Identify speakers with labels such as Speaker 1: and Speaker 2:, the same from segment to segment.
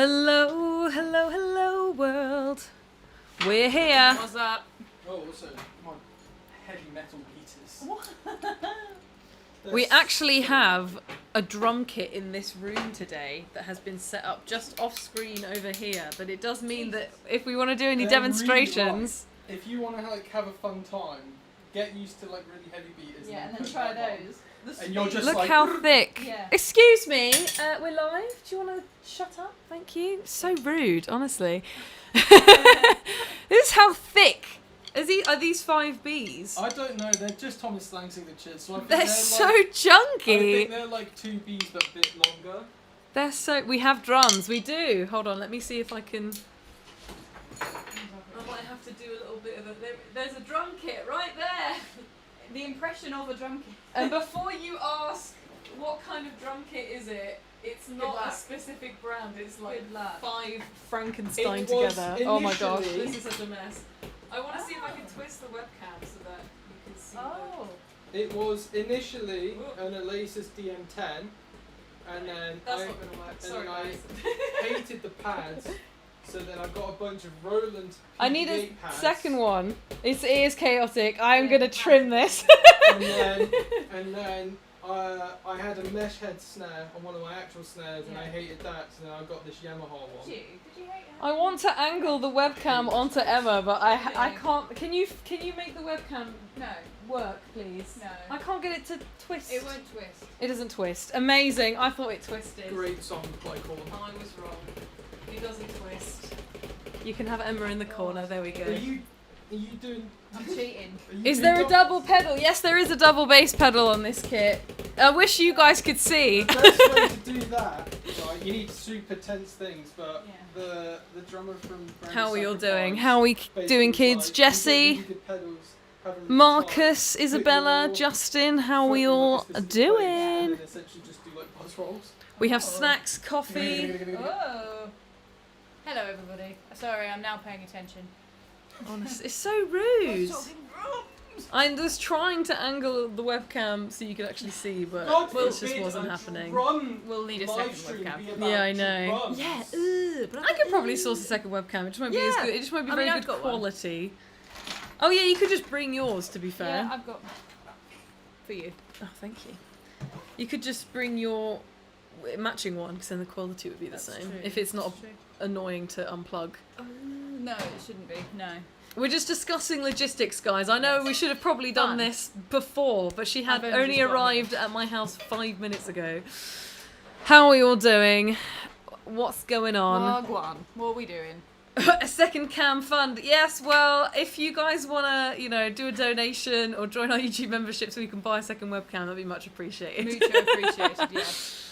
Speaker 1: Hello, hello, hello, world. We're here.
Speaker 2: What's up?
Speaker 3: Oh, also, come on, heavy metal beaters.
Speaker 1: We actually have a drum kit in this room today that has been set up just off screen over here, but it does mean that if we want to do any
Speaker 3: They're
Speaker 1: demonstrations...
Speaker 3: Really if you want to have a fun time, get used to really heavy beaters.
Speaker 2: Yeah, and then
Speaker 3: put
Speaker 2: try
Speaker 3: that on.
Speaker 2: those.
Speaker 3: And you're just
Speaker 1: Look how thick.
Speaker 2: Yeah.
Speaker 1: Excuse me, we're live. Do you want to shut up? Thank you. So rude, honestly. This is how thick. Are these 5Bs?
Speaker 3: I don't know, they're just Thomas slang signatures. So I think
Speaker 1: They're so
Speaker 3: I
Speaker 1: chunky.
Speaker 3: think they're like 2Bs but a bit longer.
Speaker 1: They're so... We have drums. We do. Hold on, let me see if I can... I might have to do a little bit of a... There's a drum kit right there.
Speaker 2: The impression of a drum kit.
Speaker 1: And before you ask what kind of drum kit is it, it's not a specific brand. It's like 5 Frankenstein
Speaker 3: It was
Speaker 1: together. Oh my gosh,
Speaker 3: initially-
Speaker 1: this is such a mess. I want to see if I can twist the webcam so that you can see.
Speaker 2: Oh.
Speaker 3: It was initially an Alesis DM10, and then
Speaker 1: That's
Speaker 3: I
Speaker 1: not going to work.
Speaker 3: and
Speaker 1: Sorry,
Speaker 3: then I
Speaker 1: guys.
Speaker 3: hated the pads, so then I got a bunch of Roland
Speaker 1: I need a
Speaker 3: PDA pads.
Speaker 1: second one. It is chaotic. I am going to trim this.
Speaker 3: And then I had a mesh head snare on one of my actual snares, and I hated that, so then I got this Yamaha one.
Speaker 2: Did you hate it?
Speaker 1: I want to angle the webcam onto Emma, but I can't. Can you make the webcam
Speaker 2: No.
Speaker 1: work, please?
Speaker 2: No.
Speaker 1: I can't get it to twist.
Speaker 2: It won't twist.
Speaker 1: It doesn't twist. Amazing. I thought it twisted.
Speaker 3: Great song by Corn.
Speaker 1: I was wrong. It doesn't twist. You can have Emma in the corner. There we go.
Speaker 3: Are you doing?
Speaker 2: I'm cheating.
Speaker 1: Is there a double pedal? Yes, there is a double bass pedal on this kit. I wish you guys could see.
Speaker 3: The best way to do that, right? You need super tense things, but the drummer from Brand
Speaker 1: How are we all
Speaker 3: Sacrifice
Speaker 1: doing? How are we
Speaker 3: basically
Speaker 1: doing,
Speaker 3: was
Speaker 1: kids?
Speaker 3: like,
Speaker 1: Jesse,
Speaker 3: you get really good pedals, have a really
Speaker 1: Marcus,
Speaker 3: tight,
Speaker 1: Isabella,
Speaker 3: put your
Speaker 1: Justin, how are we
Speaker 3: foot in
Speaker 1: all
Speaker 3: like a specific place, and
Speaker 1: doing?
Speaker 3: then essentially just do like buzz rolls.
Speaker 1: We have snacks, coffee.
Speaker 2: Oh. Hello, everybody. Sorry, I'm now paying attention.
Speaker 1: Honestly, it's so rude. I was trying to angle the webcam so you could actually see, but
Speaker 3: God
Speaker 1: it just
Speaker 3: forbid
Speaker 1: wasn't
Speaker 3: a
Speaker 1: happening.
Speaker 3: drum
Speaker 2: We'll need a
Speaker 3: live
Speaker 2: second
Speaker 3: stream
Speaker 2: webcam.
Speaker 3: be about
Speaker 1: Yeah, I know.
Speaker 3: drums.
Speaker 1: Yeah, but I could probably source a second webcam. It just won't be as
Speaker 2: Yeah.
Speaker 1: good. It just won't be
Speaker 2: I
Speaker 1: very
Speaker 2: mean,
Speaker 1: good
Speaker 2: I've got one.
Speaker 1: quality. Oh yeah, you could just bring yours. To be fair.
Speaker 2: Yeah, I've got for you.
Speaker 1: Oh, thank you. You could just bring your matching one, because then the quality would be the
Speaker 2: That's
Speaker 1: same.
Speaker 2: true.
Speaker 1: If it's not
Speaker 2: That's true.
Speaker 1: annoying to unplug.
Speaker 2: No, it shouldn't be. No.
Speaker 1: We're just discussing logistics, guys. I know we should have probably done
Speaker 2: Fun.
Speaker 1: this before, but she had
Speaker 2: I've only
Speaker 1: only
Speaker 2: just got
Speaker 1: arrived at my house 5 minutes ago. How are we all doing? What's going on?
Speaker 2: Wagwan. What are we doing?
Speaker 1: A second cam fund. Yes, well, if you guys want to, do a donation or join our YouTube membership so we can buy a second webcam, that'd be much appreciated.
Speaker 2: Mucho appreciated, yes.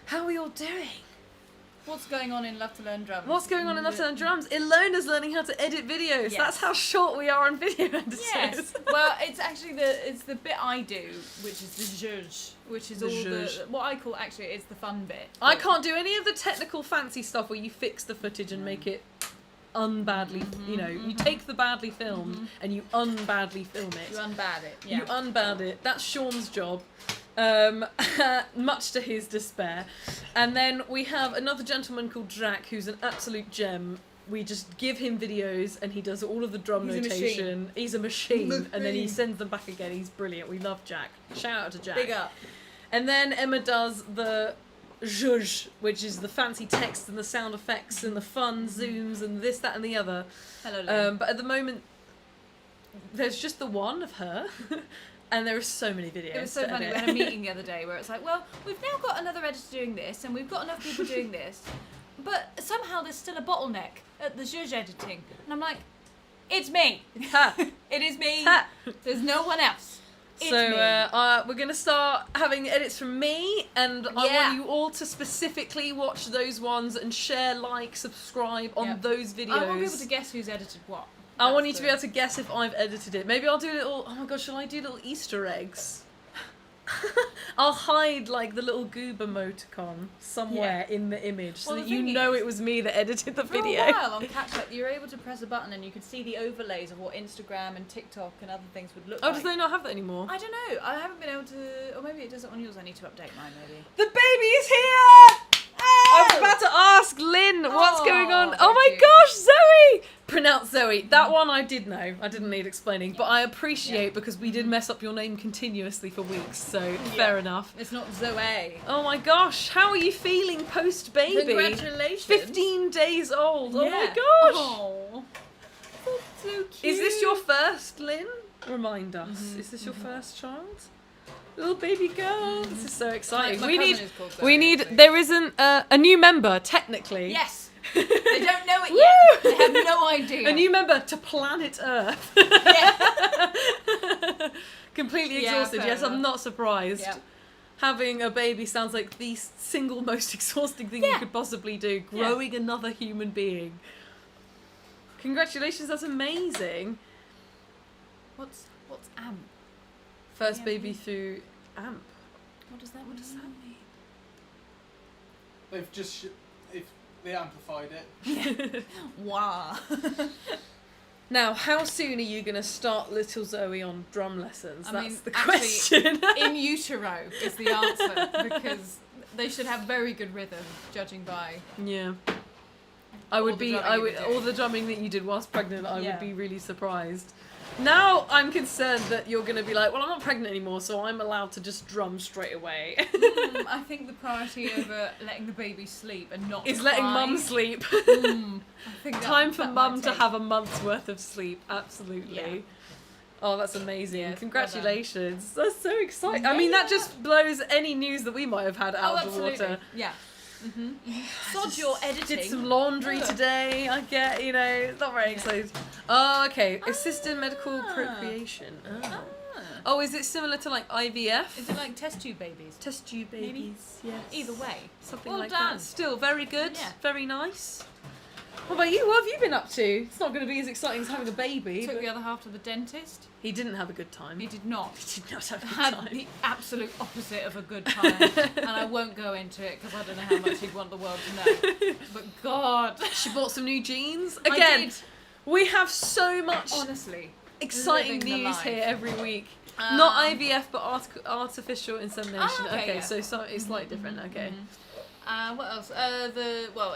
Speaker 1: How are we all doing?
Speaker 2: What's going on in Love to Learn Drums?
Speaker 1: What's going on in Love to Learn Drums? Ilona's learning how to edit videos.
Speaker 2: Yes.
Speaker 1: That's how short we are on video editors.
Speaker 2: Yes. Well, it's actually the bit I do, which is the zhuzh, which is
Speaker 1: The
Speaker 2: all
Speaker 1: zhuzh.
Speaker 2: the what I call actually it's the fun bit.
Speaker 1: I can't do any of the technical fancy stuff where you fix the footage and make it unbadly, you take the badly filmed and you unbadly film it.
Speaker 2: You unbad it. Yeah.
Speaker 1: You unbad it. That's Sean's job. Much to his despair. And then we have another gentleman called Jack who's an absolute gem. We just give him videos and he does all of the drum
Speaker 2: He's a
Speaker 1: notation. He's a machine. And then he sends them back again. He's brilliant. We love Jack. Shout out to Jack.
Speaker 2: Big up.
Speaker 1: And then Emma does the zhuzh, which is the fancy text and the sound effects and the fun zooms and this, that and the other.
Speaker 2: Hello. Lynn.
Speaker 1: But at the moment, there's just the one of her. And there are so many videos.
Speaker 2: It was so
Speaker 1: to
Speaker 2: funny. We
Speaker 1: edit.
Speaker 2: had a meeting the other day where it's like, well, we've now got another editor doing this, and we've got enough people doing this, but somehow there's still a bottleneck at the zhuzh editing, and I'm like, it's me.
Speaker 1: Ha.
Speaker 2: It is me.
Speaker 1: Ha.
Speaker 2: There's no one else. It's
Speaker 1: So
Speaker 2: me.
Speaker 1: we're going to start having edits from me, and I
Speaker 2: Yeah.
Speaker 1: want you all to specifically watch those ones and share, like, subscribe on
Speaker 2: Yeah.
Speaker 1: those videos.
Speaker 2: I want people to guess who's edited what.
Speaker 1: I want you
Speaker 2: That's
Speaker 1: to be able to guess if I've edited it. Maybe I'll do little... Oh my god, shall I do little Easter eggs? I'll hide, like, the little goob emoticon somewhere in the image so
Speaker 2: Well,
Speaker 1: that
Speaker 2: the
Speaker 1: you
Speaker 2: thing
Speaker 1: know
Speaker 2: is,
Speaker 1: it was me that edited the
Speaker 2: For
Speaker 1: video.
Speaker 2: a while on Catch Up, you were able to press a button and you could see the overlays of what Instagram and TikTok and other things would look
Speaker 1: Oh,
Speaker 2: like.
Speaker 1: do they not have that anymore?
Speaker 2: I don't know. I haven't been able to... Or maybe it doesn't on yours. I need to update mine, maybe.
Speaker 1: The baby is here! I was
Speaker 2: Oh!
Speaker 1: about to ask Lynn what what's going on?
Speaker 2: Oh,
Speaker 1: Oh my
Speaker 2: thank you.
Speaker 1: gosh, Zoe! Pronounce Zoe. That one I did know. I didn't need explaining. But I appreciate because we did mess up your name continuously for weeks, so fair enough.
Speaker 2: It's not Zoe.
Speaker 1: Oh my gosh, how are you feeling post-baby?
Speaker 2: Congratulations.
Speaker 1: 15 days old. Oh my
Speaker 2: Yeah.
Speaker 1: gosh.
Speaker 2: Oh. That's so cute.
Speaker 1: Is this your first, Lynn? Remind us. Is this your first child? Little baby girl. This is so exciting.
Speaker 2: My
Speaker 1: we
Speaker 2: cousin
Speaker 1: need.
Speaker 2: is called
Speaker 1: We
Speaker 2: Zoe,
Speaker 1: need.
Speaker 2: actually.
Speaker 1: There isn't a new member technically.
Speaker 2: Yes. They don't know it
Speaker 1: Woo!
Speaker 2: yet. They have no idea.
Speaker 1: A new member to planet Earth.
Speaker 2: Yeah.
Speaker 1: Completely
Speaker 2: Yeah,
Speaker 1: exhausted.
Speaker 2: fair
Speaker 1: Yes, I'm
Speaker 2: enough.
Speaker 1: not surprised.
Speaker 2: Yeah.
Speaker 1: Having a baby sounds like the single most exhausting thing you
Speaker 2: Yeah.
Speaker 1: could possibly do. Growing another human being. Congratulations, that's amazing.
Speaker 2: What's AMP?
Speaker 1: First
Speaker 2: Yeah,
Speaker 1: baby
Speaker 2: please.
Speaker 1: through AMP.
Speaker 2: What does that mean?
Speaker 3: They've just they amplified it.
Speaker 2: Wow.
Speaker 1: Now, how soon are you going to start little Zoe on drum lessons?
Speaker 2: I
Speaker 1: That's
Speaker 2: mean,
Speaker 1: the
Speaker 2: actually,
Speaker 1: question.
Speaker 2: In utero is the answer because they should have very good rhythm, judging by.
Speaker 1: Yeah.
Speaker 2: All the drumming you were doing.
Speaker 1: All the drumming that you did whilst pregnant, I
Speaker 2: Yeah.
Speaker 1: would be really surprised. Now I'm concerned that you're going to be like, well, I'm not pregnant anymore, so I'm allowed to just drum straight away.
Speaker 2: I think the priority over letting the baby sleep and not
Speaker 1: Is letting
Speaker 2: cry,
Speaker 1: mum sleep.
Speaker 2: I think
Speaker 1: Time for
Speaker 2: that
Speaker 1: mum
Speaker 2: might
Speaker 1: to
Speaker 2: take-
Speaker 1: have a month's worth of sleep. Absolutely.
Speaker 2: Yeah.
Speaker 1: Oh, that's amazing.
Speaker 2: Yes, well
Speaker 1: Congratulations. That's so exciting. I mean, that just blows any news that we might have had out
Speaker 2: Oh,
Speaker 1: of the
Speaker 2: absolutely.
Speaker 1: water.
Speaker 2: Yeah. Sod your editing.
Speaker 1: Did some laundry
Speaker 2: Ugh.
Speaker 1: today. I get, it's not very exciting. Oh, okay. Assisted medical procreation. Oh. Oh, is it similar to like IVF?
Speaker 2: Is it like test tube babies?
Speaker 1: Test tube
Speaker 2: Maybe.
Speaker 1: babies? Yes.
Speaker 2: Either way.
Speaker 1: Something
Speaker 2: Well
Speaker 1: like
Speaker 2: done.
Speaker 1: that. Still very good.
Speaker 2: Yeah.
Speaker 1: Very nice. What about you? What have you been up to? It's not going to be as exciting as having a baby.
Speaker 2: Took
Speaker 1: but
Speaker 2: the other half to the dentist.
Speaker 1: he didn't have a good time.
Speaker 2: He did not.
Speaker 1: He did not have a good
Speaker 2: Had
Speaker 1: time.
Speaker 2: the absolute opposite of a good time, and I won't go into it because I don't know how much he'd want the world to know. But God,
Speaker 1: She bought some new jeans.
Speaker 2: I
Speaker 1: Again,
Speaker 2: did,
Speaker 1: we have so much
Speaker 2: honestly
Speaker 1: exciting
Speaker 2: living the
Speaker 1: news
Speaker 2: life.
Speaker 1: here every week.
Speaker 2: Um,
Speaker 1: Not IVF, but artificial insemination.
Speaker 2: Ah, okay, yeah.
Speaker 1: so it's slightly different. Okay.
Speaker 2: What else?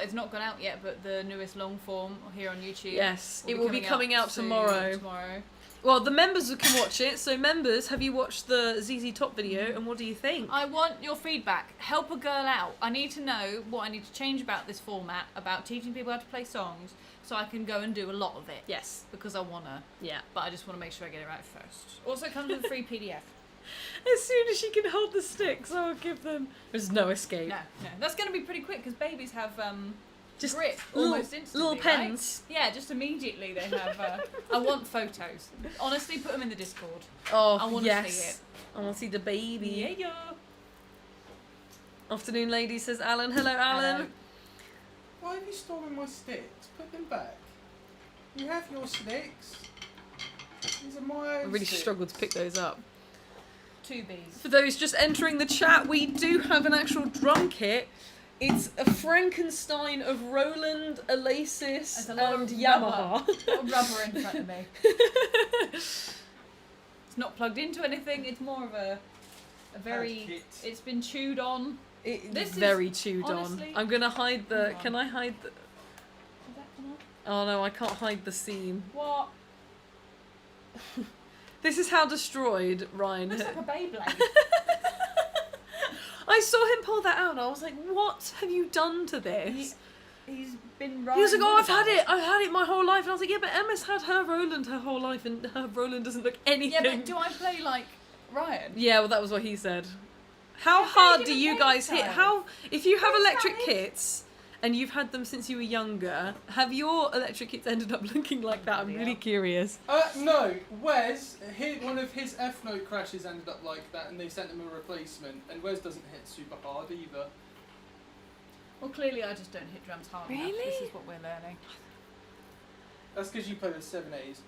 Speaker 2: It's not gone out yet, but the newest long form here on YouTube.
Speaker 1: Yes, it will be coming out
Speaker 2: soon,
Speaker 1: tomorrow.
Speaker 2: Tomorrow.
Speaker 1: Well, the members can watch it. So, members, have you watched the ZZ Top video, and what do you think?
Speaker 2: I want your feedback. Help a girl out. I need to know what I need to change about this format, about teaching people how to play songs, so I can go and do a lot of it.
Speaker 1: Yes.
Speaker 2: Because I wanna.
Speaker 1: Yeah.
Speaker 2: But I just want to make sure I get it right first. Also, it comes with a free PDF.
Speaker 1: As soon as she can hold the sticks, I will give them. There's no escape.
Speaker 2: No, that's going to be pretty quick because babies have
Speaker 1: Just
Speaker 2: grip
Speaker 1: little-
Speaker 2: almost instantly.
Speaker 1: little pens.
Speaker 2: Right? Yeah, just immediately they have. I want photos. Honestly, put them in the Discord.
Speaker 1: Oh,
Speaker 2: I wanna
Speaker 1: yes.
Speaker 2: see it.
Speaker 1: I want to see the baby.
Speaker 2: Yeah.
Speaker 1: Afternoon, lady, says Alan. Hello, Alan.
Speaker 3: Why have you stolen my sticks? Put them back. You have your sticks. These are my
Speaker 1: I
Speaker 3: own
Speaker 1: really
Speaker 3: sticks.
Speaker 1: struggled to pick those up.
Speaker 2: 2 Bs.
Speaker 1: For those just entering the chat, we do have an actual drum kit. It's a Frankenstein of Roland, Elasis,
Speaker 2: There's a lot
Speaker 1: and
Speaker 2: of
Speaker 1: Yamaha.
Speaker 2: Rubber in front of me. It's not plugged into anything. It's more of a very.
Speaker 3: Kit.
Speaker 2: It's been chewed on.
Speaker 1: It's
Speaker 2: This is-
Speaker 1: very chewed
Speaker 2: honestly-
Speaker 1: on. I'm gonna hide the.
Speaker 2: Hang on.
Speaker 1: Can I hide the?
Speaker 2: Does that come off?
Speaker 1: Oh no, I can't hide the seam.
Speaker 2: What?
Speaker 1: This is how destroyed Ryan.
Speaker 2: Looks like a Beyblade.
Speaker 1: I saw him pull that out, and I was like, "What have you done to this?"
Speaker 2: He's been
Speaker 1: He was like, "Oh, I've had
Speaker 2: riding
Speaker 1: it. I've had it my whole life." And I was like, "Yeah, but Emma's had her Roland her whole life, and her Roland doesn't look anything."
Speaker 2: Yeah, but do I play like Ryan?
Speaker 1: Yeah, well, that was what he said. How
Speaker 2: They're very
Speaker 1: hard do
Speaker 2: different
Speaker 1: you guys hit?
Speaker 2: hairstyles.
Speaker 1: How if you have
Speaker 2: Hairstyles.
Speaker 1: electric kits and you've had them since you were younger, have your electric kits ended up looking like that? I'm really curious.
Speaker 3: No, Wes, one of his F note crashes ended up like that, and they sent him a replacement. And Wes doesn't hit super hard either.
Speaker 2: Well, clearly I just don't hit drums hard enough.
Speaker 1: Really?
Speaker 2: This is what we're learning.
Speaker 3: That's because you play with 7As.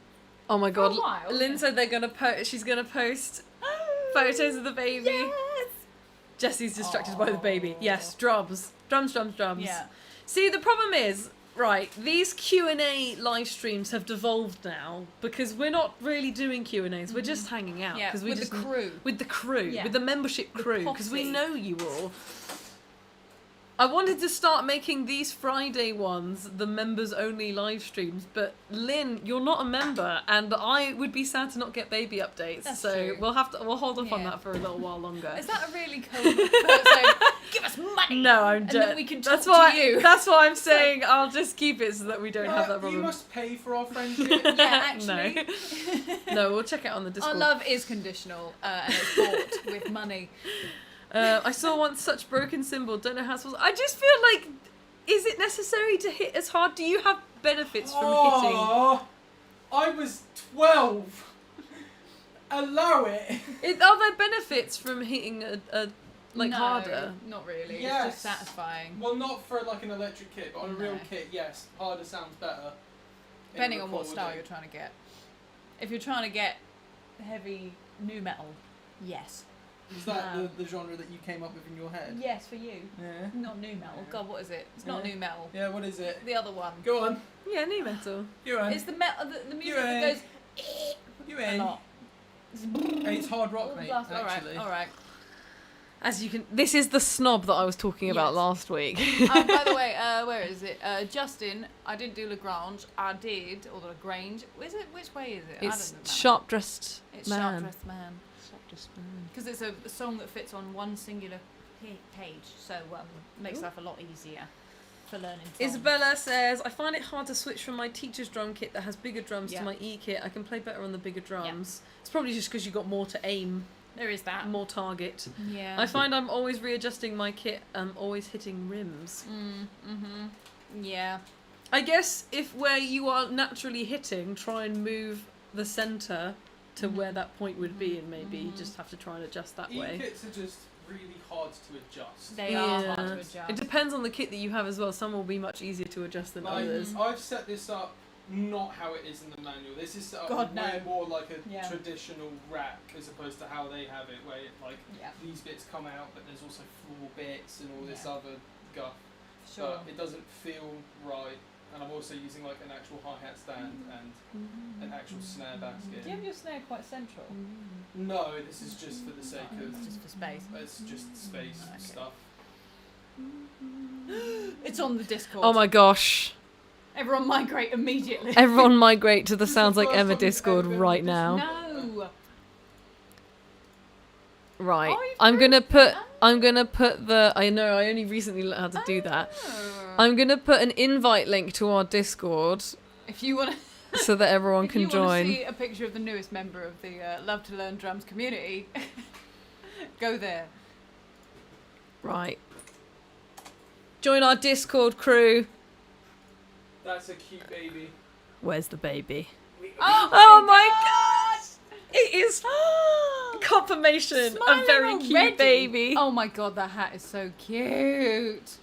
Speaker 1: Oh my
Speaker 2: For a
Speaker 1: god,
Speaker 2: while,
Speaker 1: Lynn
Speaker 2: yeah.
Speaker 1: said they're gonna she's gonna post photos of the baby.
Speaker 2: Yes.
Speaker 1: Jesse's distracted by the baby.
Speaker 2: Aw.
Speaker 1: Yes, drums. Drums.
Speaker 2: Yeah.
Speaker 1: See, the problem is, right, these Q&A live streams have devolved now because we're not really doing Q&As. We're just hanging out.
Speaker 2: Yeah.
Speaker 1: 'cause we
Speaker 2: With
Speaker 1: just,
Speaker 2: the crew.
Speaker 1: With the crew.
Speaker 2: Yeah.
Speaker 1: With the membership
Speaker 2: The
Speaker 1: crew. Because we
Speaker 2: posse.
Speaker 1: know you all. I wanted to start making these Friday ones the members only live streams, but Lynn, you're not a member, and I would be sad to not get baby updates.
Speaker 2: That's
Speaker 1: so
Speaker 2: true.
Speaker 1: we'll hold off on
Speaker 2: Yeah.
Speaker 1: that for a little while longer.
Speaker 2: Is that a really cold saying, give us money?
Speaker 1: No, I'm
Speaker 2: and
Speaker 1: just.
Speaker 2: then we can talk
Speaker 1: That's
Speaker 2: to
Speaker 1: why.
Speaker 2: you.
Speaker 1: That's why I'm saying I'll just keep it so that we don't have that
Speaker 3: You
Speaker 1: problem.
Speaker 3: must pay for our friendship.
Speaker 2: Yeah, actually.
Speaker 1: No, we'll check it on the Discord.
Speaker 2: Our love is conditional, and it's bought with money.
Speaker 1: I saw once such broken symbol. Don't know how it's supposed. I just feel like, is it necessary to hit as hard? Do you have benefits from hitting?
Speaker 3: Oh, I was 12. Allow it.
Speaker 1: Are there benefits from hitting a like
Speaker 2: No,
Speaker 1: harder?
Speaker 2: Not really.
Speaker 3: Yes.
Speaker 2: It's just satisfying.
Speaker 3: Well, not for like an electric kit, but on a real
Speaker 2: No.
Speaker 3: kit, yes. Harder sounds better.
Speaker 2: Depending on what style you're trying to get. If you're trying to get heavy new metal, yes.
Speaker 3: Is that the genre that you came up with in your head?
Speaker 2: Yes, for you.
Speaker 3: Yeah.
Speaker 2: Not new metal. God, what is it? It's not
Speaker 3: Yeah.
Speaker 2: new metal.
Speaker 3: Yeah, what is it?
Speaker 2: The other one.
Speaker 3: Go on.
Speaker 1: Yeah, new metal.
Speaker 3: You're on.
Speaker 2: It's the metal. The music
Speaker 3: You're
Speaker 2: that
Speaker 3: in.
Speaker 2: goes
Speaker 3: You're
Speaker 2: a
Speaker 3: in.
Speaker 2: lot.
Speaker 3: Hey, it's hard rock, mate,
Speaker 2: All right.
Speaker 3: actually.
Speaker 2: All right.
Speaker 1: As you can, this is the snob that I was talking about
Speaker 2: Yes.
Speaker 1: last week.
Speaker 2: By the way, where is it? Justin, I didn't do Lagrange. I did, or Lagrange. Is it? Which way is it?
Speaker 1: It's
Speaker 2: I don't know.
Speaker 1: sharp dressed
Speaker 2: It's
Speaker 1: man.
Speaker 2: Sharp Dressed Man.
Speaker 1: Sharp-dressed man.
Speaker 2: Because it's a song that fits on one singular page, so makes life a lot easier for learning songs.
Speaker 1: Isabella says, I find it hard to switch from my teacher's drum kit that has bigger drums
Speaker 2: Yeah.
Speaker 1: to my E kit. I can play better on the bigger drums. It's probably just because you've got more to aim,
Speaker 2: There is that.
Speaker 1: more target.
Speaker 2: Yeah.
Speaker 1: I find I'm always readjusting my kit, always hitting rims.
Speaker 2: Yeah.
Speaker 1: I guess if where you are naturally hitting, try and move the centre to where that point would be, and maybe you just have to try and adjust that way.
Speaker 3: E-kits are just really hard to adjust.
Speaker 2: They are hard to adjust.
Speaker 1: It depends on the kit that you have as well. Some will be much easier to adjust than others.
Speaker 3: I've set this up not how it is in the manual. This is set up
Speaker 2: God, no.
Speaker 3: way more like a
Speaker 2: Yeah.
Speaker 3: traditional rack as opposed to how they have it, where
Speaker 2: Yeah.
Speaker 3: these bits come out, but there's also floor bits and all this
Speaker 2: Yeah.
Speaker 3: other guff.
Speaker 2: Sure.
Speaker 3: But it doesn't feel right. And I'm also using like an actual hi-hat stand and an actual snare basket.
Speaker 2: Do you have your snare quite central?
Speaker 3: No, this is just for the sake of
Speaker 2: Just for space.
Speaker 3: it's just space
Speaker 2: Okay.
Speaker 3: stuff.
Speaker 2: It's on the Discord.
Speaker 1: Oh my gosh.
Speaker 2: Everyone migrate immediately.
Speaker 1: Everyone migrate to the
Speaker 3: This is
Speaker 1: Sounds
Speaker 3: the
Speaker 1: Like
Speaker 3: first
Speaker 1: Emma
Speaker 3: time we've
Speaker 1: Discord
Speaker 3: ever been
Speaker 1: right
Speaker 3: on
Speaker 1: now.
Speaker 2: No.
Speaker 1: Right.
Speaker 2: Oh, you've
Speaker 1: I'm gonna
Speaker 2: created-
Speaker 1: put the I know, I only recently learned how to do that.
Speaker 2: Oh.
Speaker 1: I'm gonna put an invite link to our Discord
Speaker 2: If you want to.
Speaker 1: so that everyone
Speaker 2: If
Speaker 1: can
Speaker 2: you want to
Speaker 1: join.
Speaker 2: see a picture of the newest member of the Love to Learn Drums community, go there.
Speaker 1: Right. Join our Discord crew.
Speaker 3: That's a cute baby.
Speaker 1: Where's the baby?
Speaker 2: Oh,
Speaker 1: my gosh! It is confirmation
Speaker 2: Smiling
Speaker 1: a very
Speaker 2: already.
Speaker 1: cute baby.
Speaker 2: Oh my god, that hat is so cute.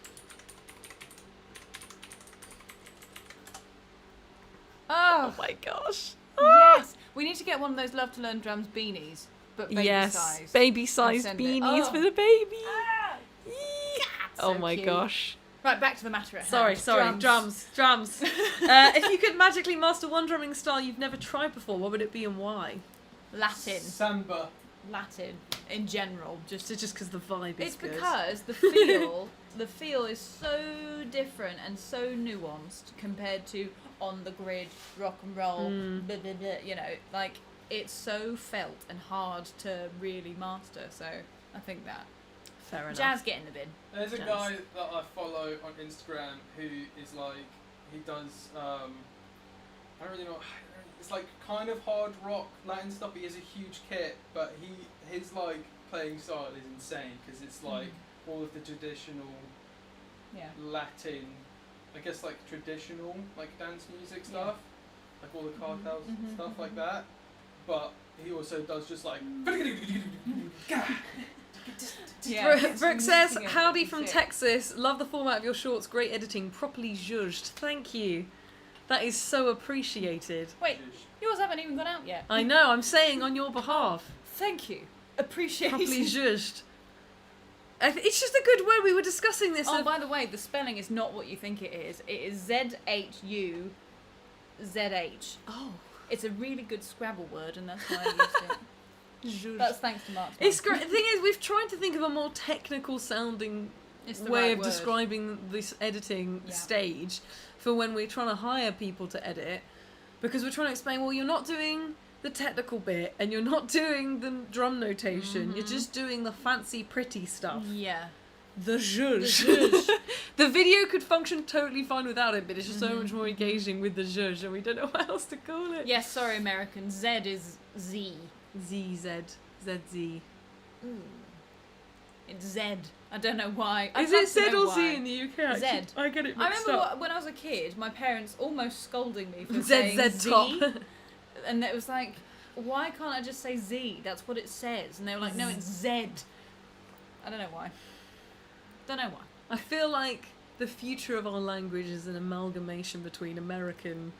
Speaker 1: Oh
Speaker 2: Oh,
Speaker 1: my gosh.
Speaker 2: yes. We need to get one of those Love to Learn Drums beanies, but baby
Speaker 1: Yes,
Speaker 2: size.
Speaker 1: baby size
Speaker 2: send it.
Speaker 1: beanies
Speaker 2: Oh.
Speaker 1: for the baby.
Speaker 2: Ah,
Speaker 1: Yee.
Speaker 2: so
Speaker 1: Oh my
Speaker 2: cute.
Speaker 1: gosh.
Speaker 2: Right, back to the matter at
Speaker 1: Sorry,
Speaker 2: hand.
Speaker 1: drums. If you could magically master one drumming style you've never tried before, what would it be and why?
Speaker 2: Latin.
Speaker 3: Samba.
Speaker 2: Latin in general.
Speaker 1: Just because the vibe is
Speaker 2: It's
Speaker 1: good.
Speaker 2: because the feel is so different and so nuanced compared to on the grid rock and roll. Blah, blah, blah, you know, like it's so felt and hard to really master. So I think that
Speaker 1: Fair enough.
Speaker 2: jazz get in the bin.
Speaker 3: There's a
Speaker 1: Jazz.
Speaker 3: guy that I follow on Instagram who is like, he does, I don't really know, it's like kind of hard rock Latin stuff. He has a huge kit, but his like playing style is insane because it's like all of the traditional
Speaker 2: Yeah.
Speaker 3: Latin, I guess like traditional like dance music stuff, like all the cartels and stuff like that. But he also does just like.
Speaker 2: Yeah.
Speaker 1: Brooke says,
Speaker 2: Mixing it
Speaker 1: howdy
Speaker 2: with
Speaker 1: from
Speaker 2: shit.
Speaker 1: Texas. Love the format of your shorts. Great editing. Properly judged. Thank you. That is so appreciated.
Speaker 2: Wait, yours haven't even gone out yet.
Speaker 1: I know, I'm saying on your behalf.
Speaker 2: Thank you. Appreciate
Speaker 1: Properly
Speaker 2: it.
Speaker 1: judged. It's just a good word. We were discussing this.
Speaker 2: Oh, by the way, the spelling is not what you think it is. It is ZHUZH.
Speaker 1: Oh.
Speaker 2: It's a really good Scrabble word, and that's why I used it. That's thanks to Mark.
Speaker 1: It's great. The thing is, we've tried to think of a more technical sounding
Speaker 2: It's the
Speaker 1: way
Speaker 2: right
Speaker 1: of
Speaker 2: word.
Speaker 1: describing this editing
Speaker 2: Yeah.
Speaker 1: stage for when we're trying to hire people to edit, because we're trying to explain, well, you're not doing the technical bit and you're not doing the drum notation, you're just doing the fancy pretty stuff.
Speaker 2: Yeah.
Speaker 1: The zhuzh.
Speaker 2: zhuzh.
Speaker 1: The video could function totally fine without it, but it's just so much more engaging with the zhuzh, and we don't know what else to call it.
Speaker 2: Yes, sorry, American. Z is Z.
Speaker 1: ZZ. ZZ.
Speaker 2: It's Z. I don't know why.
Speaker 1: Is
Speaker 2: I'd
Speaker 1: it
Speaker 2: love to
Speaker 1: Z
Speaker 2: know
Speaker 1: or
Speaker 2: why.
Speaker 1: Z in the UK?
Speaker 2: Z.
Speaker 1: I get it
Speaker 2: I
Speaker 1: mixed
Speaker 2: remember
Speaker 1: up.
Speaker 2: when I was a kid, my parents almost scolding me for
Speaker 1: ZZ
Speaker 2: saying
Speaker 1: top.
Speaker 2: Z. And it was like, why can't I just say Z? That's what it says. And they were like, no, it's Z. I don't know why. Don't know why.
Speaker 1: I feel like the future of our language is an amalgamation between American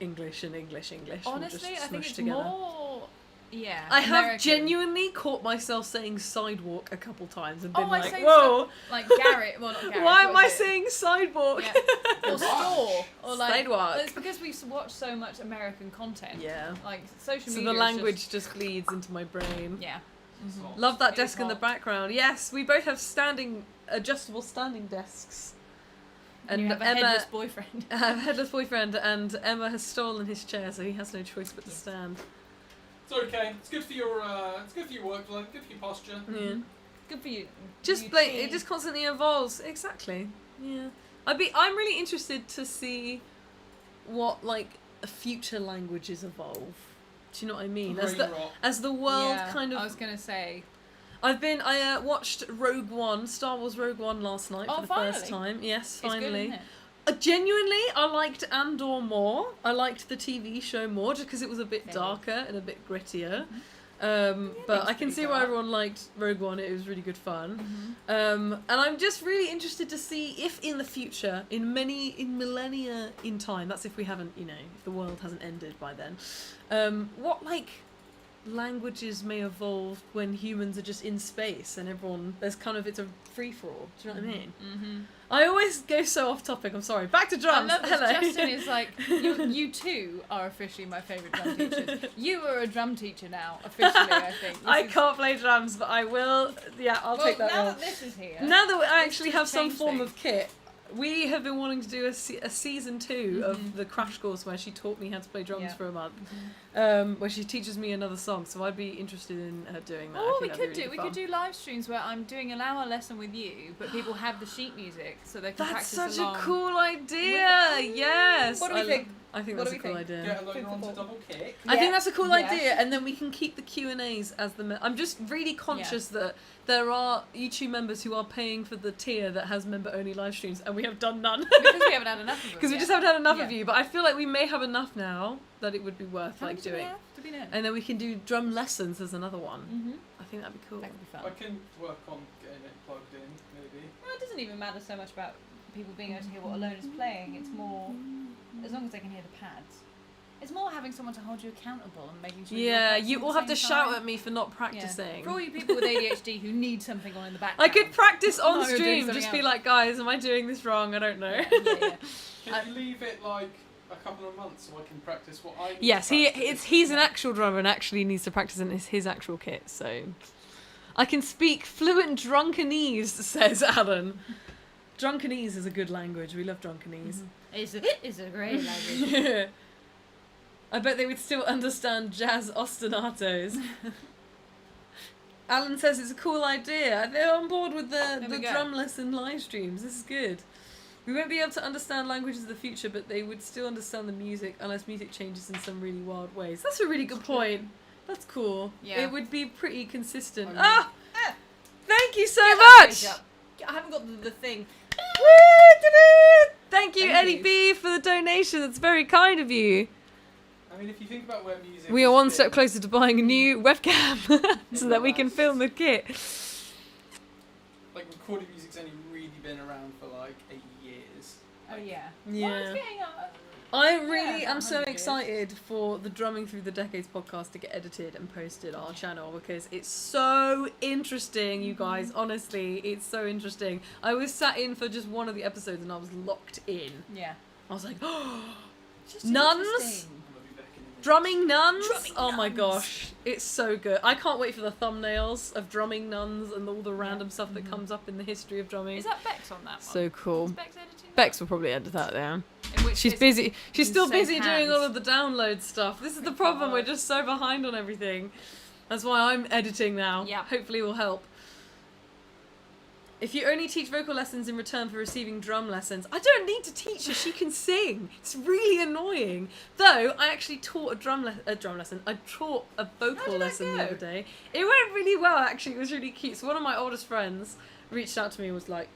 Speaker 1: English and English.
Speaker 2: Honestly,
Speaker 1: just
Speaker 2: I think
Speaker 1: smushed
Speaker 2: it's
Speaker 1: together.
Speaker 2: more... Yeah.
Speaker 1: I have
Speaker 2: American.
Speaker 1: genuinely caught myself saying sidewalk a couple times and been
Speaker 2: Oh, I
Speaker 1: like,
Speaker 2: say
Speaker 1: whoa,
Speaker 2: Like Garrett. Well, not Garrett.
Speaker 1: why am
Speaker 2: what
Speaker 1: I
Speaker 2: is it?
Speaker 1: saying sidewalk?
Speaker 2: Yeah. Or store. Or like...
Speaker 1: Sidewalk.
Speaker 2: It's because we watch so much American content.
Speaker 1: Yeah.
Speaker 2: Like, social
Speaker 1: So
Speaker 2: media
Speaker 1: the
Speaker 2: is
Speaker 1: language just bleeds into my brain.
Speaker 2: Yeah.
Speaker 1: Love that
Speaker 2: It
Speaker 1: desk
Speaker 2: is
Speaker 1: in the
Speaker 2: hot.
Speaker 1: background. Yes, we both have adjustable standing desks.
Speaker 2: And you have a headless boyfriend.
Speaker 1: I have a headless boyfriend, and Emma has stolen his chair, so he has no choice but to stand.
Speaker 3: It's okay. It's good for your workflow. Good for your posture.
Speaker 1: Yeah.
Speaker 2: Good for you.
Speaker 1: Just
Speaker 2: you
Speaker 1: like
Speaker 2: teen.
Speaker 1: it just constantly evolves. Exactly. Yeah. I'm really interested to see what like future languages evolve. Do you know what I mean?
Speaker 3: Brain rot.
Speaker 1: As the world
Speaker 2: Yeah,
Speaker 1: kind of
Speaker 2: I was gonna say.
Speaker 1: I watched Rogue One, Star Wars Rogue One last night for the first
Speaker 2: finally?
Speaker 1: time. Yes,
Speaker 2: It's good,
Speaker 1: finally.
Speaker 2: isn't it?
Speaker 1: Genuinely, I liked Andor more. I liked the TV show more just because it was a bit
Speaker 2: Same.
Speaker 1: darker and a bit grittier. But
Speaker 2: ending's
Speaker 1: I can
Speaker 2: pretty
Speaker 1: see why
Speaker 2: dark.
Speaker 1: everyone liked Rogue One. It was really good fun. And I'm just really interested to see if in the future, in millennia in time, that's if we haven't, if the world hasn't ended by then, what like languages may evolve when humans are just in space and it's a free for all. Do you know what I mean?
Speaker 2: Mm-hmm.
Speaker 1: I always go so off topic. I'm sorry. Back to drums.
Speaker 2: I love this.
Speaker 1: Hello.
Speaker 2: Justin is like, you two are officially my favourite drum teachers. You are a drum teacher now, officially, I think.
Speaker 1: I can't play drums, but I will. Yeah, I'll take that
Speaker 2: now
Speaker 1: role.
Speaker 2: that this is here.
Speaker 1: Now that I
Speaker 2: this
Speaker 1: actually
Speaker 2: just
Speaker 1: have some
Speaker 2: changed
Speaker 1: form
Speaker 2: things.
Speaker 1: of kit, we have been wanting to do a season 2 of the crash course where she taught me how to play drums
Speaker 2: Yeah.
Speaker 1: for a month, where she teaches me another song. So I'd be interested in her doing that. I
Speaker 2: Oh,
Speaker 1: think
Speaker 2: we
Speaker 1: that'd
Speaker 2: could
Speaker 1: be
Speaker 2: do.
Speaker 1: really
Speaker 2: We could
Speaker 1: fun.
Speaker 2: do live streams where I'm doing an hour lesson with you, but people have the sheet music so they can
Speaker 1: That's
Speaker 2: practice
Speaker 1: such
Speaker 2: along.
Speaker 1: a cool idea. Yes.
Speaker 2: What do we think?
Speaker 1: I think
Speaker 2: What
Speaker 1: that's
Speaker 2: do
Speaker 1: a
Speaker 2: we
Speaker 1: cool
Speaker 2: think?
Speaker 1: idea.
Speaker 3: Get a load on to double kick.
Speaker 1: I think
Speaker 2: Yeah.
Speaker 1: that's a cool
Speaker 2: Yeah.
Speaker 1: idea, and then we can keep the Q&As as the... I'm just really conscious that there are YouTube members who are paying for the tier that has member-only live streams, and we have done none.
Speaker 2: Because we haven't had enough of them.
Speaker 1: Because we
Speaker 2: yet.
Speaker 1: just haven't had enough of
Speaker 2: Yeah.
Speaker 1: you, but I feel like we may have enough now that it would be worth
Speaker 2: How
Speaker 1: like
Speaker 2: much do we
Speaker 1: doing.
Speaker 2: have? To be known.
Speaker 1: And then we can do drum lessons as another one.
Speaker 2: Mm-hmm.
Speaker 1: I think that'd be cool.
Speaker 2: That could be fun.
Speaker 3: I can work on getting it plugged in, maybe.
Speaker 2: Well, it doesn't even matter so much about people being able to hear what Alone is playing. It's more, as long as they can hear the pads. It's more having someone to hold you accountable and making sure.
Speaker 1: Yeah,
Speaker 2: you're
Speaker 1: you all have to
Speaker 2: practicing
Speaker 1: shout
Speaker 2: at
Speaker 1: at me for not
Speaker 2: the same time.
Speaker 1: practicing.
Speaker 2: Yeah. For all you people with ADHD who need something on in the background.
Speaker 1: I could practice on
Speaker 2: No, you're doing
Speaker 1: stream,
Speaker 2: something
Speaker 1: just be
Speaker 2: else.
Speaker 1: like, guys, am I doing this wrong? I don't know.
Speaker 2: Yeah.
Speaker 3: Can you leave it like a couple of months so I can practice what I need
Speaker 1: Yes,
Speaker 3: to practice?
Speaker 1: he's an actual drummer and actually needs to practice in his actual kit, so... I can speak fluent drunkenese, says Alan. Drunkenese is a good language. We love drunkenese.
Speaker 2: It's a great language.
Speaker 1: I bet they would still understand jazz ostinatos. Alan says it's a cool idea. They're on board with the
Speaker 2: we go.
Speaker 1: drum lesson live streams. This is good. We won't be able to understand languages of the future, but they would still understand the music unless music changes in some really wild ways. That's a really good point. That's cool.
Speaker 2: Yeah.
Speaker 1: It would be pretty consistent.
Speaker 3: I mean-
Speaker 1: Thank you so
Speaker 2: Get that
Speaker 1: much!
Speaker 2: page up. I haven't got the thing.
Speaker 1: Thank you,
Speaker 2: Thank
Speaker 1: Eddie
Speaker 2: you.
Speaker 1: B, for the donation. That's very kind of you.
Speaker 3: I mean, if you think about where music
Speaker 1: We are
Speaker 3: has
Speaker 1: one
Speaker 3: been-
Speaker 1: step closer to buying a new webcam so that we can film the kit.
Speaker 3: Like, recorded music's only really been around for like 8 years.
Speaker 2: Oh yeah.
Speaker 1: Yeah.
Speaker 2: Well, it's getting up.
Speaker 1: I really
Speaker 2: about
Speaker 1: am so
Speaker 2: 100 years.
Speaker 1: excited for the Drumming Through the Decades podcast to get edited and posted on our channel because it's so interesting, you guys. Honestly, it's so interesting. I was sat in for just one of the episodes and I was locked in.
Speaker 2: Yeah.
Speaker 1: I was like, oh,
Speaker 2: Just
Speaker 1: Nuns?
Speaker 2: interesting.
Speaker 3: I'm gonna be back in a
Speaker 1: Drumming nuns?
Speaker 2: Drumming
Speaker 1: Oh my
Speaker 2: nuns.
Speaker 1: gosh. It's so good. I can't wait for the thumbnails of drumming nuns and all the random
Speaker 2: Yeah.
Speaker 1: stuff that comes up in the history of drumming.
Speaker 2: Is that Bex on that one?
Speaker 1: So cool.
Speaker 2: Is Bex editing that?
Speaker 1: Bex will probably edit that down.
Speaker 2: In which
Speaker 1: She's
Speaker 2: case-
Speaker 1: busy. She's
Speaker 2: in
Speaker 1: still
Speaker 2: safe
Speaker 1: busy doing
Speaker 2: hands.
Speaker 1: all of the download stuff. This is the problem. We're
Speaker 2: God.
Speaker 1: just so behind on everything. That's why I'm editing now.
Speaker 2: Yeah.
Speaker 1: Hopefully it will help. If you only teach vocal lessons in return for receiving drum lessons, I don't need to teach her. She can sing. It's really annoying. Though I actually taught a drum lesson. I taught a vocal
Speaker 2: did that
Speaker 1: lesson the
Speaker 2: go?
Speaker 1: other day. It went really well. Actually, it was really cute. So one of my oldest friends reached out to me and was like,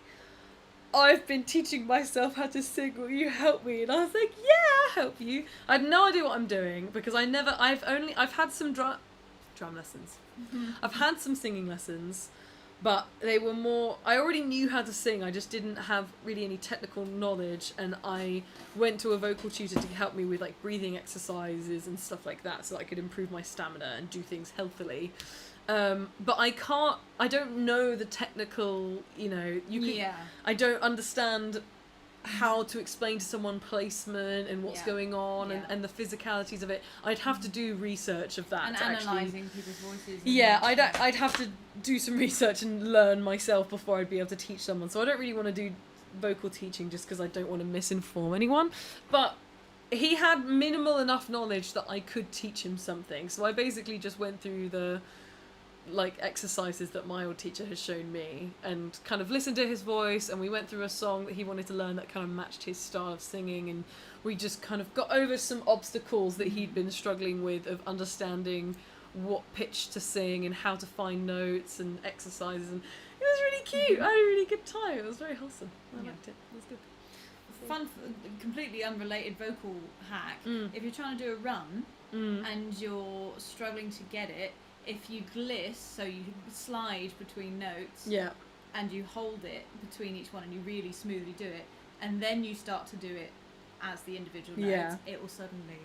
Speaker 1: I've been teaching myself how to sing, will you help me? And I was like, yeah, I'll help you. I had no idea what I'm doing because I've had some drum lessons. I've had some singing lessons, but they were more, I already knew how to sing, I just didn't have really any technical knowledge, and I went to a vocal tutor to help me with like breathing exercises and stuff like that so that I could improve my stamina and do things healthily. But I don't know the technical,
Speaker 2: Yeah.
Speaker 1: I don't understand how to explain to someone placement and what's
Speaker 2: Yeah.
Speaker 1: going on
Speaker 2: Yeah.
Speaker 1: and the physicalities of it. I'd have to do research of that
Speaker 2: And
Speaker 1: to actually...
Speaker 2: analysing people's voices. and-
Speaker 1: Yeah, I'd have to do some research and learn myself before I'd be able to teach someone. So I don't really want to do vocal teaching just because I don't want to misinform anyone. But he had minimal enough knowledge that I could teach him something. So I basically just went through the exercises that my old teacher has shown me and kind of listened to his voice, and we went through a song that he wanted to learn that kind of matched his style of singing, and we just kind of got over some obstacles that he'd been struggling with of understanding what pitch to sing and how to find notes and exercises, and it was really cute. I had a really good time. It was very wholesome. I
Speaker 2: Yeah.
Speaker 1: liked it. It was good.
Speaker 2: Fun, completely unrelated vocal hack.
Speaker 1: Mm.
Speaker 2: If you're trying to do a run
Speaker 1: Mm.
Speaker 2: and you're struggling to get it, if you gliss, so you slide between notes,
Speaker 1: Yeah.
Speaker 2: and you hold it between each one and you really smoothly do it, and then you start to do it as the individual notes,
Speaker 1: Yeah.
Speaker 2: it will suddenly,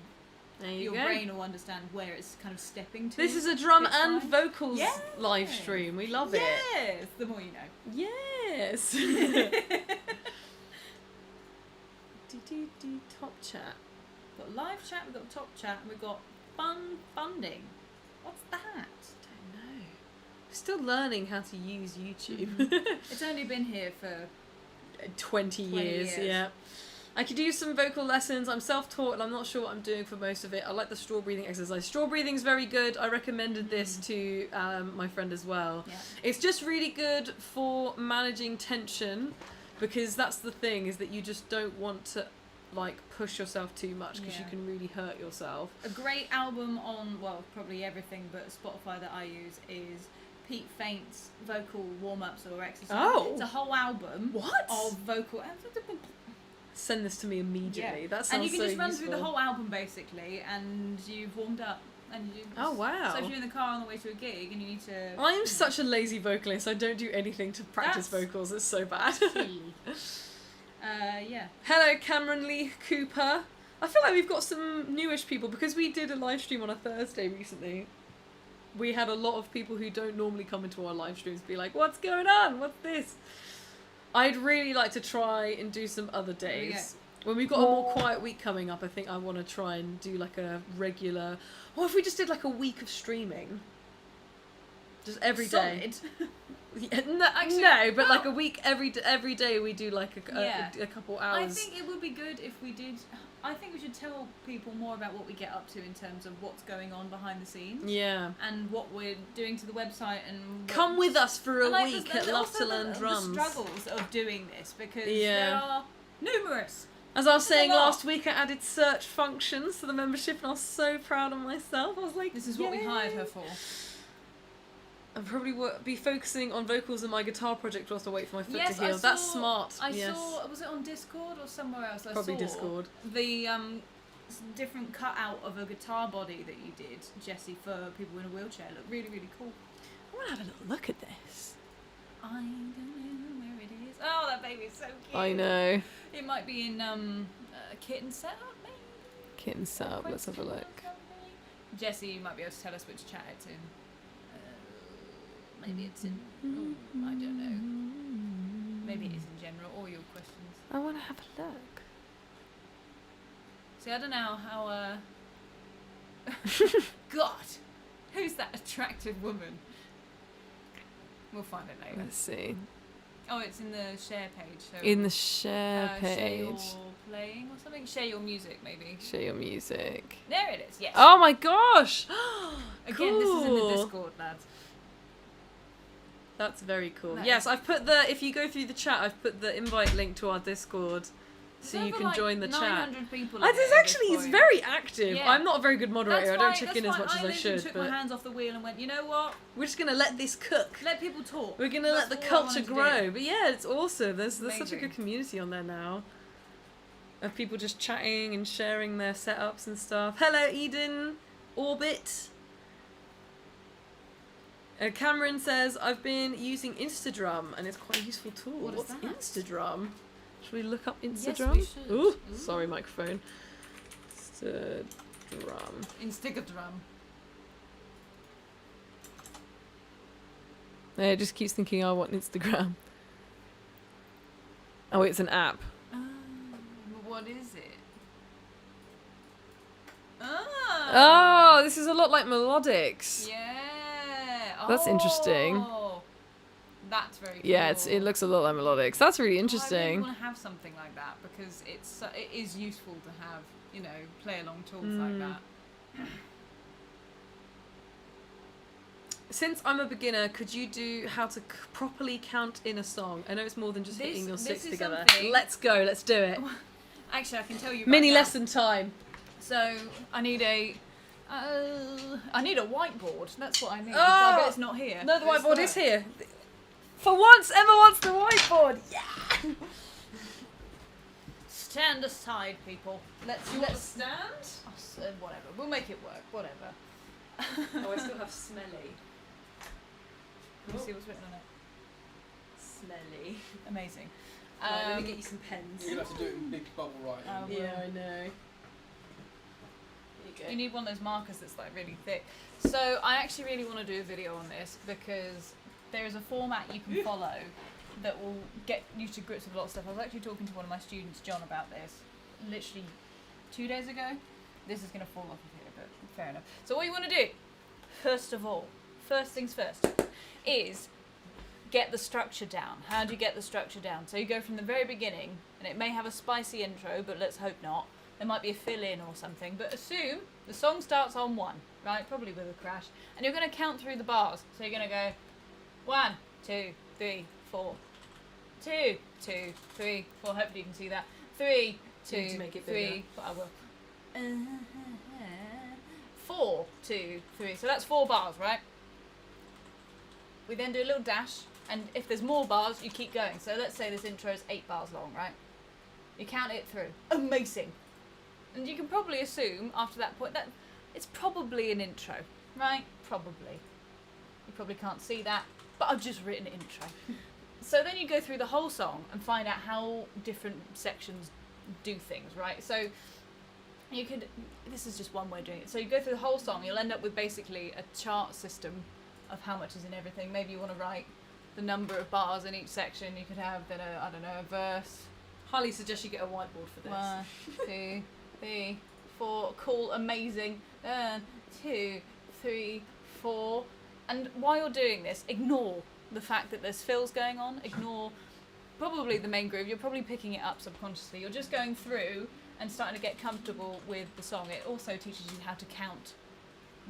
Speaker 1: There you
Speaker 2: your
Speaker 1: go.
Speaker 2: brain will understand where it's kind of stepping to.
Speaker 1: This is a drum
Speaker 2: It's
Speaker 1: and
Speaker 2: fine.
Speaker 1: vocals
Speaker 2: Yeah.
Speaker 1: live stream. We love it.
Speaker 2: Yes, the more you know.
Speaker 1: Yes. Top chat.
Speaker 2: We've got live chat, we've got top chat, and we've got funding. What's that?
Speaker 1: Don't know. Still learning how to use YouTube.
Speaker 2: It's only been here for
Speaker 1: 20 years,
Speaker 2: years.
Speaker 1: yeah. I could use some vocal lessons. I'm self-taught and I'm not sure what I'm doing for most of it. I like the straw breathing exercise. Straw breathing's very good. I recommended this to my friend as well.
Speaker 2: yeah.
Speaker 1: It's just really good for managing tension, because that's the thing, is that you just don't want to push yourself too much, because you
Speaker 2: Yeah.
Speaker 1: can really hurt yourself.
Speaker 2: A great album on, well, probably everything but Spotify that I use is Pete Faint's vocal warm-ups or exercise.
Speaker 1: Oh.
Speaker 2: It's a whole album
Speaker 1: What?
Speaker 2: of vocal...
Speaker 1: Send this to me immediately. That sounds
Speaker 2: And you can
Speaker 1: so
Speaker 2: just run
Speaker 1: useful.
Speaker 2: through the whole album basically, and you've warmed up. And you
Speaker 1: Oh, wow.
Speaker 2: So if you're in the car on the way to a gig and you need to...
Speaker 1: I am such a lazy vocalist. I don't do anything to practice
Speaker 2: That's-
Speaker 1: vocals. It's so bad.
Speaker 2: yeah.
Speaker 1: Hello, Cameron Lee Cooper. I feel like we've got some newish people, because we did a live stream on a Thursday recently. We had a lot of people who don't normally come into our live streams be like, what's going on? What's this? I'd really like to try and do some other
Speaker 2: There we
Speaker 1: days. When we've got a more quiet week coming up, I think I want to try and do like a regular... What if we just did like a week of streaming? Just every day.
Speaker 2: Solid.
Speaker 1: Yeah, no,
Speaker 2: Actually,
Speaker 1: no, but
Speaker 2: well-
Speaker 1: like a week every day we do like
Speaker 2: Yeah.
Speaker 1: a couple hours.
Speaker 2: I think it would be good if we did... I think we should tell people more about what we get up to in terms of what's going on behind the scenes.
Speaker 1: Yeah.
Speaker 2: And what we're doing to the website and...
Speaker 1: Come with us for a
Speaker 2: and, like,
Speaker 1: week
Speaker 2: there's
Speaker 1: at Love
Speaker 2: also
Speaker 1: to Learn
Speaker 2: the
Speaker 1: Drums.
Speaker 2: struggles of doing this, because
Speaker 1: Yeah.
Speaker 2: there are numerous.
Speaker 1: As I was
Speaker 2: There's a
Speaker 1: saying
Speaker 2: lot.
Speaker 1: last week, I added search functions to the membership, and I was so proud of myself. I was like,
Speaker 2: This is what we
Speaker 1: "Yay."
Speaker 2: hired her for.
Speaker 1: I'll probably be focusing on vocals in my guitar project whilst I wait for my foot
Speaker 2: Yes,
Speaker 1: to heal.
Speaker 2: I
Speaker 1: That's
Speaker 2: saw-
Speaker 1: smart.
Speaker 2: I
Speaker 1: yes.
Speaker 2: saw, was it on Discord or somewhere else? I
Speaker 1: Probably
Speaker 2: saw
Speaker 1: Discord.
Speaker 2: The different cutout of a guitar body that you did, Jessie, for people in a wheelchair. Looked really, really cool.
Speaker 1: I want to have a little look at this.
Speaker 2: I don't know where it is. Oh, that baby's so cute.
Speaker 1: I know.
Speaker 2: It might be in Kitten Setup, maybe?
Speaker 1: Kitten setup. Let's have a look.
Speaker 2: Jessie, you might be able to tell us which chat it's in. Maybe it's in... I don't know. Maybe it is in general, or your questions.
Speaker 1: I want to have a look.
Speaker 2: See, I don't know how... God, who's that attractive woman? We'll find it later.
Speaker 1: Let's see.
Speaker 2: Oh, it's in the share page. So
Speaker 1: In the share
Speaker 2: Share your
Speaker 1: page.
Speaker 2: playing or something. Share your music, maybe.
Speaker 1: Share your music.
Speaker 2: There it is. Yes.
Speaker 1: Oh my gosh!
Speaker 2: Again, this is in the
Speaker 1: Cool.
Speaker 2: Discord, lads.
Speaker 1: That's very cool.
Speaker 2: That
Speaker 1: Yes,
Speaker 2: is-
Speaker 1: I've put the. If you go through the chat, I've put the invite link to our Discord, so
Speaker 2: There's
Speaker 1: you
Speaker 2: over,
Speaker 1: can join the
Speaker 2: 900
Speaker 1: chat.
Speaker 2: people.
Speaker 1: It's
Speaker 2: in it at this
Speaker 1: actually it's
Speaker 2: point.
Speaker 1: very active.
Speaker 2: Yeah.
Speaker 1: I'm not a very good moderator. I don't
Speaker 2: That's
Speaker 1: check
Speaker 2: why-
Speaker 1: in as
Speaker 2: that's
Speaker 1: much
Speaker 2: why
Speaker 1: as I
Speaker 2: literally
Speaker 1: should.
Speaker 2: took
Speaker 1: But
Speaker 2: my hands off the wheel and went, you know what?
Speaker 1: we're just gonna let this cook.
Speaker 2: Let people talk.
Speaker 1: We're gonna let
Speaker 2: That's
Speaker 1: the
Speaker 2: all I
Speaker 1: culture
Speaker 2: wanted to
Speaker 1: grow.
Speaker 2: do.
Speaker 1: But yeah, it's awesome. There's such a
Speaker 2: Amazing.
Speaker 1: good community on there now. Of people just chatting and sharing their setups and stuff. Hello, Eden, Orbit. Cameron says, I've been using Instadrum and it's quite a useful tool.
Speaker 2: What is
Speaker 1: What's
Speaker 2: that?
Speaker 1: Instadrum? Should we look up
Speaker 2: Yes,
Speaker 1: Instadrum?
Speaker 2: we should.
Speaker 1: Ooh,
Speaker 2: Ooh.
Speaker 1: sorry, microphone. Instadrum.
Speaker 2: Instagram.
Speaker 1: Yeah, it just keeps thinking, I want Instagram. Oh, it's an app.
Speaker 2: What is it? Ah.
Speaker 1: Oh, this is a lot like Melodics.
Speaker 2: Yeah.
Speaker 1: That's interesting.
Speaker 2: Oh, that's very cool.
Speaker 1: Yeah, it looks a lot like Melodics. That's really
Speaker 2: I really
Speaker 1: interesting.
Speaker 2: want to have something like that because it is useful to have, play along tools like that.
Speaker 1: Since I'm a beginner, could you do how to properly count in a song? I know it's more than just hitting your
Speaker 2: This
Speaker 1: sticks
Speaker 2: is
Speaker 1: together.
Speaker 2: something-
Speaker 1: Let's go, let's do it.
Speaker 2: Actually, I can tell you.
Speaker 1: Mini
Speaker 2: right now.
Speaker 1: lesson time.
Speaker 2: So I need a whiteboard. That's what I need.
Speaker 1: Oh!
Speaker 2: I bet it's not here.
Speaker 1: No, the
Speaker 2: It's
Speaker 1: whiteboard
Speaker 2: not.
Speaker 1: is here. For once, Emma wants the whiteboard. Yeah.
Speaker 2: Stand aside, people. Let's
Speaker 1: stand?
Speaker 2: whatever. We'll make it work. Whatever.
Speaker 1: Oh, I still have smelly.
Speaker 2: Let me see what's written on it.
Speaker 1: Smelly.
Speaker 2: Amazing.
Speaker 1: Let me get you some pens.
Speaker 3: You're gonna have to do it in big bubble writing.
Speaker 2: Oh,
Speaker 1: Yeah,
Speaker 2: well.
Speaker 1: I know.
Speaker 2: You need one of those markers that's like really thick. So I actually really want to do a video on this because there is a format you can follow that will get you to grips with a lot of stuff. I was actually talking to one of my students, John, about this literally 2 days ago. This is going to fall off of here, but fair enough. So what you want to do, first of all, first things first, is get the structure down. How do you get the structure down? So you go from the very beginning, and it may have a spicy intro, but let's hope not. There might be a fill-in or something, but assume the song starts on 1, right? Probably with a crash. And you're going to count through the bars. So you're going to go 1, 2, 3, 4. 2, 2, 3, 4. Hopefully you can see that. 3, 2,
Speaker 1: You need to make it
Speaker 2: 3,
Speaker 1: bigger.
Speaker 2: but I will. 4, 2, 3. So that's 4 bars, right? We then do a little dash, and if there's more bars, you keep going. So let's say this intro is 8 bars long, right? You count it through. Amazing. And you can probably assume after that point that it's probably an intro, right? Probably. You probably can't see that, but I've just written intro. So then you go through the whole song and find out how different sections do things, right? So you could, this is just one way of doing it. So you go through the whole song, you'll end up with basically a chart system of how much is in everything. Maybe you want to write the number of bars in each section. You could have then a verse.
Speaker 1: Highly suggest you get a whiteboard for this.
Speaker 2: 1, 2, 3, 4. Cool, amazing. 2, 3, 4. And while you're doing this, ignore the fact that there's fills going on. Ignore probably the main groove. You're probably picking it up subconsciously. You're just going through and starting to get comfortable with the song. It also teaches you how to count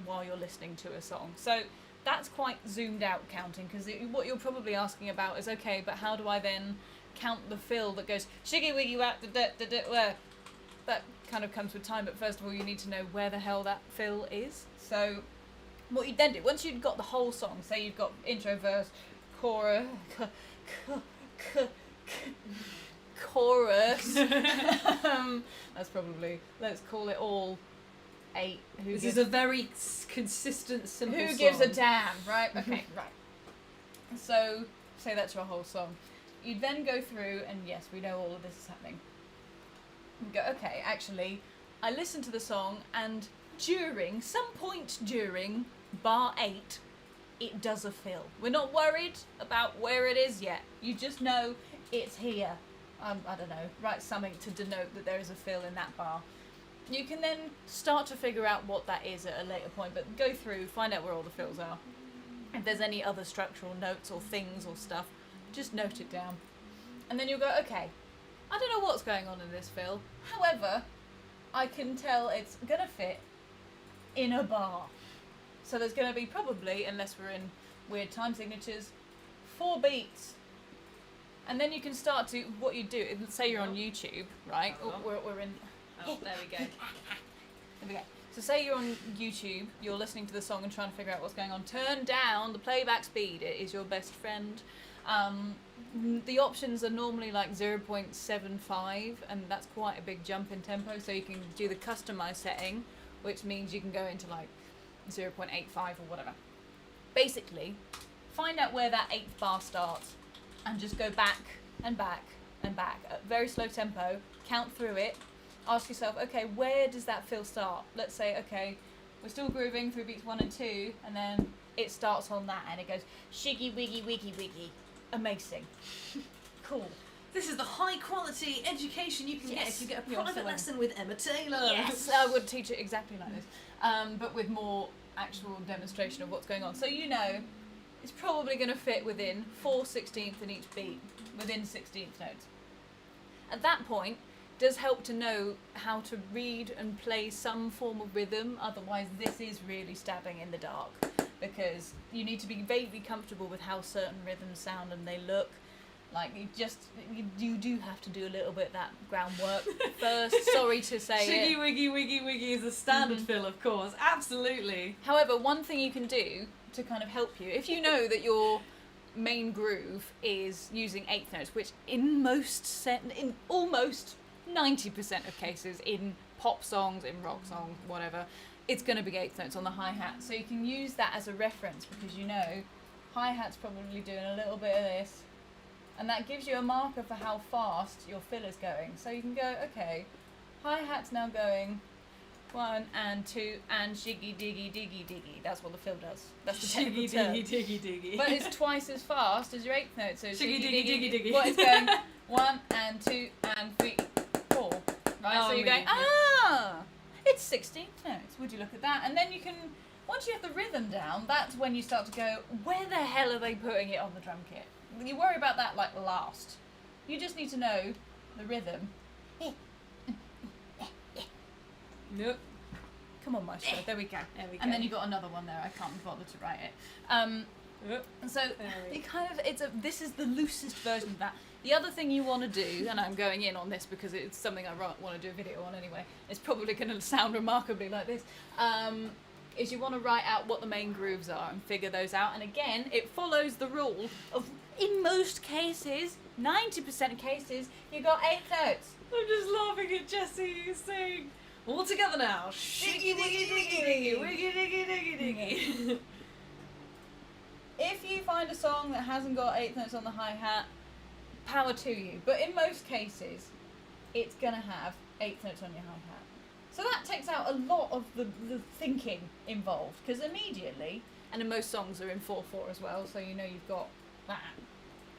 Speaker 2: while you're listening to a song. So that's quite zoomed out counting, because what you're probably asking about is, okay, but how do I then count the fill that goes shiggy wiggy whack where? That kind of comes with time, but first of all you need to know where the hell that fill is. So what you then do, once you've got the whole song, say you've got intro, verse, chorus, chorus. That's probably, let's call it all 8.
Speaker 1: This is a very consistent, simple
Speaker 2: Who
Speaker 1: song.
Speaker 2: gives a damn, right? Okay, right. So, say that's your whole song. You then go through, and yes, we know all of this is happening. You go, okay, actually, I listened to the song, and some point during bar 8, it does a fill. We're not worried about where it is yet. You just know it's here. I don't know, write something to denote that there is a fill in that bar. You can then start to figure out what that is at a later point, but go through, find out where all the fills are. If there's any other structural notes or things or stuff, just note it down. And then you'll go, okay, I don't know what's going on in this fill. However, I can tell it's going to fit in a bar. So there's going to be probably, unless we're in weird time signatures, 4 beats. And then you can start to, what you do, say you're on YouTube, right? Oh, we're in...
Speaker 1: Oh, there we go.
Speaker 2: There we go. So say you're on YouTube, you're listening to the song and trying to figure out what's going on. Turn down the playback speed. It is your best friend. The options are normally like 0.75, and that's quite a big jump in tempo. So you can do the customized setting, which means you can go into like 0.85 or whatever. Basically, find out where that 8th bar starts and just go back and back and back at very slow tempo. Count through it. Ask yourself, okay, where does that fill start? Let's say, okay, we're still grooving through beats 1 and 2, and then it starts on that, and it goes shiggy wiggy wiggy wiggy. Amazing. Cool.
Speaker 1: This is the high quality education you can get if you get a
Speaker 2: You're
Speaker 1: private
Speaker 2: filling.
Speaker 1: lesson with Emma Taylor.
Speaker 2: Yes, I would teach it exactly like this, but with more actual demonstration of what's going on. So you know, it's probably going to fit within 4/16 in each beat, within 16th notes. At that point, it does help to know how to read and play some form of rhythm. Otherwise, this is really stabbing in the dark, because you need to be vaguely comfortable with how certain rhythms sound and they look. Like, you do have to do a little bit of that groundwork first. Sorry to say
Speaker 1: Shiggy
Speaker 2: it.
Speaker 1: wiggy wiggy wiggy is a standard fill, of course. Absolutely.
Speaker 2: However, one thing you can do to kind of help you, if you know that your main groove is using 8th notes, which in almost 90% of cases in pop songs, in rock songs, whatever, it's going to be 8th notes on the hi-hat. So you can use that as a reference, because you know hi-hat's probably doing a little bit of this, and that gives you a marker for how fast your fill is going. So you can go, okay, hi-hat's now going 1 and 2 and shiggy diggy diggy diggy. That's what the fill does. That's the technical
Speaker 1: Shiggy
Speaker 2: term.
Speaker 1: diggy diggy diggy.
Speaker 2: But it's twice as fast as your 8th note. So
Speaker 1: Shiggy diggy diggy diggy.
Speaker 2: What is going 1 and 2 and 3, 4. Right?
Speaker 1: Oh,
Speaker 2: so you're going, it's 16th notes. Would you look at that? And then you can, once you have the rhythm down, that's when you start to go, where the hell are they putting it on the drum kit? You worry about that like last. You just need to know the rhythm.
Speaker 1: Nope.
Speaker 2: Come on, Maestro. There we go.
Speaker 1: There we go.
Speaker 2: And then you got another one there. I can't be bothered to write it.
Speaker 1: Yep.
Speaker 2: So
Speaker 1: There we
Speaker 2: it kind of this is the loosest version of that. The other thing you want to do, and I'm going in on this because it's something I want to do a video on anyway. It's probably going to sound remarkably like this. Is you want to write out what the main grooves are and figure those out. And again, it follows the rule of, in most cases, 90% of cases, you got 8 notes.
Speaker 1: I'm just laughing at Jessie sing. All together now. Shiggy diggy diggy diggy. Wiggy diggy diggy diggy.
Speaker 2: If you find a song that hasn't got 8th notes on the hi-hat, power to you. But in most cases, it's going to have 8th notes on your hi-hat. So that takes out a lot of the thinking involved, because immediately, and in most songs are in 4/4 as well, so you know you've got that.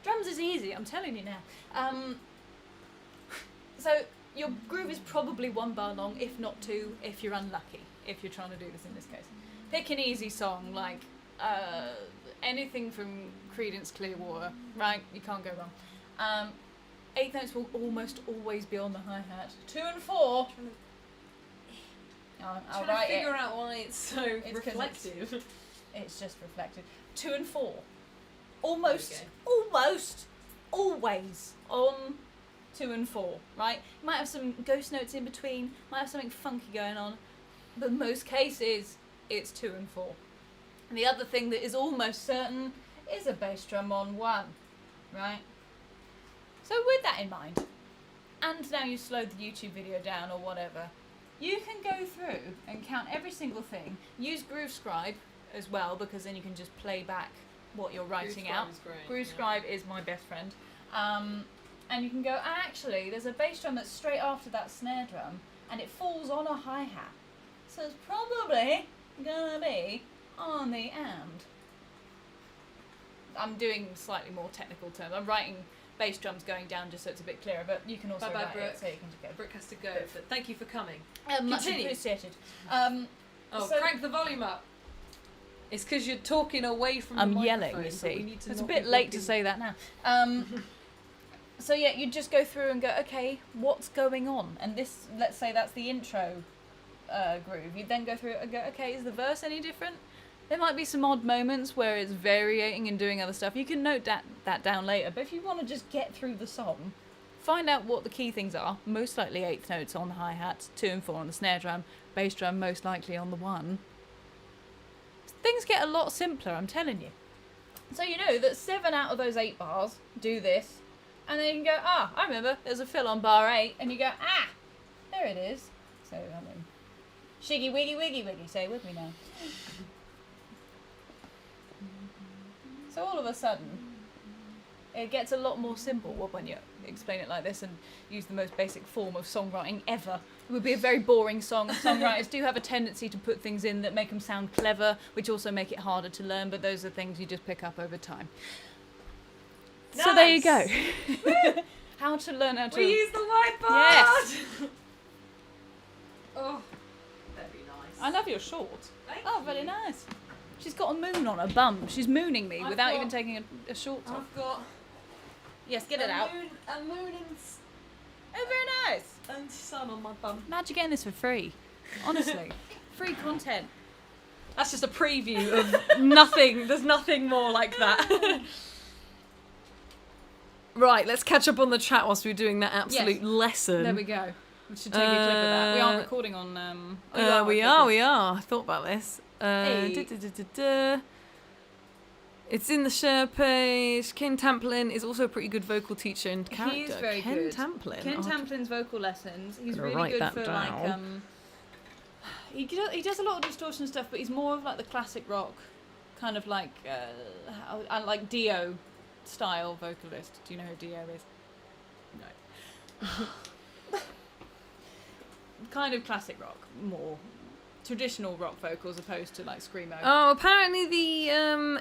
Speaker 2: Drums is easy, I'm telling you now. So your groove is probably 1 bar long, if not 2, if you're unlucky, if you're trying to do this in this case. Pick an easy song, like anything from Creedence Clearwater, right? You can't go wrong. 8th notes will almost always be on the hi-hat. 2 and 4. I'll
Speaker 1: Trying
Speaker 2: write
Speaker 1: to figure
Speaker 2: it.
Speaker 1: out why it's so
Speaker 2: 'cause
Speaker 1: reflective.
Speaker 2: It's just reflected. 2 and 4. Almost,
Speaker 1: Okay.
Speaker 2: almost, always on 2 and 4, right? You might have some ghost notes in between, might have something funky going on, but in most cases, it's 2 and 4. And the other thing that is almost certain is a bass drum on 1, right? So with that in mind, and now you slow the YouTube video down or whatever, you can go through and count every single thing. Use Groove Scribe as well, because then you can just play back what you're writing out. Groove Scribe is my best friend. And you can go, actually, there's a bass drum that's straight after that snare drum, and it falls on a hi-hat. So it's probably gonna be on the end. I'm doing slightly more technical terms. I'm writing bass drums going down just so it's a bit clearer, but you can also
Speaker 1: Bye-bye,
Speaker 2: write
Speaker 1: Brooke.
Speaker 2: it so you can just go.
Speaker 1: Brooke has to go, but thank you for coming.
Speaker 2: Much
Speaker 1: Continue.
Speaker 2: appreciated.
Speaker 1: Crank the volume up. It's because you're talking away from the
Speaker 2: I'm
Speaker 1: microphone.
Speaker 2: yelling, you
Speaker 1: but
Speaker 2: see.
Speaker 1: we need to
Speaker 2: It's a
Speaker 1: not
Speaker 2: bit
Speaker 1: be
Speaker 2: late to
Speaker 1: blocking-
Speaker 2: say that now. So yeah, you just go through and go, okay, what's going on? And this, let's say that's the intro groove. You then go through and go, okay, is the verse any different? There might be some odd moments where it's varying and doing other stuff. You can note that down later. But if you want to just get through the song, find out what the key things are. Most likely eighth notes on the hi-hat, 2 and 4 on the snare drum, bass drum most likely on the 1. Things get a lot simpler, I'm telling you. So you know that 7 out of those 8 bars do this, and then you can go, I remember, there's a fill on bar 8, and you go, there it is. So, I mean, shiggy wiggy wiggy wiggy, say it with me now. So all of a sudden, it gets a lot more simple when you explain it like this and use the most basic form of songwriting ever. It would be a very boring song. Songwriters do have a tendency to put things in that make them sound clever, which also make it harder to learn, but those are things you just pick up over time.
Speaker 1: Nice.
Speaker 2: So there you go. How to learn how to...
Speaker 1: We use the whiteboard!
Speaker 2: Yes!
Speaker 1: Oh, very nice.
Speaker 2: I love your short.
Speaker 1: Thank
Speaker 2: Very
Speaker 1: you.
Speaker 2: nice. She's got a moon on her bum. She's mooning me
Speaker 1: I've
Speaker 2: without
Speaker 1: got-
Speaker 2: even taking a short off.
Speaker 1: I've got
Speaker 2: Yes, get it out.
Speaker 1: a moon
Speaker 2: Oh, very nice.
Speaker 1: and sun on my bum.
Speaker 2: Imagine getting this for free. Honestly. Free content.
Speaker 1: That's just a preview of nothing. There's nothing more like that. Right, let's catch up on the chat whilst we're doing that absolute lesson.
Speaker 2: There we go. We should take a clip of that. We are recording on...
Speaker 1: We are. I thought about this.
Speaker 2: Hey.
Speaker 1: It's in the share page. Ken Tamplin is also a pretty good vocal teacher and character.
Speaker 2: He is very
Speaker 1: Ken
Speaker 2: good.
Speaker 1: Tamplin.
Speaker 2: Ken
Speaker 1: Oh,
Speaker 2: Tamplin's vocal lessons. He's
Speaker 1: Gonna
Speaker 2: really
Speaker 1: write
Speaker 2: good
Speaker 1: that
Speaker 2: for
Speaker 1: down.
Speaker 2: he does a lot of distortion stuff, but he's more of like the classic rock, kind of like I like Dio style vocalist. Do you know who Dio is? No. Kind of classic rock, more traditional rock vocals opposed to like screamo.
Speaker 1: Oh, apparently the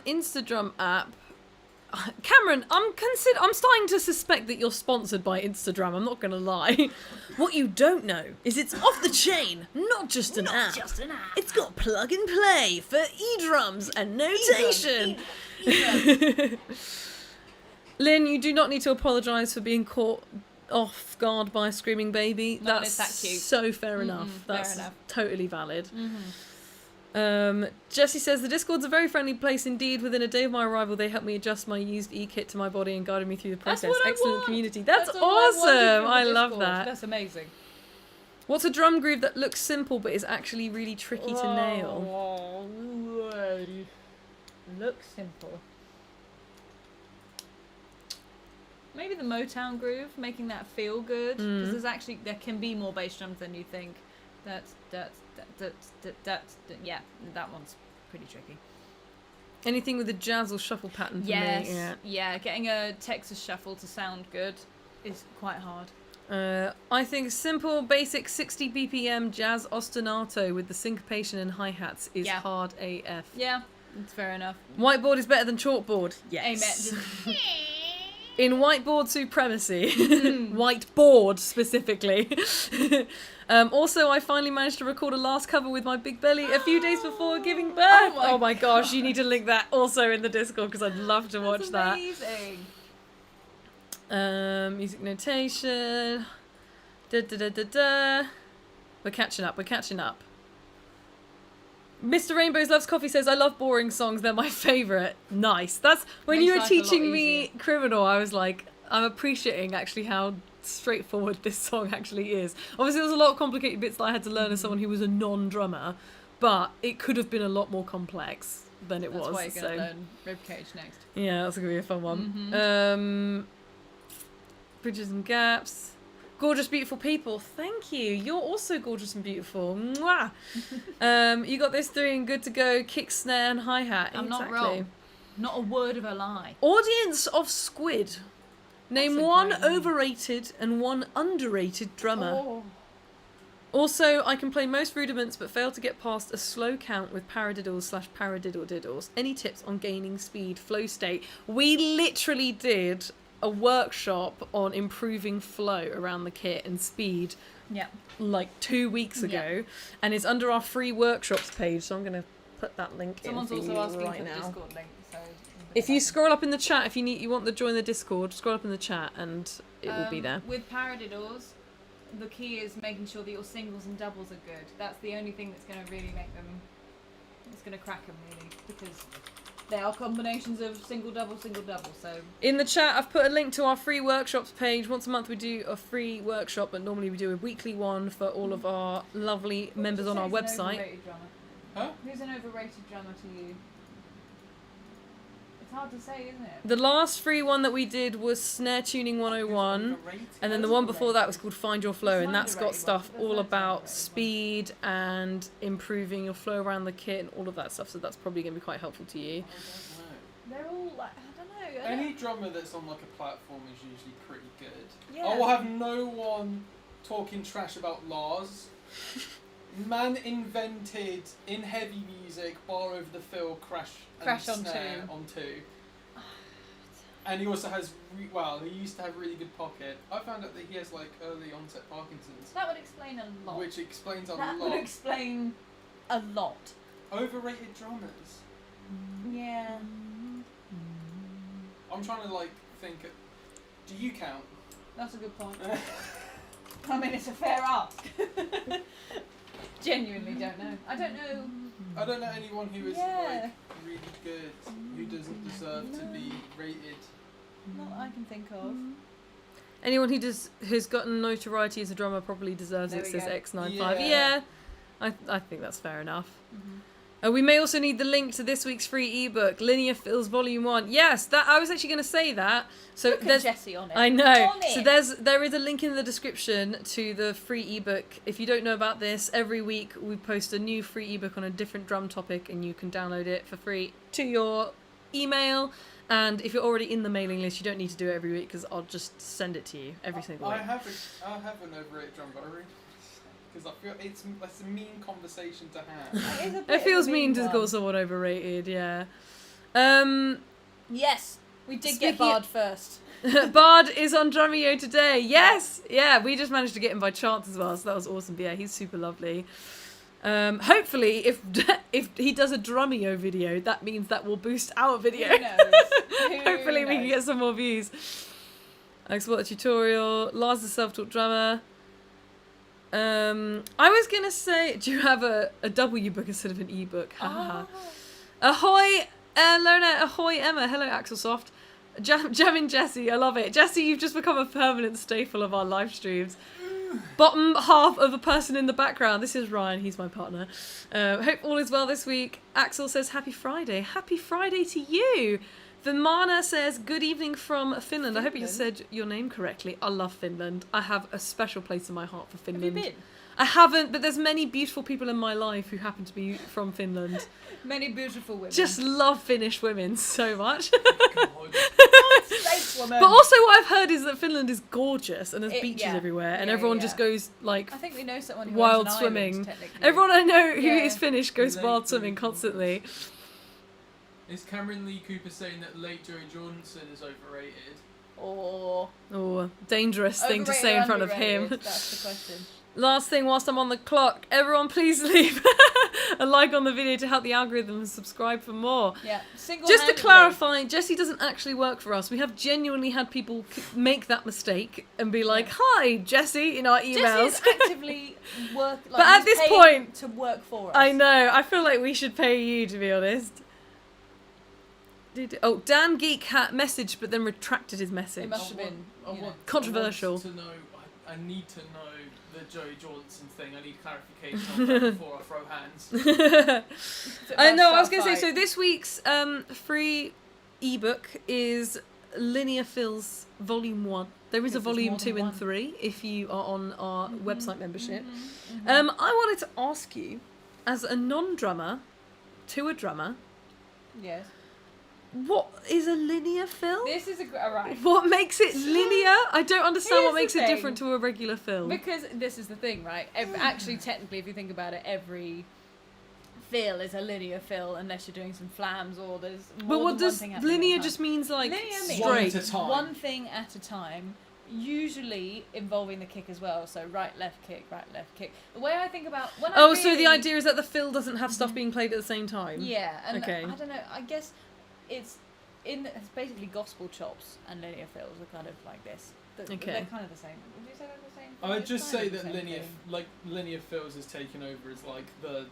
Speaker 1: Instadrum app. Cameron, I'm starting to suspect that you're sponsored by Instadrum. I'm not gonna lie. What you don't know is it's off the chain, not just an app.
Speaker 2: Just an app.
Speaker 1: It's got plug and play for e-drums and notation. Lynn, you do not need to apologise for being caught off guard by a screaming baby.
Speaker 2: No,
Speaker 1: That's
Speaker 2: it's that cute.
Speaker 1: so fair enough.
Speaker 2: fair
Speaker 1: That's
Speaker 2: enough.
Speaker 1: totally valid. Jessie says, the Discord's a very friendly place indeed. Within a day of my arrival, they helped me adjust my used e-kit to my body and guided me through the
Speaker 2: That's
Speaker 1: process.
Speaker 2: what I
Speaker 1: Excellent
Speaker 2: want.
Speaker 1: community. That's
Speaker 2: all I wanted
Speaker 1: awesome.
Speaker 2: from
Speaker 1: I
Speaker 2: the
Speaker 1: love
Speaker 2: Discord.
Speaker 1: that.
Speaker 2: That's amazing.
Speaker 1: What's a drum groove that looks simple but is actually really tricky to nail?
Speaker 2: Looks simple. Maybe the Motown groove, making that feel good. Because there can be more bass drums than you think. Yeah, that one's pretty tricky.
Speaker 1: Anything with a jazz or shuffle pattern for
Speaker 2: Yes,
Speaker 1: me.
Speaker 2: yeah, getting a Texas shuffle to sound good is quite hard.
Speaker 1: I think simple, basic 60 BPM jazz ostinato with the syncopation and hi-hats is
Speaker 2: Yeah.
Speaker 1: hard AF.
Speaker 2: Yeah, that's fair enough.
Speaker 1: Whiteboard is better than chalkboard. Yes.
Speaker 2: Amen.
Speaker 1: In whiteboard supremacy. Whiteboard, specifically. Also, I finally managed to record a last cover with my big belly a few days before giving birth. Oh my gosh, you need to link that also in the Discord because I'd love to watch that.
Speaker 2: Amazing.
Speaker 1: Music notation. Da, da, da, da, da. We're catching up. Mr. Rainbows Loves Coffee says, I love boring songs. They're my favourite. Nice. That's when
Speaker 2: Makes
Speaker 1: you were
Speaker 2: life a lot
Speaker 1: teaching me
Speaker 2: easier.
Speaker 1: Criminal, I was like, I'm appreciating actually how straightforward this song actually is. Obviously, there's a lot of complicated bits that I had to learn as someone who was a non-drummer, but it could have been a lot more complex than it
Speaker 2: That's
Speaker 1: was.
Speaker 2: why you're going to
Speaker 1: so.
Speaker 2: learn ribcage next.
Speaker 1: Yeah, that's going to be a fun one. Bridges and gaps. Gorgeous, beautiful people. Thank you. You're also gorgeous and beautiful. Mwah. You got this 3 and good to go. Kick, snare, and hi-hat.
Speaker 2: I'm not wrong. Not a word of a lie.
Speaker 1: Audience of Squid. Name
Speaker 2: That's a
Speaker 1: one
Speaker 2: great name.
Speaker 1: overrated and one underrated drummer.
Speaker 2: Oh.
Speaker 1: Also, I can play most rudiments but fail to get past a slow count with paradiddles/paradiddle diddles. Any tips on gaining speed, flow state? We literally did a workshop on improving flow around the kit and speed
Speaker 2: Yeah.
Speaker 1: like 2 weeks ago, and it's under our free workshops page, so I'm going to put that link
Speaker 2: Someone's
Speaker 1: in for
Speaker 2: also
Speaker 1: you
Speaker 2: asking
Speaker 1: right
Speaker 2: for the
Speaker 1: now.
Speaker 2: Discord link, so
Speaker 1: If you scroll up in the chat, if you want to join the Discord, scroll up in the chat and it will be there.
Speaker 2: With paradiddles, the key is making sure that your singles and doubles are good. That's the only thing that's going to really make them. It's going to crack them really, because they are combinations of single double. So
Speaker 1: In the chat, I've put a link to our free workshops page. Once a month we do a free workshop, but normally we do a weekly one for all of our lovely members on our website.
Speaker 3: Huh?
Speaker 2: Who's an overrated drummer to you? It's hard to say, isn't it?
Speaker 1: The last free one that we did was Snare Tuning 101, and then the one before that was called Find Your Flow, and that's got stuff all about speed and improving your flow around the kit and all of that stuff, so that's probably going to be quite helpful to you.
Speaker 2: They're all like, I don't know.
Speaker 3: Any drummer that's on like a platform is usually pretty good.
Speaker 2: Yeah.
Speaker 3: I will have no one talking trash about Lars. Man invented in heavy music bar over the fill crash
Speaker 2: on
Speaker 3: snare
Speaker 2: two.
Speaker 3: on two. And he also has he used to have really good pocket. I found out that he has like early onset Parkinson's,
Speaker 2: That would explain a lot.
Speaker 3: which explains a
Speaker 2: that
Speaker 3: lot.
Speaker 2: would explain a lot.
Speaker 3: Overrated drummers.
Speaker 2: Yeah.
Speaker 3: I'm trying to like think. Do you count?
Speaker 2: That's a good point. I mean, it's a fair ask. Genuinely don't know. I don't know.
Speaker 3: I don't know anyone who is
Speaker 2: Yeah.
Speaker 3: like really good who doesn't deserve to be rated.
Speaker 2: Not that I can think of.
Speaker 1: Anyone who has gotten notoriety as a drummer probably deserves
Speaker 2: There
Speaker 1: it,
Speaker 2: we
Speaker 1: says
Speaker 2: go.
Speaker 1: X95.
Speaker 3: Yeah.
Speaker 1: Yeah, I think that's fair enough. We may also need the link to this week's free ebook, Linear Fills Volume 1. Yes, that I was actually going to say that. So
Speaker 2: Look at
Speaker 1: there's
Speaker 2: Jessie on it.
Speaker 1: I know.
Speaker 2: On
Speaker 1: So
Speaker 2: it.
Speaker 1: there is a link in the description to the free ebook. If you don't know about this, every week we post a new free ebook on a different drum topic, and you can download it for free to your email. And if you're already in the mailing list, you don't need to do it every week, because I'll just send it to you every single
Speaker 3: I
Speaker 1: week.
Speaker 3: have an overrated drum, but I really because I feel it's a mean conversation to have.
Speaker 2: It is a bit
Speaker 1: It feels
Speaker 2: of a
Speaker 1: mean to
Speaker 2: one.
Speaker 1: call someone overrated, yeah.
Speaker 2: Yes, we did
Speaker 1: Speaking-
Speaker 2: get Bard first.
Speaker 1: Bard is on Drumeo today. Yes, yeah, we just managed to get him by chance as well, so that was awesome. But yeah, he's super lovely. Hopefully, if he does a Drumeo video, that means that will boost our video.
Speaker 2: Who knows?
Speaker 1: Hopefully, we can get some more views. I export the tutorial. Lars the self-taught drummer. I was gonna say, do you have a W book instead of an ebook? Ha ha ha. Ahoy, Lona. Ahoy, Emma. Hello, Axelsoft. Jamming Jessie, I love it. Jessie, you've just become a permanent staple of our live streams. Bottom half of a person in the background. This is Ryan, he's my partner. Hope all is well this week. Axel says, Happy Friday. Happy Friday to you. Vimana says, good evening from Finland. I hope you said your name correctly. I love Finland. I have a special place in my heart for Finland.
Speaker 2: Have you been?
Speaker 1: I haven't, but there's many beautiful people in my life who happen to be from Finland.
Speaker 2: Many beautiful women.
Speaker 1: Just love Finnish women so much.
Speaker 3: God.
Speaker 2: Safe woman.
Speaker 1: But also what I've heard is that Finland is gorgeous and there's
Speaker 2: It-
Speaker 1: beaches
Speaker 2: yeah.
Speaker 1: everywhere, and
Speaker 2: Yeah,
Speaker 1: everyone
Speaker 2: yeah.
Speaker 1: just goes like
Speaker 2: I think we know someone who
Speaker 1: wild
Speaker 2: owns an
Speaker 1: swimming.
Speaker 2: Island, technically.
Speaker 1: Everyone I know who
Speaker 2: Yeah.
Speaker 1: is Finnish goes
Speaker 3: Late
Speaker 1: wild
Speaker 3: Joey
Speaker 1: swimming
Speaker 3: Jordison.
Speaker 1: constantly.
Speaker 3: Is Cameron Lee Cooper saying that late Joey Jordison is overrated?
Speaker 2: Or
Speaker 1: Oh, dangerous thing to
Speaker 2: overrated
Speaker 1: say
Speaker 2: or
Speaker 1: in front of
Speaker 2: underrated?
Speaker 1: him.
Speaker 2: That's the question.
Speaker 1: Last thing whilst I'm on the clock, everyone please leave a like on the video to help the algorithm and subscribe for more.
Speaker 2: Yeah. Single.
Speaker 1: Just to clarify, Jessie doesn't actually work for us. We have genuinely had people make that mistake and be like, "Hi, Jessie," in our
Speaker 2: Jessie
Speaker 1: emails.
Speaker 2: is actively work. Like,
Speaker 1: But at
Speaker 2: he's
Speaker 1: this
Speaker 2: paying
Speaker 1: point-
Speaker 2: to work for us.
Speaker 1: I know. I feel like we should pay you, to be honest. Dan Geek had messaged, but then retracted his message.
Speaker 2: It must have been
Speaker 1: Controversial.
Speaker 3: I want to know. I need to know the Joey Jordison thing. I need clarification on that before I throw hands.
Speaker 1: I know. I was going to say. So this week's free ebook is Linear Fills Volume 1. There is a
Speaker 2: This is
Speaker 1: Volume
Speaker 2: more
Speaker 1: 2
Speaker 2: than
Speaker 1: and
Speaker 2: one.
Speaker 1: 3 if you are on our website membership.
Speaker 2: Mhm.
Speaker 1: I wanted to ask you, as a non-drummer to a drummer,
Speaker 2: Yes.
Speaker 1: what is a linear fill?
Speaker 2: This is alright.
Speaker 1: What makes it linear? I don't understand what
Speaker 2: Here's
Speaker 1: makes
Speaker 2: the
Speaker 1: it
Speaker 2: thing.
Speaker 1: different to a regular fill.
Speaker 2: Because this is the thing, right? Actually, technically, if you think about it, every fill is a linear fill unless you're doing some flams or there's more
Speaker 1: But what
Speaker 2: than
Speaker 1: does
Speaker 2: one thing happening at a
Speaker 1: linear
Speaker 2: time.
Speaker 1: just means like
Speaker 2: Linear means
Speaker 3: One
Speaker 1: straight?
Speaker 3: at a time.
Speaker 2: one thing at a time, usually involving the kick as well. So right, left kick, right, left kick. The way I think about when
Speaker 1: Oh,
Speaker 2: I
Speaker 1: so the
Speaker 2: really-
Speaker 1: idea is that the fill doesn't have stuff being played at the same time.
Speaker 2: Yeah, and
Speaker 1: Okay.
Speaker 2: I don't know. I guess it's basically gospel chops and linear fills are kind of like this.
Speaker 1: Okay.
Speaker 2: They're kind of the same. Would you say they're the same?
Speaker 3: I'd
Speaker 2: It's
Speaker 3: just
Speaker 2: kind
Speaker 3: say
Speaker 2: of the
Speaker 3: that
Speaker 2: same thing.
Speaker 3: linear fills has taken over as like the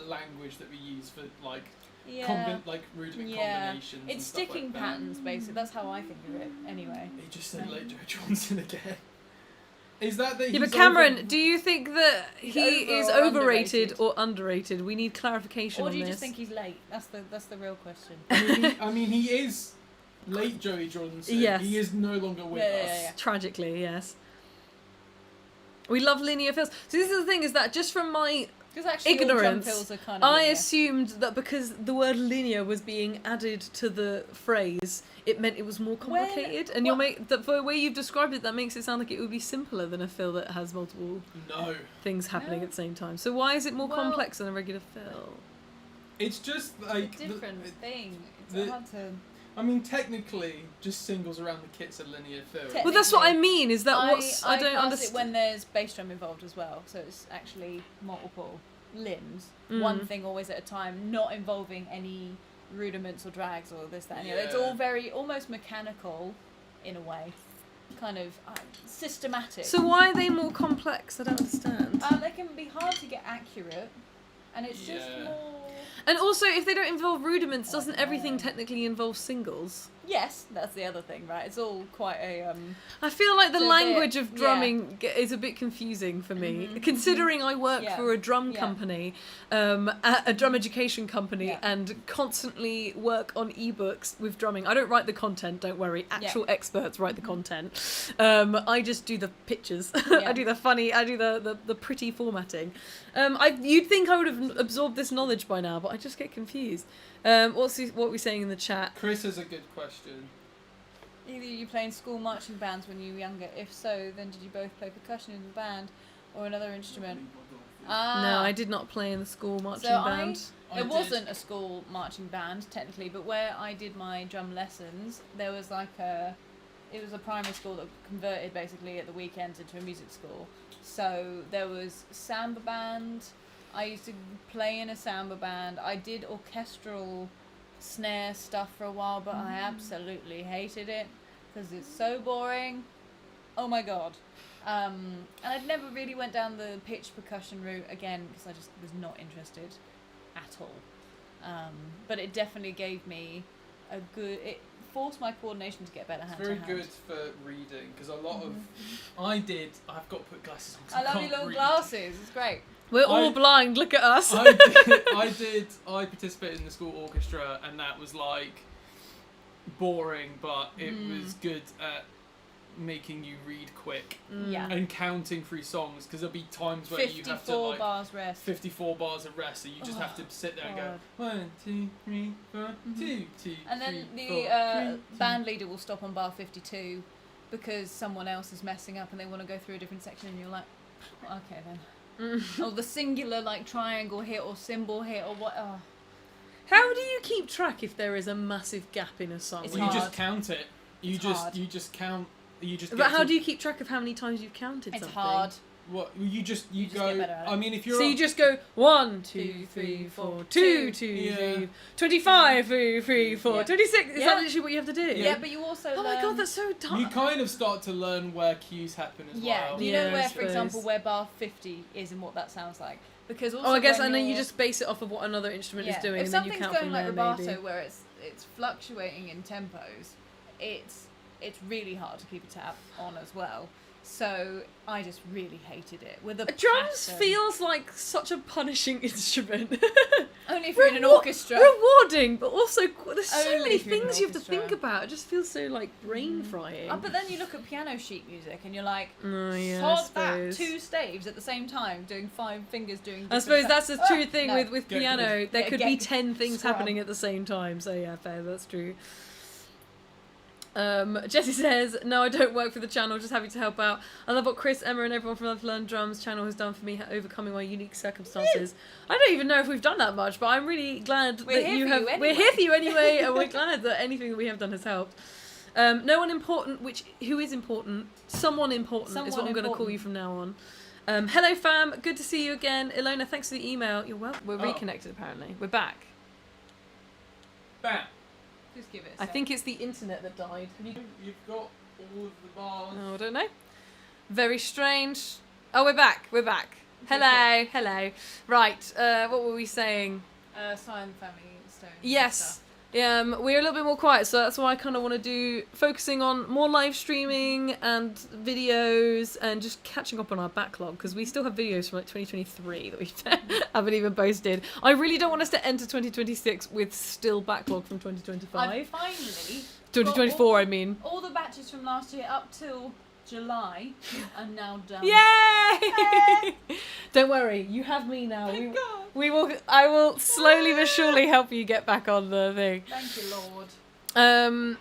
Speaker 3: language that we use for like
Speaker 2: Yeah.
Speaker 3: rudiment
Speaker 2: Yeah.
Speaker 3: combinations. and
Speaker 2: It's
Speaker 3: stuff like
Speaker 2: sticking
Speaker 3: that.
Speaker 2: patterns, basically. That's how I think of it, anyway.
Speaker 3: He just said late Joe Johnson again. Is that
Speaker 1: Yeah,
Speaker 3: he's
Speaker 1: but Cameron,
Speaker 3: over-
Speaker 1: do you think that
Speaker 2: He's
Speaker 1: he
Speaker 2: over
Speaker 1: is
Speaker 2: or
Speaker 1: overrated
Speaker 2: underrated?
Speaker 1: or underrated? We need clarification
Speaker 2: Or
Speaker 1: on
Speaker 2: do you
Speaker 1: this.
Speaker 2: just think he's late? That's the real question.
Speaker 3: I mean, he is late Joey Johnson.
Speaker 1: Yes.
Speaker 3: He is no longer with us.
Speaker 2: Yeah.
Speaker 1: Tragically, yes. We love linear fills. So this is the thing: is that just from my
Speaker 2: Because actually, all drum
Speaker 1: ignorance,
Speaker 2: fills are kind of
Speaker 1: I
Speaker 2: linear.
Speaker 1: assumed that because the word linear was being added to the phrase, it meant it was more complicated. And you'll make the way you've described it, that makes it sound like it would be simpler than a fill that has multiple
Speaker 3: No.
Speaker 1: things happening
Speaker 2: No.
Speaker 1: at the same time. So why is it more
Speaker 2: Well-
Speaker 1: complex than a regular fill?
Speaker 3: It's just
Speaker 2: It's
Speaker 3: like
Speaker 2: a different thing. It's
Speaker 3: the-
Speaker 2: hard to.
Speaker 3: I mean, technically, just singles around the kit's a linear fill.
Speaker 2: Te-
Speaker 1: Well, that's what I
Speaker 2: Technically,
Speaker 1: mean. Is that what's I don't
Speaker 2: class
Speaker 1: understand.
Speaker 2: it when there's bass drum involved as well, so it's actually multiple limbs,
Speaker 1: Mm.
Speaker 2: one thing always at a time, not involving any rudiments or drags or this, that, and the other. It's
Speaker 3: Yeah.
Speaker 2: all very almost mechanical, in a way, kind of systematic.
Speaker 1: So why are they more complex? I don't understand.
Speaker 2: They can be hard to get accurate, and it's just
Speaker 3: Yeah.
Speaker 2: more.
Speaker 1: And also, if they don't involve rudiments,
Speaker 2: Oh,
Speaker 1: doesn't everything
Speaker 2: no.
Speaker 1: technically involve singles?
Speaker 2: Yes, that's the other thing, right? It's all quite a
Speaker 1: I feel like the
Speaker 2: It's a
Speaker 1: language
Speaker 2: bit-
Speaker 1: of drumming is a bit confusing for me,
Speaker 2: Mhm,
Speaker 1: considering I work
Speaker 2: Yeah,
Speaker 1: for a drum
Speaker 2: yeah.
Speaker 1: company, a drum education company,
Speaker 2: Yeah.
Speaker 1: and constantly work on ebooks with drumming. I don't write the content, don't worry. Actual experts write the content. I just do the pictures.
Speaker 2: Yeah.
Speaker 1: I do the pretty formatting. You'd think I would have absorbed this knowledge by now, but I just get confused. What are we saying in the chat?
Speaker 3: Chris has a good question.
Speaker 2: Either you play in school marching bands when you were younger. If so, then did you both play percussion in the band or another instrument?
Speaker 1: No, I did not play in the school marching band.
Speaker 3: I
Speaker 2: It
Speaker 3: did.
Speaker 2: wasn't a school marching band technically, but where I did my drum lessons, there was it was a primary school that converted basically at the weekends into a music school. So there was samba band. I used to play in a samba band. I did orchestral snare stuff for a while, but I absolutely hated it because it's so boring. Oh my god. And I'd never really went down the pitch percussion route again because I just was not interested at all. But it definitely gave me it forced my coordination to get better
Speaker 3: It's
Speaker 2: hand
Speaker 3: very
Speaker 2: to hand.
Speaker 3: good for reading because a lot of I've got to put glasses on. 'Cause
Speaker 2: I love
Speaker 3: can't
Speaker 2: your little
Speaker 3: read.
Speaker 2: glasses. It's great.
Speaker 1: We're all
Speaker 3: I-
Speaker 1: blind. Look at us.
Speaker 3: I participated in the school orchestra, and that was like boring, but it was good at making you read quick
Speaker 2: Yeah.
Speaker 3: and counting through songs because there'll be times where you have to
Speaker 2: 54
Speaker 3: like
Speaker 2: bars rest.
Speaker 3: 54 bars of rest, so you just have to sit there and go 1, 2, 3, 4, 2, 2,
Speaker 2: And then
Speaker 3: 3,
Speaker 2: the
Speaker 3: 4, 3,
Speaker 2: band leader will stop on bar 52 because someone else is messing up and they want to go through a different section, and you're like, okay then. Or the singular like triangle hit or cymbal hit or what. Oh.
Speaker 1: How do you keep track if there is a massive gap in a song?
Speaker 2: It's
Speaker 3: Well, you
Speaker 2: hard.
Speaker 3: just count it.
Speaker 2: It's hard.
Speaker 3: You just count. You just.
Speaker 1: But
Speaker 3: get
Speaker 1: how
Speaker 3: to-
Speaker 1: do you keep track of how many times you've counted
Speaker 2: It's
Speaker 1: something?
Speaker 2: hard.
Speaker 3: What you just
Speaker 2: You just
Speaker 3: go.
Speaker 2: get better at it.
Speaker 3: I mean, if you're
Speaker 1: So
Speaker 3: on-
Speaker 1: you just go 1, 2,
Speaker 2: 2,
Speaker 1: 3,
Speaker 2: 3,
Speaker 1: 4,
Speaker 2: 4,
Speaker 1: 2,
Speaker 2: 2,
Speaker 1: 2,
Speaker 3: yeah.
Speaker 1: 3, 25, 3, 4,
Speaker 2: Yeah.
Speaker 1: 26. Is
Speaker 2: Yeah.
Speaker 1: that literally what you have to do?
Speaker 2: Yeah, but you also
Speaker 1: Oh my
Speaker 2: learn-
Speaker 1: god, that's so dumb.
Speaker 3: you kind of start to learn where cues happen as
Speaker 2: Yeah,
Speaker 3: well.
Speaker 2: you
Speaker 1: Yeah,
Speaker 2: know
Speaker 1: I
Speaker 2: where, for
Speaker 1: suppose.
Speaker 2: example, where bar 50 is and what that sounds like. Because also
Speaker 1: Oh, I guess,
Speaker 2: when
Speaker 1: and then you
Speaker 2: you're-
Speaker 1: just base it off of what another instrument is doing,
Speaker 2: If
Speaker 1: and then you
Speaker 2: something's
Speaker 1: count
Speaker 2: going
Speaker 1: from
Speaker 2: like
Speaker 1: there,
Speaker 2: rubato,
Speaker 1: maybe.
Speaker 2: where it's fluctuating in tempos, it's really hard to keep a tab on as well. So I just really hated it. With a
Speaker 1: Drums
Speaker 2: pattern.
Speaker 1: feels like such a punishing instrument.
Speaker 2: only if you're in an orchestra.
Speaker 1: Rewarding, but also there's so
Speaker 2: Only
Speaker 1: many
Speaker 2: if you're in an
Speaker 1: things you have to
Speaker 2: orchestra.
Speaker 1: think about. It just feels so like brain frying.
Speaker 2: But then you look at piano sheet music and you're like,
Speaker 1: Oh, yeah, I
Speaker 2: sod that,
Speaker 1: suppose.
Speaker 2: 2 staves at the same time, doing 5 fingers doing.
Speaker 1: I
Speaker 2: different
Speaker 1: suppose
Speaker 2: stuff.
Speaker 1: that's the true thing
Speaker 2: no.
Speaker 1: with
Speaker 3: Get
Speaker 1: piano.
Speaker 3: good.
Speaker 1: There
Speaker 2: Yeah,
Speaker 1: could
Speaker 2: get
Speaker 1: be
Speaker 2: good.
Speaker 1: 10 things
Speaker 2: Scrub.
Speaker 1: happening at the same time. So yeah, fair. That's true. Jessie says, no, I don't work for the channel, just happy to help out. I love what Chris, Emma and everyone from Love to Learn Drums channel has done for me, overcoming my unique circumstances. I don't even know if we've done that much, but I'm really glad that you have... We're here for you anyway, and we're glad that anything that we have done has helped. No one important, who is important? Someone important is what I'm going to call you from now on. Hello fam, good to see you again. Ilona, thanks for the email. You're welcome. We're reconnected apparently. We're back.
Speaker 3: Bam.
Speaker 2: Just give it a
Speaker 1: I
Speaker 2: sec.
Speaker 1: think it's the internet that died. Have you...
Speaker 3: You've got all of the bars.
Speaker 1: Oh, I don't know. Very strange. Oh, we're back. We're back. Hello. Hello. Right. What were we saying?
Speaker 2: Silent Family Stone.
Speaker 1: Yes. We're a little bit more quiet, so that's why I kind of want to do focusing on more live streaming and videos and just catching up on our backlog because we still have videos from like 2023 that we haven't even posted. I really don't want us to enter 2026 with still backlog from 2025.
Speaker 2: I finally
Speaker 1: 2024, I mean.
Speaker 2: all the batches from last year up till July are now done.
Speaker 1: Yay! Don't worry, you have me now.
Speaker 2: Thank God.
Speaker 1: I will slowly but surely help you get back on the thing.
Speaker 2: Thank you, Lord.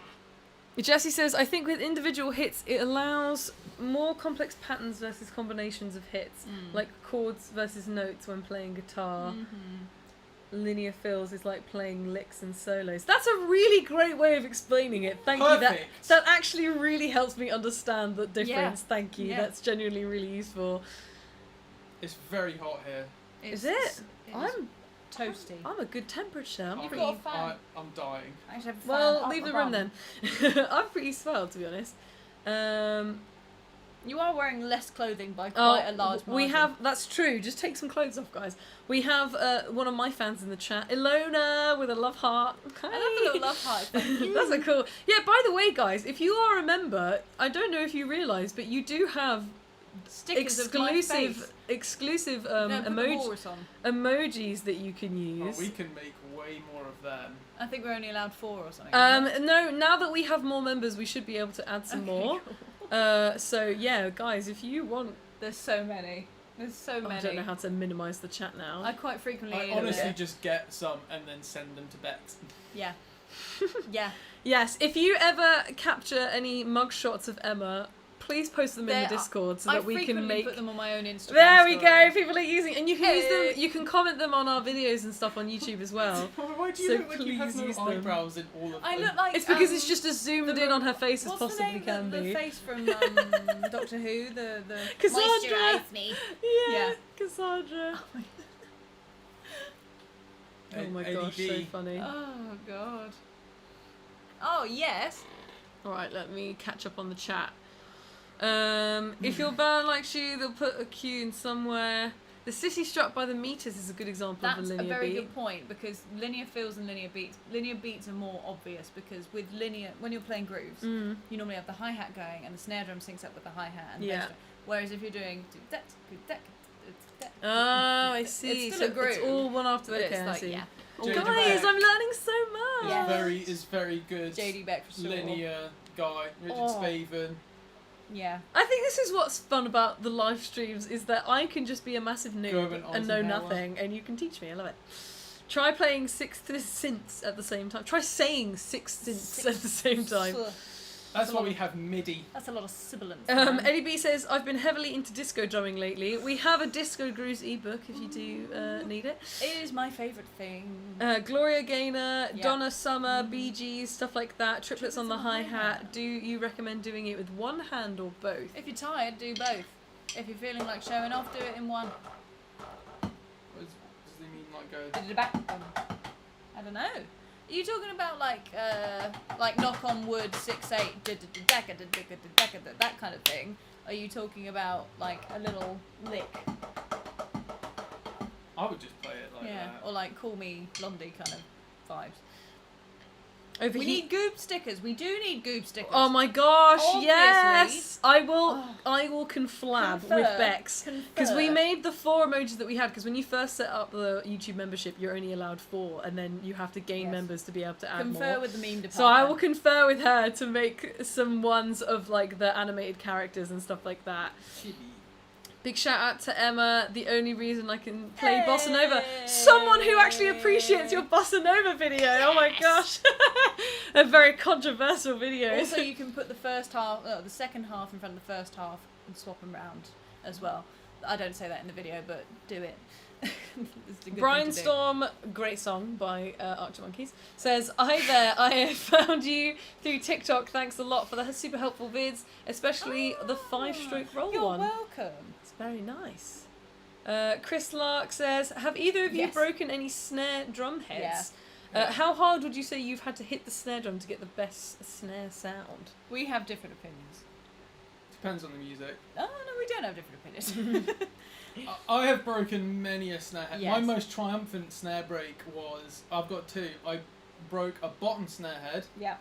Speaker 1: Jessie says, I think with individual hits, it allows more complex patterns versus combinations of hits, like chords versus notes when playing guitar. Linear fills is like playing licks and solos. That's a really great way of explaining it. Thank you. That actually really helps me understand the difference.
Speaker 2: Yeah.
Speaker 1: Thank you.
Speaker 2: Yeah.
Speaker 1: That's genuinely really useful.
Speaker 3: It's very hot here.
Speaker 1: Is it? I'm
Speaker 2: toasty.
Speaker 1: I'm a good temperature.
Speaker 2: You've got a fan.
Speaker 3: I'm dying.
Speaker 2: I should have a fan
Speaker 1: Well,
Speaker 2: up
Speaker 1: leave the
Speaker 2: above.
Speaker 1: room then. I'm pretty swell, to be honest.
Speaker 2: You are wearing less clothing by quite a large margin.
Speaker 1: We have, that's true, just take some clothes off, guys. We have one of my fans in the chat, Ilona, with a love heart.
Speaker 2: I love the little love heart. Thank you.
Speaker 1: That's a cool... Yeah, by the way, guys, if you are a member, I don't know if you realise, but you do have
Speaker 2: Stickers of my face.
Speaker 1: exclusive
Speaker 2: No, put the walrus on.
Speaker 1: emojis that you can use.
Speaker 3: Oh, we can make way more of them.
Speaker 2: I think we're only allowed 4 or something. isn't it?
Speaker 1: No, now that we have more members, we should be able to add some more. So yeah, guys, if you want...
Speaker 2: There's so many. There's so many.
Speaker 1: I don't know how to minimise the chat now.
Speaker 2: I quite frequently
Speaker 3: I honestly just get some and then send them to Bex.
Speaker 2: Yeah. Yeah.
Speaker 1: Yes, if you ever capture any mugshots of Emma, please post them in the Discord so that we can make...
Speaker 2: put them on my own Instagram
Speaker 1: There we
Speaker 2: story.
Speaker 1: go, people are using... And you can use them, you can comment them on our videos and stuff on YouTube as well.
Speaker 3: Why do you
Speaker 1: So
Speaker 3: look like you have
Speaker 1: please
Speaker 3: no
Speaker 1: use them.
Speaker 3: eyebrows in all of them?
Speaker 2: I look like...
Speaker 1: It's because it's just as zoomed in on her face as
Speaker 2: What's the
Speaker 1: possibly
Speaker 2: name?
Speaker 1: can
Speaker 2: The
Speaker 1: be.
Speaker 2: face from Doctor Who? The
Speaker 1: Cassandra!
Speaker 2: moisturise me.
Speaker 1: Yeah,
Speaker 2: Yeah.
Speaker 1: Cassandra. Oh my gosh, so funny.
Speaker 2: Oh, God. Oh, yes.
Speaker 1: Alright, let me catch up on the chat. If your band likes you, they'll put a cue in somewhere. The city struck by the meters is a good example
Speaker 2: That's
Speaker 1: of a
Speaker 2: a
Speaker 1: linear
Speaker 2: very
Speaker 1: beat.
Speaker 2: good point, because linear fills and linear beats are more obvious, because with linear, when you're playing grooves, you normally have the hi-hat going and the snare drum syncs up with the hi-hat and the bass drum. Whereas if you're doing
Speaker 1: Oh, I see.
Speaker 2: It's
Speaker 1: So
Speaker 2: still a groove,
Speaker 1: it's all one after
Speaker 2: but
Speaker 1: the
Speaker 2: it's
Speaker 1: other.
Speaker 2: like, yeah.
Speaker 1: Oh,
Speaker 3: JD
Speaker 1: guys,
Speaker 3: Beck.
Speaker 1: I'm learning so much.
Speaker 2: Yeah.
Speaker 3: It's very good.
Speaker 2: JD Beck for sure.
Speaker 3: Linear guy, Richard
Speaker 1: Oh.
Speaker 3: Spaven.
Speaker 2: Yeah.
Speaker 1: I think this is what's fun about the live streams is that I can just be a massive noob
Speaker 3: Gerben
Speaker 1: and know
Speaker 3: Eisenhower.
Speaker 1: nothing, and you can teach me. I love it. Try playing 6 synths at the same time. Try saying 6 synths at the same time.
Speaker 3: That's why we have MIDI.
Speaker 2: That's a lot of sibilance.
Speaker 1: Eddie B says, I've been heavily into disco drumming lately. We have a Disco Grooves ebook if you do need it.
Speaker 2: It is my favourite thing.
Speaker 1: Gloria Gaynor,
Speaker 2: Yeah.
Speaker 1: Donna Summer, Bee Gees, stuff like that. Triplets on the hi-hat. Do you recommend doing it with one hand or both?
Speaker 2: If you're tired, do both. If you're feeling like showing off, do it in one.
Speaker 3: Does he mean like go?
Speaker 2: Did it back? I don't know. Are you talking about like knock on wood 6/8 that kind of thing? Are you talking about like a little lick?
Speaker 3: I would just play it like that.
Speaker 2: Or like call me Blondie kind of vibes.
Speaker 1: We
Speaker 2: need goob stickers. We do need goob stickers.
Speaker 1: Oh my gosh,
Speaker 2: Obviously.
Speaker 1: yes! I will
Speaker 2: Oh.
Speaker 1: conflab
Speaker 2: Confer.
Speaker 1: with Bex. Because we
Speaker 2: Confer.
Speaker 1: made the 4 emojis that we had, because when you first set up the YouTube membership, you're only allowed 4, and then you have to gain
Speaker 2: Yes.
Speaker 1: members to be able to add
Speaker 2: Confer
Speaker 1: more.
Speaker 2: with the meme department.
Speaker 1: So I will confer with her to make some ones of like the animated characters and stuff like that.
Speaker 3: Chibi.
Speaker 1: Big shout out to Emma, the only reason I can play Bossa Nova. Someone who actually appreciates your Bossa Nova video. Oh my gosh. a very controversial video.
Speaker 2: Also, you can put the second half in front of the first half and swap them round as well. I don't say that in the video, but do it. It's a good thing to do.
Speaker 1: Brainstorm, great song by Arctic Monkeys, says, "Hi there, I have found you through TikTok. Thanks a lot for the super helpful vids, especially the 5-stroke roll
Speaker 2: You're
Speaker 1: one.
Speaker 2: welcome.
Speaker 1: It's very nice." Chris Lark says, "Have either of you
Speaker 2: Yes.
Speaker 1: broken any snare drum heads?
Speaker 3: Yeah.
Speaker 1: How hard would you say you've had to hit the snare drum to get the best snare sound?"
Speaker 2: We have different opinions.
Speaker 3: Depends on the music.
Speaker 2: Oh, no, we don't have different opinions.
Speaker 3: I have broken many a snare head. My
Speaker 2: Yes.
Speaker 3: most triumphant snare break was, I've got two. I broke a bottom snare head
Speaker 2: Yeah.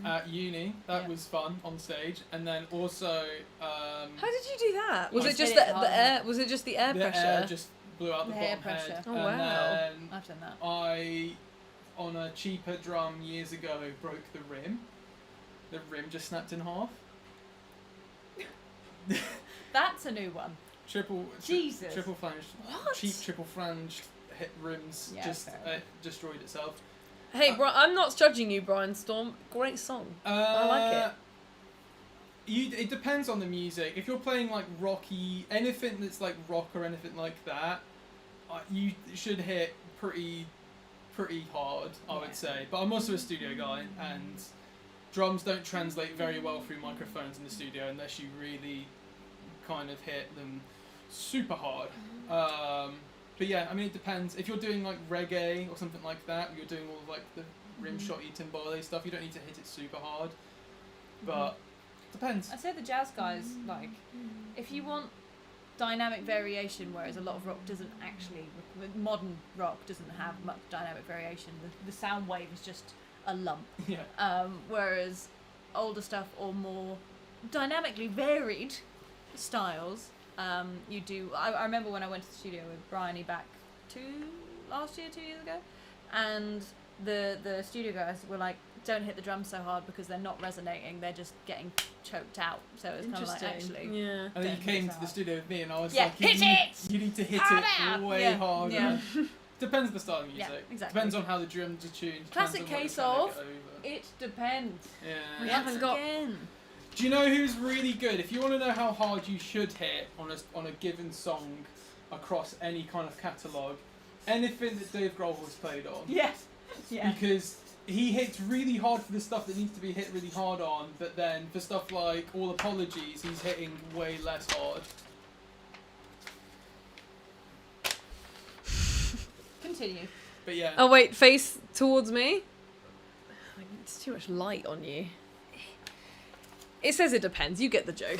Speaker 3: at uni. That
Speaker 2: Yeah.
Speaker 3: was fun on stage. And then also
Speaker 1: How did you do that? Was
Speaker 3: I
Speaker 1: it just
Speaker 2: hit it
Speaker 1: the
Speaker 2: hard
Speaker 1: air? Was it just the air
Speaker 3: the
Speaker 1: pressure?
Speaker 3: air just blew out the
Speaker 2: The air
Speaker 3: bottom
Speaker 2: pressure.
Speaker 3: head.
Speaker 1: Oh,
Speaker 3: and
Speaker 1: wow.
Speaker 3: then
Speaker 2: I've done that.
Speaker 3: I, on a cheaper drum years ago, broke the rim. The rim just snapped in half.
Speaker 2: That's a new one. Jesus.
Speaker 3: Triple flanged.
Speaker 1: What?
Speaker 3: Cheap triple flanged hit rims
Speaker 2: Yeah,
Speaker 3: just
Speaker 2: fair enough.
Speaker 3: destroyed itself.
Speaker 1: Hey, I'm not judging you, Brainstorm. Great song. I like it.
Speaker 3: It depends on the music. If you're playing like rocky, anything that's like rock or anything like that, you should hit pretty hard, I
Speaker 2: Yeah.
Speaker 3: would say. But I'm also a studio guy, and drums don't translate very well through microphones in the studio unless you really kind of hit them super hard. But yeah, I mean, it depends. If you're doing like reggae or something like that, you're doing all of, like the rim shotty timbale stuff, you don't need to hit it super hard. But depends.
Speaker 2: I'd say the jazz guys, like, if you want dynamic variation, whereas a lot of rock doesn't actually, modern rock doesn't have much dynamic variation. The sound wave is just a lump.
Speaker 3: Yeah.
Speaker 2: Whereas older stuff or more dynamically varied styles, you do. I remember when I went to the studio with Bryony back 2 years ago, and the studio guys were like, "Don't hit the drums so hard because they're not resonating; they're just getting choked out." So it's kind of like, actually,
Speaker 1: Yeah.
Speaker 3: And then you
Speaker 2: Don't
Speaker 3: came
Speaker 2: hit
Speaker 3: to
Speaker 2: it
Speaker 3: the
Speaker 2: hard.
Speaker 3: studio with me, and I was
Speaker 2: Yeah,
Speaker 3: like,
Speaker 2: hit it!
Speaker 3: You need to hit
Speaker 2: Harder!
Speaker 3: it way
Speaker 2: Yeah,
Speaker 3: harder.
Speaker 2: yeah.
Speaker 3: Depends on the style of music.
Speaker 2: Yeah, exactly.
Speaker 3: Depends on how the drums are tuned.
Speaker 2: Classic
Speaker 3: depends
Speaker 2: case
Speaker 3: on what
Speaker 2: of-
Speaker 3: you're trying to get over.
Speaker 2: it depends.
Speaker 3: Yeah.
Speaker 1: We haven't got-
Speaker 2: Again.
Speaker 3: Do you know who's really good? If you want to know how hard you should hit on a given song across any kind of catalogue, anything that Dave Grohl has played on.
Speaker 2: Yes. Yeah.
Speaker 3: Because he hits really hard for the stuff that needs to be hit really hard on, but then for stuff like All Apologies, he's hitting way less hard.
Speaker 2: Continue.
Speaker 3: But yeah.
Speaker 1: Oh wait, face towards me. It's too much light on you. It says it depends. You get the joke.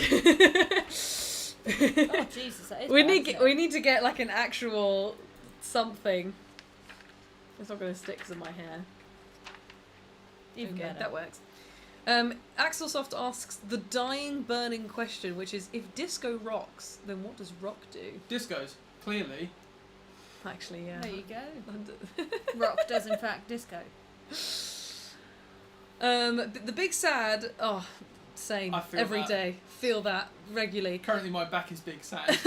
Speaker 2: Oh Jesus, that is
Speaker 1: we
Speaker 2: bad,
Speaker 1: need
Speaker 2: isn't
Speaker 1: we
Speaker 2: it?
Speaker 1: need to get like an actual something. It's not going to stick because of my hair.
Speaker 2: Even
Speaker 1: Okay,
Speaker 2: better.
Speaker 1: that works. Axelsoft asks the dying, burning question, which is: if disco rocks, then what does rock do?
Speaker 3: Discos, clearly.
Speaker 1: Actually, yeah.
Speaker 2: There you go. Rock does in fact disco.
Speaker 1: The big sad. Oh, same.
Speaker 3: I feel
Speaker 1: Every
Speaker 3: that.
Speaker 1: day. Feel that regularly.
Speaker 3: Currently my back is big sad,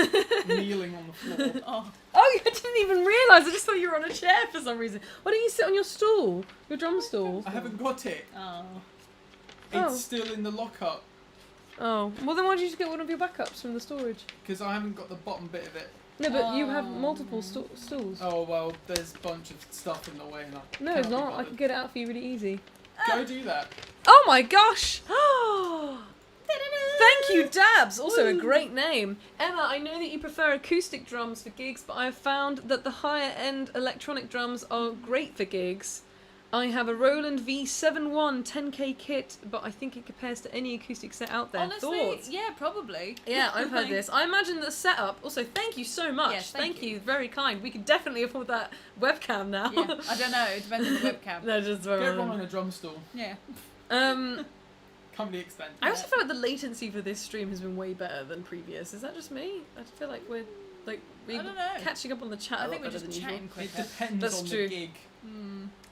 Speaker 3: kneeling on the floor.
Speaker 2: Oh,
Speaker 1: Oh, I didn't even realise. I just thought you were on a chair for some reason. Why don't you sit on your stool? Your drum stool?
Speaker 3: I haven't got it.
Speaker 2: oh.
Speaker 1: Oh.
Speaker 3: It's still in the lockup,
Speaker 1: Oh. Well, then why did you just get one of your backups from the storage?
Speaker 3: because I haven't got the bottom bit of it.
Speaker 1: No, but you have
Speaker 2: Oh.
Speaker 1: multiple stools.
Speaker 3: Oh well, there's a bunch of stuff in the way now.
Speaker 1: No, it's not. I can get it out for you really easy.
Speaker 3: Go do that.
Speaker 1: Oh my gosh! Thank you, Dabs! Also a great name. Emma, I know that you prefer acoustic drums for gigs, but I have found that the higher end electronic drums are great for gigs. I have a Roland V71 10k kit, but I think it compares to any acoustic set out there.
Speaker 2: Honestly,
Speaker 1: Thoughts?
Speaker 2: yeah, probably.
Speaker 1: Yeah, I've heard
Speaker 2: Like,
Speaker 1: this. I imagine the setup. Also, thank you so much.
Speaker 2: Yes,
Speaker 1: thank
Speaker 2: thank
Speaker 1: you.
Speaker 2: you.
Speaker 1: Very kind. We could definitely afford that webcam now.
Speaker 2: Yeah, I don't know. It depends on the webcam.
Speaker 1: No, just
Speaker 3: Get Ron on a drum stool.
Speaker 2: Yeah.
Speaker 3: Can't be extended.
Speaker 1: I also feel like the latency for this stream has been way better than previous. Is that just me? I feel like we're
Speaker 2: I don't know.
Speaker 1: catching up on the chat.
Speaker 2: I
Speaker 1: a
Speaker 2: think
Speaker 1: lot
Speaker 2: we're
Speaker 1: better
Speaker 2: just
Speaker 1: than usual.
Speaker 2: chatting
Speaker 3: It
Speaker 2: quicker.
Speaker 3: depends
Speaker 1: That's
Speaker 3: on
Speaker 1: true.
Speaker 3: the gig.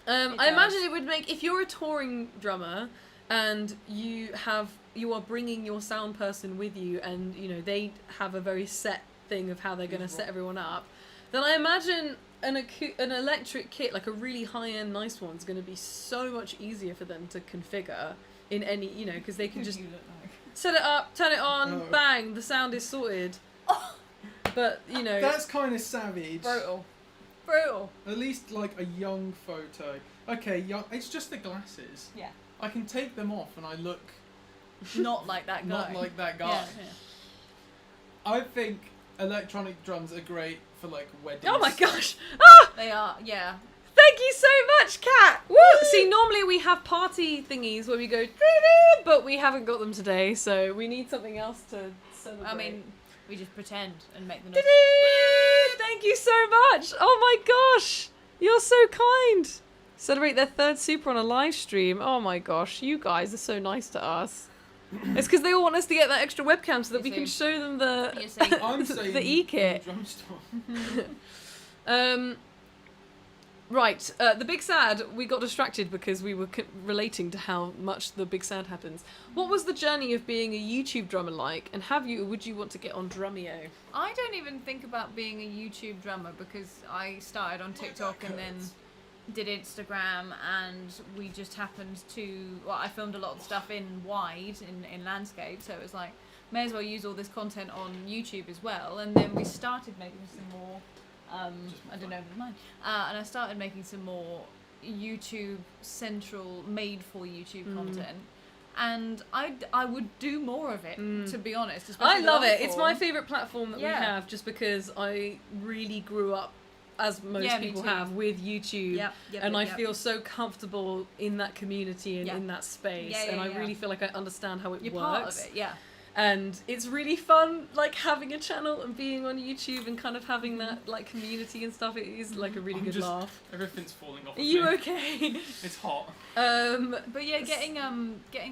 Speaker 2: It
Speaker 1: I
Speaker 2: does.
Speaker 1: imagine it would make, if you're a touring drummer and you are bringing your sound person with you, and you know they have a very set thing of how they're going to set everyone up, then I imagine an electric kit, like a really high-end nice one, is going to be so much easier for them to configure in any, you know, because they can just
Speaker 2: you look like?
Speaker 1: set it up, turn it on,
Speaker 3: Oh.
Speaker 1: bang, the sound is sorted. But, you know...
Speaker 3: That's kind of savage.
Speaker 2: Brutal.
Speaker 3: At least like a young photo. Okay, young. It's just the glasses.
Speaker 2: Yeah.
Speaker 3: I can take them off and I look
Speaker 2: Not like that guy.
Speaker 3: not like that guy.
Speaker 2: Yeah.
Speaker 3: I think electronic drums are great for like weddings.
Speaker 1: Oh my gosh! Ah!
Speaker 2: They are, yeah.
Speaker 1: Thank you so much, Kat! Woo! See, normally we have party thingies where we go, but we haven't got them today, so we need something else to celebrate.
Speaker 2: I mean, we just pretend and make the noise.
Speaker 1: Thank you so much! Oh my gosh! You're so kind! Celebrate their third super on a live stream. Oh my gosh, you guys are so nice to us. It's because they all want us to get that extra webcam so that we can show them
Speaker 2: You're saying
Speaker 3: I'm saying
Speaker 1: the e-kit.
Speaker 3: Drum store.
Speaker 1: Right, the Big Sad, we got distracted because we were relating to how much the Big Sad happens. What was the journey of being a YouTube drummer like, and would you want to get on Drumeo?
Speaker 2: I don't even think about being a YouTube drummer because I started on TikTok and then did Instagram, and we just happened to, well, I filmed a lot of stuff in wide, in landscape, so it was like, may as well use all this content on YouTube as well, and then we started making some more, I don't know if it's mine, and I started making some more YouTube central, made for YouTube content. And I would do more of it, to be honest.
Speaker 1: I love it.
Speaker 2: long
Speaker 1: It's my
Speaker 2: form.
Speaker 1: favourite platform that we
Speaker 2: Yeah.
Speaker 1: have, just because I really grew up, as most
Speaker 2: Yeah, me
Speaker 1: people
Speaker 2: too.
Speaker 1: have, with YouTube.
Speaker 2: Yep,
Speaker 1: And I
Speaker 2: yep.
Speaker 1: feel so comfortable in that community and
Speaker 2: Yeah.
Speaker 1: in that space.
Speaker 2: Yeah,
Speaker 1: and I
Speaker 2: yeah.
Speaker 1: really feel like I understand how it
Speaker 2: You're
Speaker 1: works.
Speaker 2: part of it, yeah.
Speaker 1: And it's really fun, like, having a channel and being on YouTube and kind of having that, like, community and stuff. It is, like, a really good laugh.
Speaker 3: Everything's falling off.
Speaker 1: Are
Speaker 3: of
Speaker 1: you
Speaker 3: me.
Speaker 1: okay?
Speaker 3: It's hot.
Speaker 2: But yeah, getting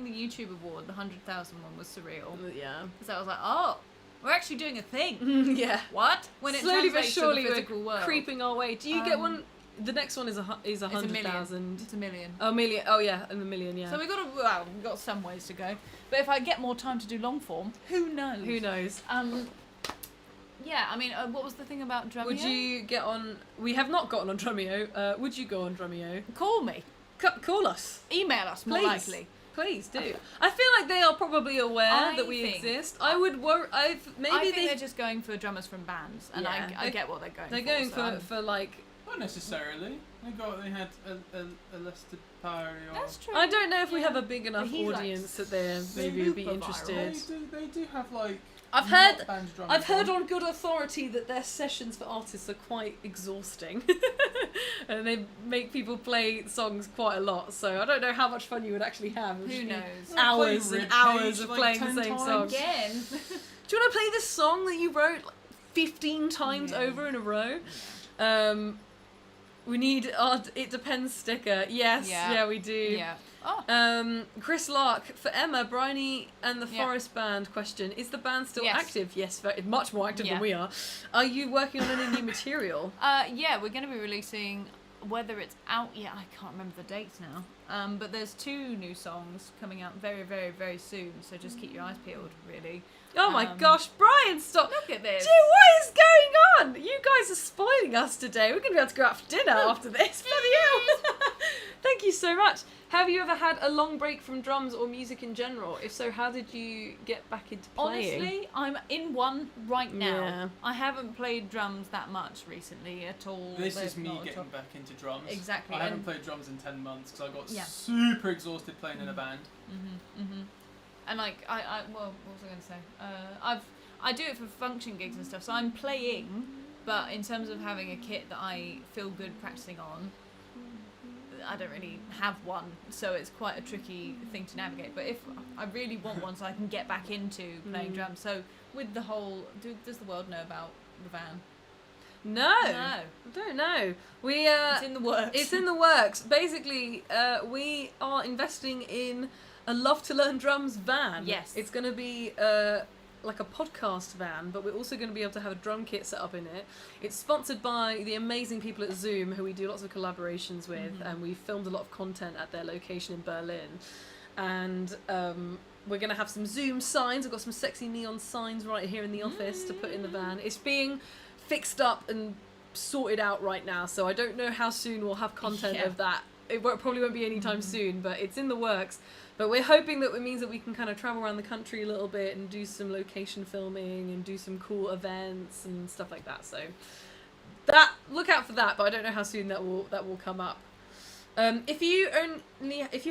Speaker 2: the YouTube award, the 100,000 one, was surreal.
Speaker 1: Yeah.
Speaker 2: Because I was like, oh, we're actually doing a thing.
Speaker 1: Yeah.
Speaker 2: What? When it
Speaker 1: Slowly but
Speaker 2: translates
Speaker 1: surely
Speaker 2: to the
Speaker 1: we're
Speaker 2: physical world.
Speaker 1: creeping our way. Do you get one? The next one is a
Speaker 2: It's a million.
Speaker 1: 100,000.
Speaker 2: It's a million.
Speaker 1: Oh, million. Oh, yeah, and a million, yeah.
Speaker 2: So we've got some ways to go. But if I get more time to do long form, who knows?
Speaker 1: Who knows?
Speaker 2: Yeah, I mean, what was the thing about Drumeo?
Speaker 1: Would you get on... We have not gotten on Drumeo. Would you go on Drumeo?
Speaker 2: call me?
Speaker 1: Call us.
Speaker 2: Email us, more
Speaker 1: Please.
Speaker 2: likely.
Speaker 1: Please do. I feel like they are probably aware
Speaker 2: I
Speaker 1: that we
Speaker 2: think-
Speaker 1: exist. I would worry...
Speaker 2: I
Speaker 1: Maybe
Speaker 2: think they're just going for drummers from bands, and
Speaker 1: Yeah.
Speaker 2: I get what they're going
Speaker 1: They're
Speaker 2: for.
Speaker 1: going
Speaker 2: so I'm-
Speaker 1: for like...
Speaker 3: Not necessarily. They had a Leicester Parry or.
Speaker 2: That's true.
Speaker 1: I don't know if we
Speaker 2: Yeah.
Speaker 1: have a big enough
Speaker 2: But he's, like,
Speaker 1: audience that they
Speaker 3: They
Speaker 1: maybe would be
Speaker 2: super viral.
Speaker 1: interested.
Speaker 3: They do have like.
Speaker 1: I've
Speaker 3: not
Speaker 1: heard...
Speaker 3: band drummers
Speaker 1: I've heard on good authority that their sessions for artists are quite exhausting. And they make people play songs quite a lot, so I don't know how much fun you would actually have. It would
Speaker 2: Who
Speaker 1: just be
Speaker 2: knows?
Speaker 1: Hours
Speaker 3: Play
Speaker 1: and
Speaker 3: Rib
Speaker 1: hours
Speaker 3: Cage,
Speaker 1: of
Speaker 3: like,
Speaker 1: playing
Speaker 3: 10
Speaker 1: the same
Speaker 3: times.
Speaker 1: song.
Speaker 2: Again.
Speaker 1: Do you want to play this song that you wrote like 15 times
Speaker 2: Yeah.
Speaker 1: over in a row? We need our It Depends sticker. Yes, yeah, we do.
Speaker 2: Yeah. Oh.
Speaker 1: Chris Lark, for Emma, Bryony and the
Speaker 2: Yeah.
Speaker 1: Forest Band question. Is the band still
Speaker 2: Yes.
Speaker 1: active? Yes, much more active
Speaker 2: Yeah.
Speaker 1: than we are. Are you working on any new material?
Speaker 2: Yeah, we're going to be releasing, whether it's out yet, I can't remember the dates now. But there's 2 new songs coming out very, very, very soon. So just keep your eyes peeled, really.
Speaker 1: Oh my gosh, Brian, stop.
Speaker 2: Look at this.
Speaker 1: Dude, what is going on? You guys are spoiling us today. We're going to be able to go out for dinner after this. Bloody hell. Thank you so much. Have you ever had a long break from drums or music in general? If so, how did you get back into playing?
Speaker 2: Honestly, I'm in one right now.
Speaker 1: Yeah.
Speaker 2: I haven't played drums that much recently at all.
Speaker 3: This
Speaker 2: There's
Speaker 3: is me
Speaker 2: not at
Speaker 3: getting
Speaker 2: all.
Speaker 3: back into drums.
Speaker 2: Exactly,
Speaker 3: I haven't
Speaker 2: and-
Speaker 3: played drums in 10 months because I got
Speaker 2: Yeah.
Speaker 3: super exhausted playing in a band.
Speaker 2: And like well, what was I going to say? I do it for function gigs and stuff, so I'm playing, but in terms of having a kit that I feel good practicing on, I don't really have one, so it's quite a tricky thing to navigate. But if I really want one, so I can get back into playing drums. So with the whole, does the world know about the van?
Speaker 1: No. I don't know.
Speaker 2: It's in the works.
Speaker 1: It's in the works. Basically, we are investing in a Love to Learn Drums van.
Speaker 2: Yes.
Speaker 1: It's going to be like a podcast van, but we're also going to be able to have a drum kit set up in it. It's sponsored by the amazing people at Zoom, who we do lots of collaborations with, and we filmed a lot of content at their location in Berlin. And we're going to have some Zoom signs. I've got some sexy neon signs right here in the office to put in the van. It's being fixed up and sorted out right now, so I don't know how soon we'll have content of that. Probably won't be anytime soon, but it's in the works. But we're hoping that it means that we can kind of travel around the country a little bit and do some location filming and do some cool events and stuff like that. So look out for that, but I don't know how soon that will come up. If you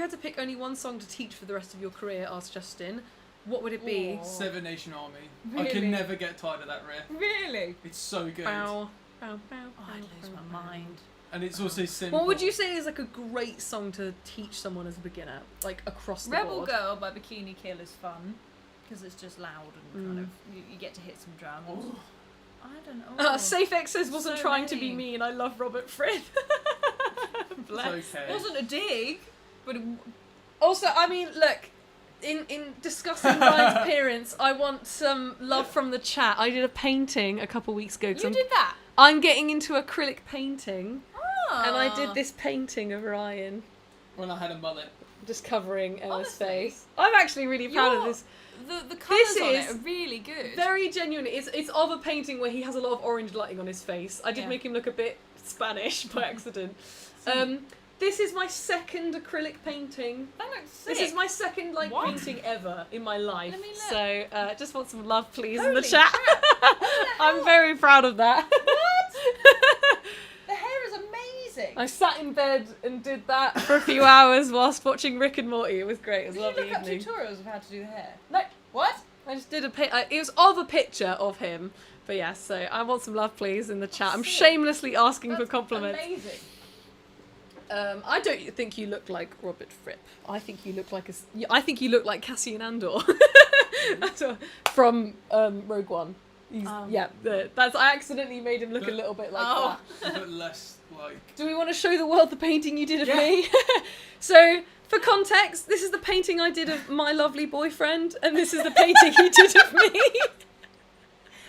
Speaker 1: had to pick only one song to teach for the rest of your career, asked Justin, what would it be?
Speaker 3: Seven Nation Army.
Speaker 2: Really?
Speaker 3: I can never get tired of that riff.
Speaker 2: Really?
Speaker 3: It's so good.
Speaker 1: Bow, bow, bow,
Speaker 2: I'd lose my mind.
Speaker 3: And it's also simple.
Speaker 1: What would you say is like a great song to teach someone as a beginner, like across the
Speaker 2: Rebel
Speaker 1: board?
Speaker 2: Girl by Bikini Kill is fun because it's just loud and kind of you get to hit some drums.
Speaker 3: Oh.
Speaker 2: I don't know.
Speaker 1: SafeX says wasn't
Speaker 2: So
Speaker 1: trying to
Speaker 2: many.
Speaker 1: be mean. I love Robert Fripp. Bless.
Speaker 3: It's okay.
Speaker 2: It wasn't a dig, but
Speaker 1: Also, I mean, look, in discussing Ryan's appearance, I want some love from the chat. I did a painting a couple weeks ago.
Speaker 2: you did that.
Speaker 1: I'm getting into acrylic painting,
Speaker 2: Oh.
Speaker 1: and I did this painting of Ryan,
Speaker 3: When I had a mullet.
Speaker 1: just covering Emma's
Speaker 2: Honestly,
Speaker 1: face. I'm actually really proud of
Speaker 2: you're-
Speaker 1: this.
Speaker 2: The colours on
Speaker 1: is
Speaker 2: it are really good.
Speaker 1: Very genuine. It's of a painting where he has a lot of orange lighting on his face. I did
Speaker 2: Yeah.
Speaker 1: make him look a bit Spanish by accident. This is my second acrylic painting.
Speaker 2: That looks sick.
Speaker 1: This is my second
Speaker 2: What?
Speaker 1: painting ever in my life.
Speaker 2: Let me look.
Speaker 1: So just want some love, please, in the
Speaker 2: Holy
Speaker 1: chat. I'm very proud of that.
Speaker 2: The hair is amazing.
Speaker 1: I sat in bed and did that for a few hours whilst watching Rick and Morty. It was great. It was a
Speaker 2: Did you
Speaker 1: lovely
Speaker 2: look up
Speaker 1: evening.
Speaker 2: tutorials of how to do the hair?
Speaker 1: No,
Speaker 2: What?
Speaker 1: I just did it was of a picture of him. But yes, so I want some love, please, in the chat. I'm
Speaker 2: Sick.
Speaker 1: shamelessly asking for
Speaker 2: That's
Speaker 1: compliments.
Speaker 2: Amazing.
Speaker 1: I don't think you look like Robert Fripp. I think you look like I think you look like Cassian Andor from Rogue One. I accidentally made him look a little bit like
Speaker 2: Oh.
Speaker 1: that.
Speaker 3: But less like.
Speaker 1: Do we want to show the world the painting you did of
Speaker 3: Yeah.
Speaker 1: me? So, for context, this is the painting I did of my lovely boyfriend, and this is the painting he did of me.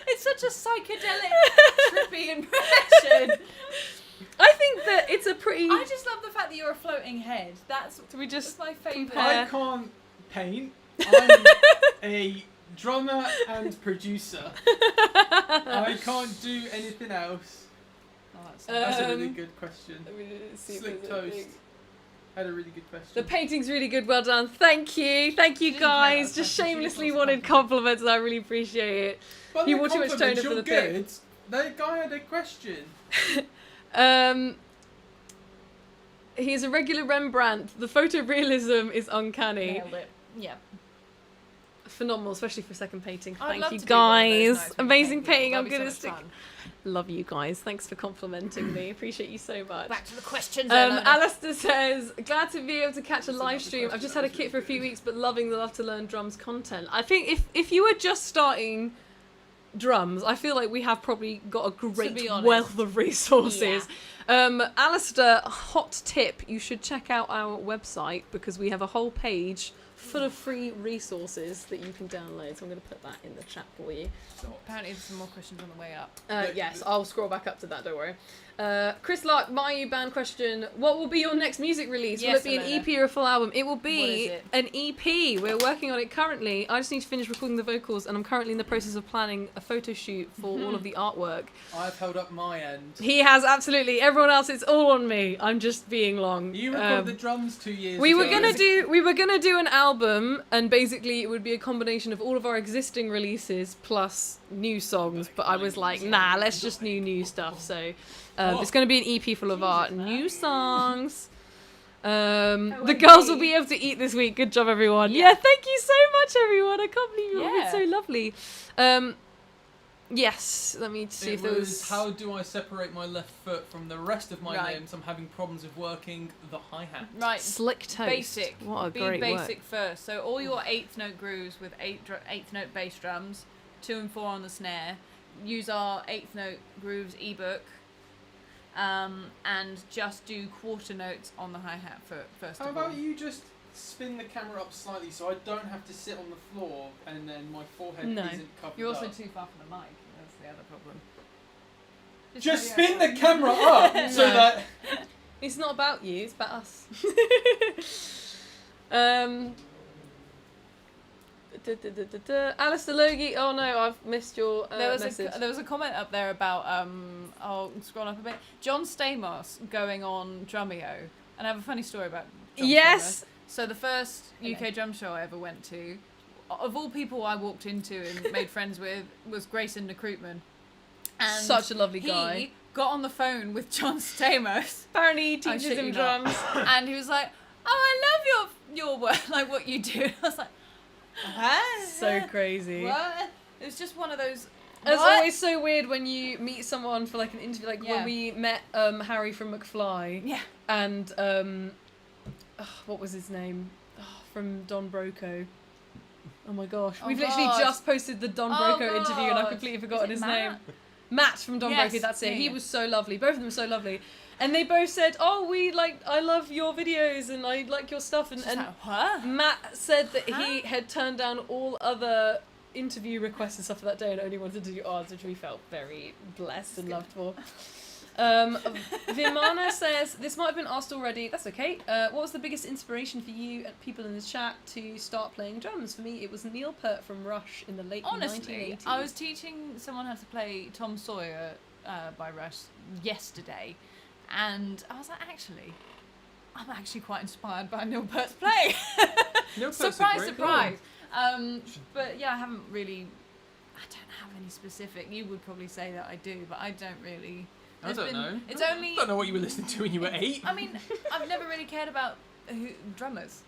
Speaker 2: It's such a psychedelic, trippy impression.
Speaker 1: I think that it's a pretty.
Speaker 2: I just love the fact that you're a floating head. That's
Speaker 1: we just
Speaker 2: my favourite.
Speaker 1: compare?
Speaker 3: I can't paint. I'm a drummer and producer. I can't do anything else.
Speaker 2: Oh, that's
Speaker 3: That's a really
Speaker 1: Um,
Speaker 3: good question.
Speaker 1: Let me just see if
Speaker 3: Slick
Speaker 1: there's a
Speaker 3: toast.
Speaker 1: big-
Speaker 3: Had a really good question.
Speaker 1: The painting's really good. Well done. Thank you
Speaker 2: didn't care about
Speaker 1: guys.
Speaker 2: the
Speaker 1: Just
Speaker 2: question, she
Speaker 1: shamelessly
Speaker 2: just
Speaker 1: wanted
Speaker 2: wants
Speaker 1: compliments, and I really appreciate it.
Speaker 3: But
Speaker 1: You
Speaker 3: the
Speaker 1: wore too much
Speaker 3: compliments,
Speaker 1: toner for
Speaker 3: you're
Speaker 1: the pic.
Speaker 3: good. That guy had a question.
Speaker 1: He's a regular Rembrandt. The photorealism is uncanny.
Speaker 2: Nailed it. Yeah.
Speaker 1: Phenomenal, especially for second painting.
Speaker 2: I'd
Speaker 1: Thank
Speaker 2: love
Speaker 1: you
Speaker 2: to be one of those
Speaker 1: guys.
Speaker 2: nice people
Speaker 1: Amazing
Speaker 2: paint people.
Speaker 1: painting. I'm
Speaker 2: That'd be
Speaker 1: gonna
Speaker 2: so
Speaker 1: stick.
Speaker 2: much fun.
Speaker 1: Love you guys. Thanks for complimenting me. Appreciate you so much.
Speaker 2: Back to the questions. Ella.
Speaker 1: Alistair says, glad to be able to catch a
Speaker 3: That's
Speaker 1: live
Speaker 3: another
Speaker 1: stream. I've
Speaker 3: question.
Speaker 1: just had a kit for a few weeks, but loving the Love to Learn drums content. I think if you were just starting drums, I feel like we have probably got a great
Speaker 2: be honest.
Speaker 1: wealth of resources. Alistair, hot tip, you should check out our website because we have a whole page full of free resources that you can download. So I'm going to put that in the chat for you.
Speaker 2: Apparently, there's some more questions on the way up.
Speaker 1: Yes, I'll scroll back up to that, don't worry. Chris Lark, Mayu band question. What will be your next music release? Will
Speaker 2: Yes,
Speaker 1: it be
Speaker 2: Alona.
Speaker 1: an EP or a full album? It will
Speaker 2: What
Speaker 1: be
Speaker 2: is it?
Speaker 1: an EP. We're working on it currently. I just need to finish recording the vocals, and I'm currently in the process of planning a photo shoot for all of the artwork.
Speaker 3: I've held up my end.
Speaker 1: He has absolutely. Everyone else, it's all on me. I'm just being long.
Speaker 3: You recorded the drums 2 years
Speaker 1: We
Speaker 3: ago.
Speaker 1: were gonna do an album, and basically it would be a combination of all of our existing releases plus new songs. But I was like, nah, let's just do new stuff. So it's gonna be an EP full of our new songs. The girls will be able to eat this week. Good job, everyone. Yeah, thank you so much, everyone. I can't believe you're all so lovely. Yes, let me see if there was.
Speaker 3: How do I separate my left foot from the rest of my
Speaker 2: Right.
Speaker 3: limbs? I'm having problems with working the hi-hat.
Speaker 2: Right.
Speaker 1: Slick toast.
Speaker 2: Basic.
Speaker 1: What a
Speaker 2: Be
Speaker 1: great
Speaker 2: basic
Speaker 1: work.
Speaker 2: first. So all your eighth note grooves with eighth note bass drums, 2 and 4 on the snare. Use our eighth note grooves ebook, and just do quarter notes on the hi hat first.
Speaker 3: How
Speaker 2: of all.
Speaker 3: about you just spin the camera up slightly so I don't have to sit on the floor and then my forehead
Speaker 1: No.
Speaker 3: isn't covered
Speaker 2: You're also
Speaker 3: up.
Speaker 2: too far from the mic. That's the other problem.
Speaker 3: Just spin the camera up so
Speaker 1: No.
Speaker 3: that.
Speaker 1: It's not about you, it's about us. Alistair Logie. Oh no, I've missed your message.
Speaker 2: There was a comment up there about I'll scroll up a bit. John Stamos going on Drumeo, and I have a funny story about John
Speaker 1: Yes.
Speaker 2: Stamos. So the first UK drum show I ever went to, of all people I walked into and made friends with, was Grayson Recruitman. And
Speaker 1: Such a lovely guy.
Speaker 2: He got on the phone with John Stamos.
Speaker 1: Apparently he teaches
Speaker 2: shit
Speaker 1: him
Speaker 2: you not.
Speaker 1: drums.
Speaker 2: And he was like, "Oh, I love your work, like what you do." I was like, "What?"
Speaker 1: So crazy.
Speaker 2: What? It was just one of those.
Speaker 1: It's
Speaker 2: What?
Speaker 1: always so weird when you meet someone for like an interview, like when we met Harry from McFly.
Speaker 2: Yeah.
Speaker 1: And what was his name? From Don Broco. Oh my gosh.
Speaker 2: Oh
Speaker 1: We've literally
Speaker 2: God.
Speaker 1: just posted the Don Broco interview and I've
Speaker 2: God.
Speaker 1: completely forgotten
Speaker 2: Is
Speaker 1: his
Speaker 2: it
Speaker 1: name.
Speaker 2: Matt?
Speaker 1: Matt from Don
Speaker 2: Yes,
Speaker 1: Broco, that's it.
Speaker 2: yeah,
Speaker 1: He
Speaker 2: yeah.
Speaker 1: was so lovely. Both of them were so lovely. And they both said, "Oh, I love your videos and I like your stuff." And
Speaker 2: Just like, what?
Speaker 1: Matt said that
Speaker 2: Huh?
Speaker 1: he had turned down all other interview requests and stuff for that day and only wanted to do ours, which we felt very blessed and loved for. Vimana says, this might have been asked already, that's okay. What was the biggest inspiration for you and people in the chat to start playing drums? For me, it was Neil Peart from Rush in the late
Speaker 2: Honestly,
Speaker 1: 1980s.
Speaker 2: I was teaching someone how to play Tom Sawyer by Rush yesterday, and I was like, I'm actually quite inspired by Neil Peart's play.
Speaker 3: Neil Peart's a
Speaker 2: Surprise,
Speaker 3: great
Speaker 2: surprise. But yeah, I haven't really. I don't have any specific. You would probably say that I do, but I don't really.
Speaker 3: I don't know.
Speaker 2: It's
Speaker 3: I
Speaker 2: only.
Speaker 3: don't know what you were listening to when you were 8.
Speaker 2: I mean, I've never really cared about drummers.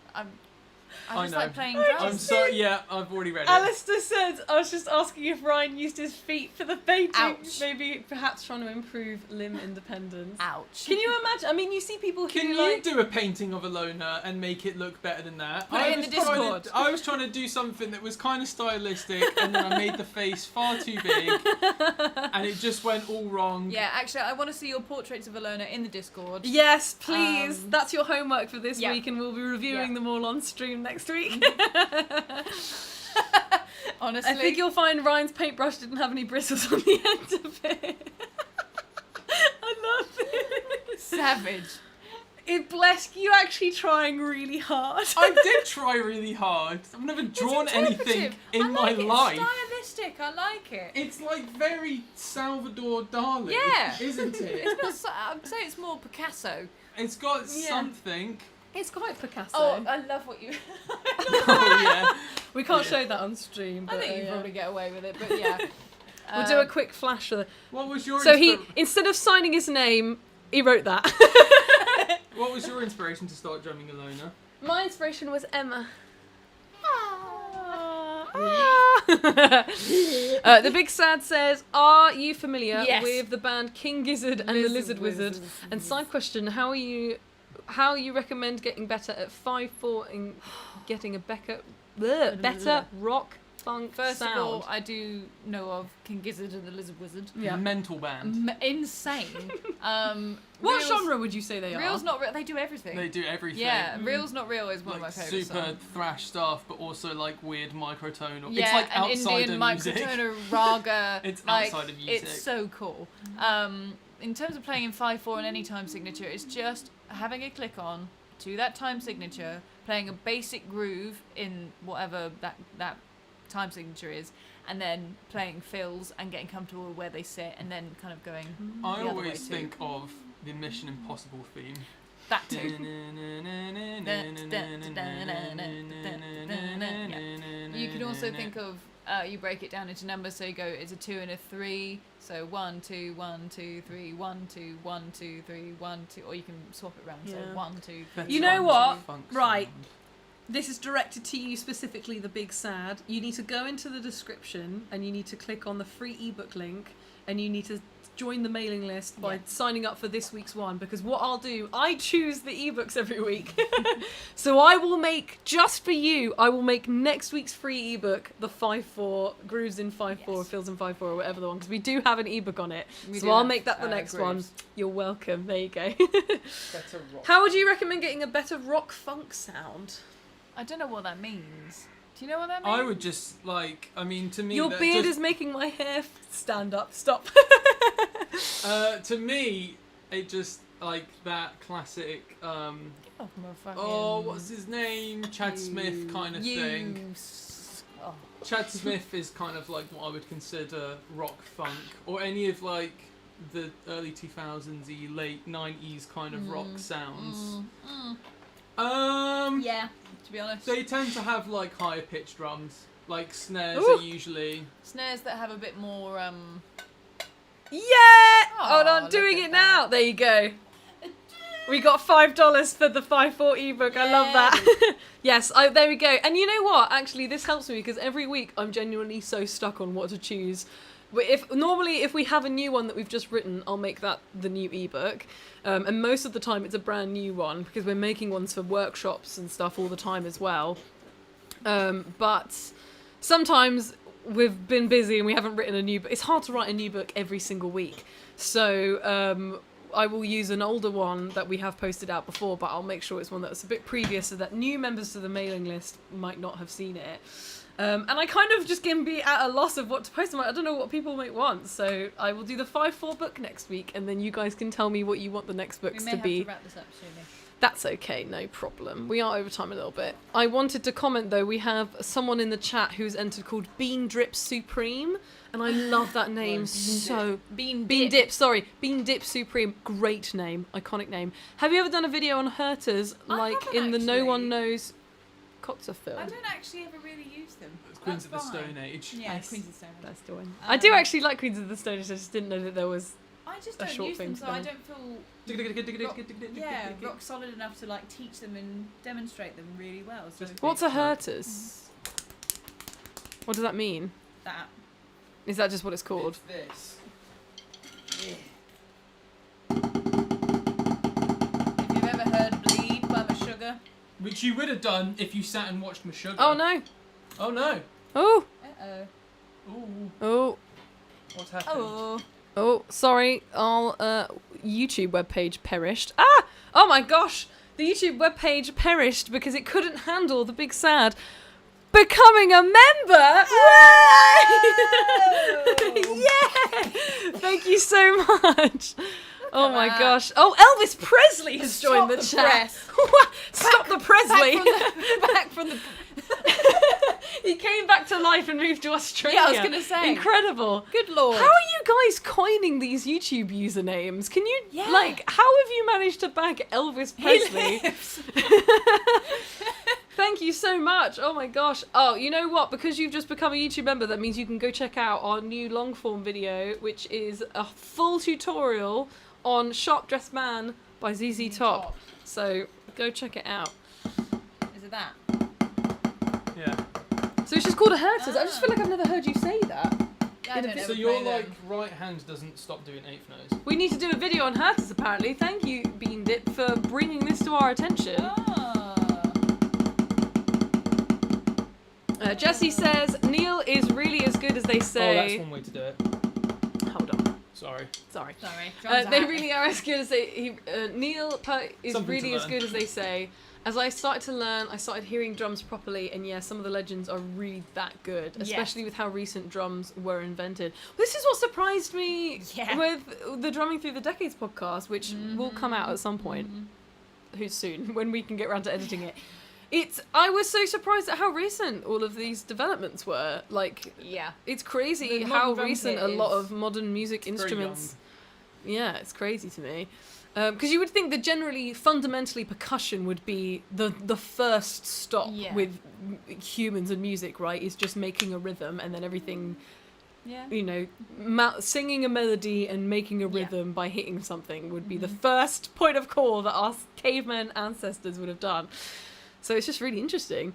Speaker 2: I just
Speaker 3: know.
Speaker 2: like playing
Speaker 1: I
Speaker 2: drums.
Speaker 3: I'm sorry. Yeah, I've already read it.
Speaker 1: Alistair said, I was just asking if Ryan used his feet for the painting.
Speaker 2: Ouch.
Speaker 1: Maybe perhaps trying to improve limb independence.
Speaker 2: Ouch.
Speaker 1: Can you imagine? I mean, you see people who
Speaker 3: Can you
Speaker 1: like...
Speaker 3: do a painting of a loner and make it look better than that?
Speaker 2: Put it in the Discord.
Speaker 3: I was trying to do something that was kind of stylistic, and then I made the face far too big, and it just went all wrong.
Speaker 2: Yeah, actually, I want to see your portraits of Alona in the Discord.
Speaker 1: Yes, please. That's your homework for this
Speaker 2: yeah.
Speaker 1: week, and we'll be reviewing
Speaker 2: Yeah.
Speaker 1: them all on stream next week.
Speaker 2: Honestly,
Speaker 1: I think you'll find Ryan's paintbrush didn't have any bristles on the end of it. I love it.
Speaker 2: savage.
Speaker 1: Bless you actually trying really hard.
Speaker 3: I did try really hard. I've never drawn anything in my life.
Speaker 2: It's stylistic. I like it.
Speaker 3: It's like very Salvador Dali,
Speaker 2: Yeah.
Speaker 3: isn't it?
Speaker 2: It's not. I'd say it's more Picasso.
Speaker 3: It's got
Speaker 1: Yeah.
Speaker 3: something.
Speaker 1: It's quite Picasso.
Speaker 2: Oh, I love what you.
Speaker 3: Oh yeah.
Speaker 1: We can't
Speaker 3: Yeah.
Speaker 1: show that on stream.
Speaker 2: I
Speaker 1: But,
Speaker 2: think you
Speaker 1: yeah.
Speaker 2: probably get away with it, but yeah.
Speaker 1: We'll do a quick flash of the...
Speaker 3: What was your
Speaker 1: So instead of signing his name, he wrote that.
Speaker 3: What was your inspiration to start drumming Alona?
Speaker 1: My inspiration was Emma. The Big Sad says, are you familiar
Speaker 2: Yes.
Speaker 1: with the band King Gizzard and the Lizard Wizard? And side question, how you recommend getting better at 5/4 and getting a better rock funk
Speaker 2: First
Speaker 1: sound?
Speaker 2: of all, I do know of King Gizzard and the Lizard Wizard.
Speaker 1: Yeah.
Speaker 3: Mental band.
Speaker 2: Insane.
Speaker 1: What
Speaker 2: Real's-
Speaker 1: genre would you say they are?
Speaker 2: Real's not real. They do everything.
Speaker 3: They do everything.
Speaker 2: Yeah, Real's Not Real is one
Speaker 3: Like
Speaker 2: of my favourite
Speaker 3: super
Speaker 2: songs.
Speaker 3: thrash stuff, but also like weird microtonal.
Speaker 2: Yeah,
Speaker 3: it's like
Speaker 2: an
Speaker 3: outside
Speaker 2: Indian
Speaker 3: of music.
Speaker 2: microtonal raga.
Speaker 3: It's
Speaker 2: like,
Speaker 3: outside of music.
Speaker 2: It's so cool. In terms of playing in 5/4 and any time signature, it's just having a click on to that time signature, playing a basic groove in whatever that time signature is, and then playing fills and getting comfortable with where they sit, and then kind of going
Speaker 3: I
Speaker 2: the other way
Speaker 3: always
Speaker 2: too.
Speaker 3: think of the Mission Impossible theme.
Speaker 2: that too. You can also think of you break it down into numbers, so you go it's a 2 and a 3, so 1 2 1 2 3 1 2 1 2 3 1 2, or you can swap it around, so
Speaker 1: Yeah.
Speaker 2: 1 2 3.
Speaker 1: You know what?
Speaker 3: Funk
Speaker 1: Right.
Speaker 3: sound.
Speaker 1: This is directed to you specifically, the Big Sad. You need to go into the description and you need to click on the free ebook link and you need to join the mailing list by
Speaker 2: Yeah.
Speaker 1: signing up for this week's one, because what I'll do, I choose the ebooks every week. So I will make, just for you, I will make next week's free ebook the 5/4 grooves in 5/4,
Speaker 2: Yes.
Speaker 1: fills in 5/4, or whatever the one, because we do have an ebook on it.
Speaker 2: We
Speaker 1: So
Speaker 2: do
Speaker 1: I'll
Speaker 2: have,
Speaker 1: make that the next one.
Speaker 2: grooves.
Speaker 1: You're welcome. There you go.
Speaker 3: Better rock.
Speaker 1: How would you recommend getting a better rock funk sound?
Speaker 2: I don't know what that means. Do you know what that means?
Speaker 3: I would just like. I mean, to me,
Speaker 1: Your
Speaker 3: that
Speaker 1: beard
Speaker 3: just,
Speaker 1: is making my hair stand up. Stop.
Speaker 3: To me, it just like that classic.
Speaker 2: Oh, motherfucking
Speaker 3: Oh, what's his name? Chad Smith kind of
Speaker 2: you
Speaker 3: thing.
Speaker 2: Oh.
Speaker 3: Chad Smith is kind of like what I would consider rock funk, or any of like the early 2000s-y, late 90s kind of rock sounds.
Speaker 2: Yeah, to be honest.
Speaker 3: They tend to have like higher pitched drums, like snares
Speaker 1: Ooh.
Speaker 3: are usually.
Speaker 2: Snares that have a bit more,
Speaker 1: Yeah!
Speaker 2: Oh,
Speaker 1: Hold on,
Speaker 2: look
Speaker 1: doing
Speaker 2: at
Speaker 1: it now. There you go. We got $5 for the 5/4 ebook. I love that. Yes, there we go. And you know what? Actually, this helps me because every week I'm genuinely so stuck on what to choose. But if we have a new one that we've just written, I'll make that the new ebook. And most of the time it's a brand new one because we're making ones for workshops and stuff all the time as well. But sometimes we've been busy and we haven't written a new book. It's hard to write a new book every single week. So I will use an older one that we have posted out before, but I'll make sure it's one that's a bit previous so that new members to the mailing list might not have seen it. And I kind of just can be at a loss of what to post. I don't know what people might want, so I will do the 5/4 book next week, and then you guys can tell me what you want the next books
Speaker 2: we may
Speaker 1: to
Speaker 2: have
Speaker 1: be.
Speaker 2: to wrap this up soonish.
Speaker 1: That's okay, no problem. We are over time a little bit. I wanted to comment though, we have someone in the chat who's entered called Bean Drip Supreme, and I love that name so. Bean Dip Supreme, great name, iconic name. Have you ever done a video on Herters, like
Speaker 2: haven't
Speaker 1: in the No
Speaker 2: actually.
Speaker 1: One Knows Kotzer film?
Speaker 2: I don't actually ever really use them.
Speaker 3: It's Queens of the
Speaker 2: That's fine.
Speaker 3: Stone Age.
Speaker 2: Yeah,
Speaker 1: Nice.
Speaker 2: Queens of the Stone Age.
Speaker 1: That's the one. I do actually like Queens of the Stone Age, I just didn't know that there was.
Speaker 2: I just
Speaker 1: a
Speaker 2: don't
Speaker 1: short
Speaker 2: use
Speaker 1: thing
Speaker 2: them,
Speaker 1: for
Speaker 2: so I
Speaker 1: them.
Speaker 2: don't feel rock solid enough to like teach them and demonstrate them really well. So
Speaker 1: What's a Herters? What does that mean?
Speaker 2: that.
Speaker 1: Is that just what it's called?
Speaker 3: It's this.
Speaker 2: If you've ever heard "Bleed" by Meshuggah.
Speaker 3: Which you would have done if you sat and watched Meshuggah.
Speaker 1: Oh no!
Speaker 3: Oh no!
Speaker 1: Oh!
Speaker 2: Uh-oh.
Speaker 3: Ooh.
Speaker 1: Oh!
Speaker 3: What's happened?
Speaker 2: Oh.
Speaker 1: Oh, sorry, our YouTube webpage perished. Ah! Oh my gosh! The YouTube webpage perished because it couldn't handle the big sad becoming a member! Yeah! Thank you so much! Oh my
Speaker 2: that.
Speaker 1: gosh. Oh, Elvis Presley has joined the
Speaker 2: Stop the
Speaker 1: chat.
Speaker 2: press.
Speaker 1: Stop the Presley!
Speaker 2: Back from the.
Speaker 1: He came back to life and moved to Australia.
Speaker 2: Yeah, I was gonna say.
Speaker 1: Incredible.
Speaker 2: Good lord.
Speaker 1: How are you guys coining these YouTube usernames? Can you,
Speaker 2: Yeah.
Speaker 1: how have you managed to back Elvis Presley? Thank you so much. Oh my gosh. Oh, you know what? Because you've just become a YouTube member, that means you can go check out our new long form video, which is a full tutorial on Sharp Dressed Man by ZZ Top. So go check it out.
Speaker 2: Is it that?
Speaker 3: Yeah.
Speaker 1: So it's just called a Herters. I just feel like I've never heard you say that.
Speaker 2: Yeah, I don't
Speaker 3: So
Speaker 2: ever
Speaker 3: your
Speaker 2: play them.
Speaker 3: like right hand doesn't stop doing eighth notes.
Speaker 1: We need to do a video on Herters apparently. Thank you, Bean Dip, for bringing this to our attention.
Speaker 2: Ah.
Speaker 1: Jesse says, Neil is really as good as they
Speaker 3: Oh, that's
Speaker 1: say.
Speaker 3: one way to do it.
Speaker 1: Hold on.
Speaker 3: Sorry.
Speaker 1: Sorry.
Speaker 2: Sorry.
Speaker 1: They really are as good as they. Neil is
Speaker 3: Something
Speaker 1: really
Speaker 3: to
Speaker 1: as
Speaker 3: learn.
Speaker 1: good as they say. As I started to learn, I started hearing drums properly, and yeah, some of the legends are really that good, especially with how recent drums were invented. This is what surprised me with the Drumming Through the Decades podcast, which will come out at some point, who's soon, when we can get around to editing it. I was so surprised at how recent all of these developments were. Like,
Speaker 2: Yeah.
Speaker 1: it's crazy
Speaker 2: The
Speaker 1: how
Speaker 2: modern drum
Speaker 1: recent
Speaker 2: kit
Speaker 1: a lot
Speaker 2: is
Speaker 1: of modern music
Speaker 3: Very
Speaker 1: instruments. Yeah, it's crazy to me. Because you would think that generally, fundamentally, percussion would be the first stop with humans and music, right? Is just making a rhythm and then everything,
Speaker 2: Yeah.
Speaker 1: you know, singing a melody and making a rhythm by hitting something would be the first point of call that our caveman ancestors would have done. So it's just really interesting.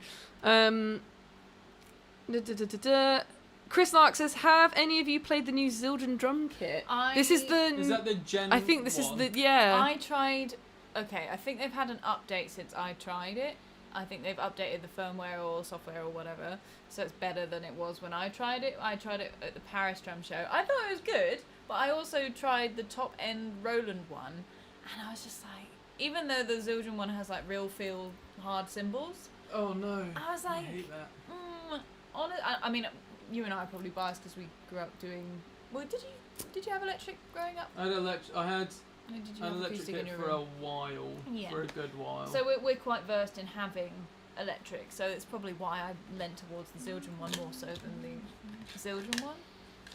Speaker 1: Chris Lark says, have any of you played the new Zildjian drum kit? This is the...
Speaker 3: Is that the Gen
Speaker 1: I think this
Speaker 3: one?
Speaker 1: is the... Yeah.
Speaker 2: I tried. Okay, I think they've had an update since I tried it. I think they've updated the firmware or software or whatever, so it's better than it was when I tried it. I tried it at the Paris Drum Show. I thought it was good, but I also tried the top end Roland one, and I was just like, even though the Zildjian one has like real feel hard cymbals,
Speaker 3: Oh no.
Speaker 2: I was like,
Speaker 3: I hate that.
Speaker 2: I mean, you and I are probably biased because we grew up doing. Well, did you have electric growing up?
Speaker 3: I had
Speaker 2: Or did you
Speaker 3: an
Speaker 2: have
Speaker 3: electric
Speaker 2: acoustic in
Speaker 3: kit
Speaker 2: your
Speaker 3: for a
Speaker 2: room?
Speaker 3: while.
Speaker 2: Yeah.
Speaker 3: For a good while.
Speaker 2: So we're quite versed in having electric, so it's probably why I leant towards the Zildjian one more so than the Zildjian one.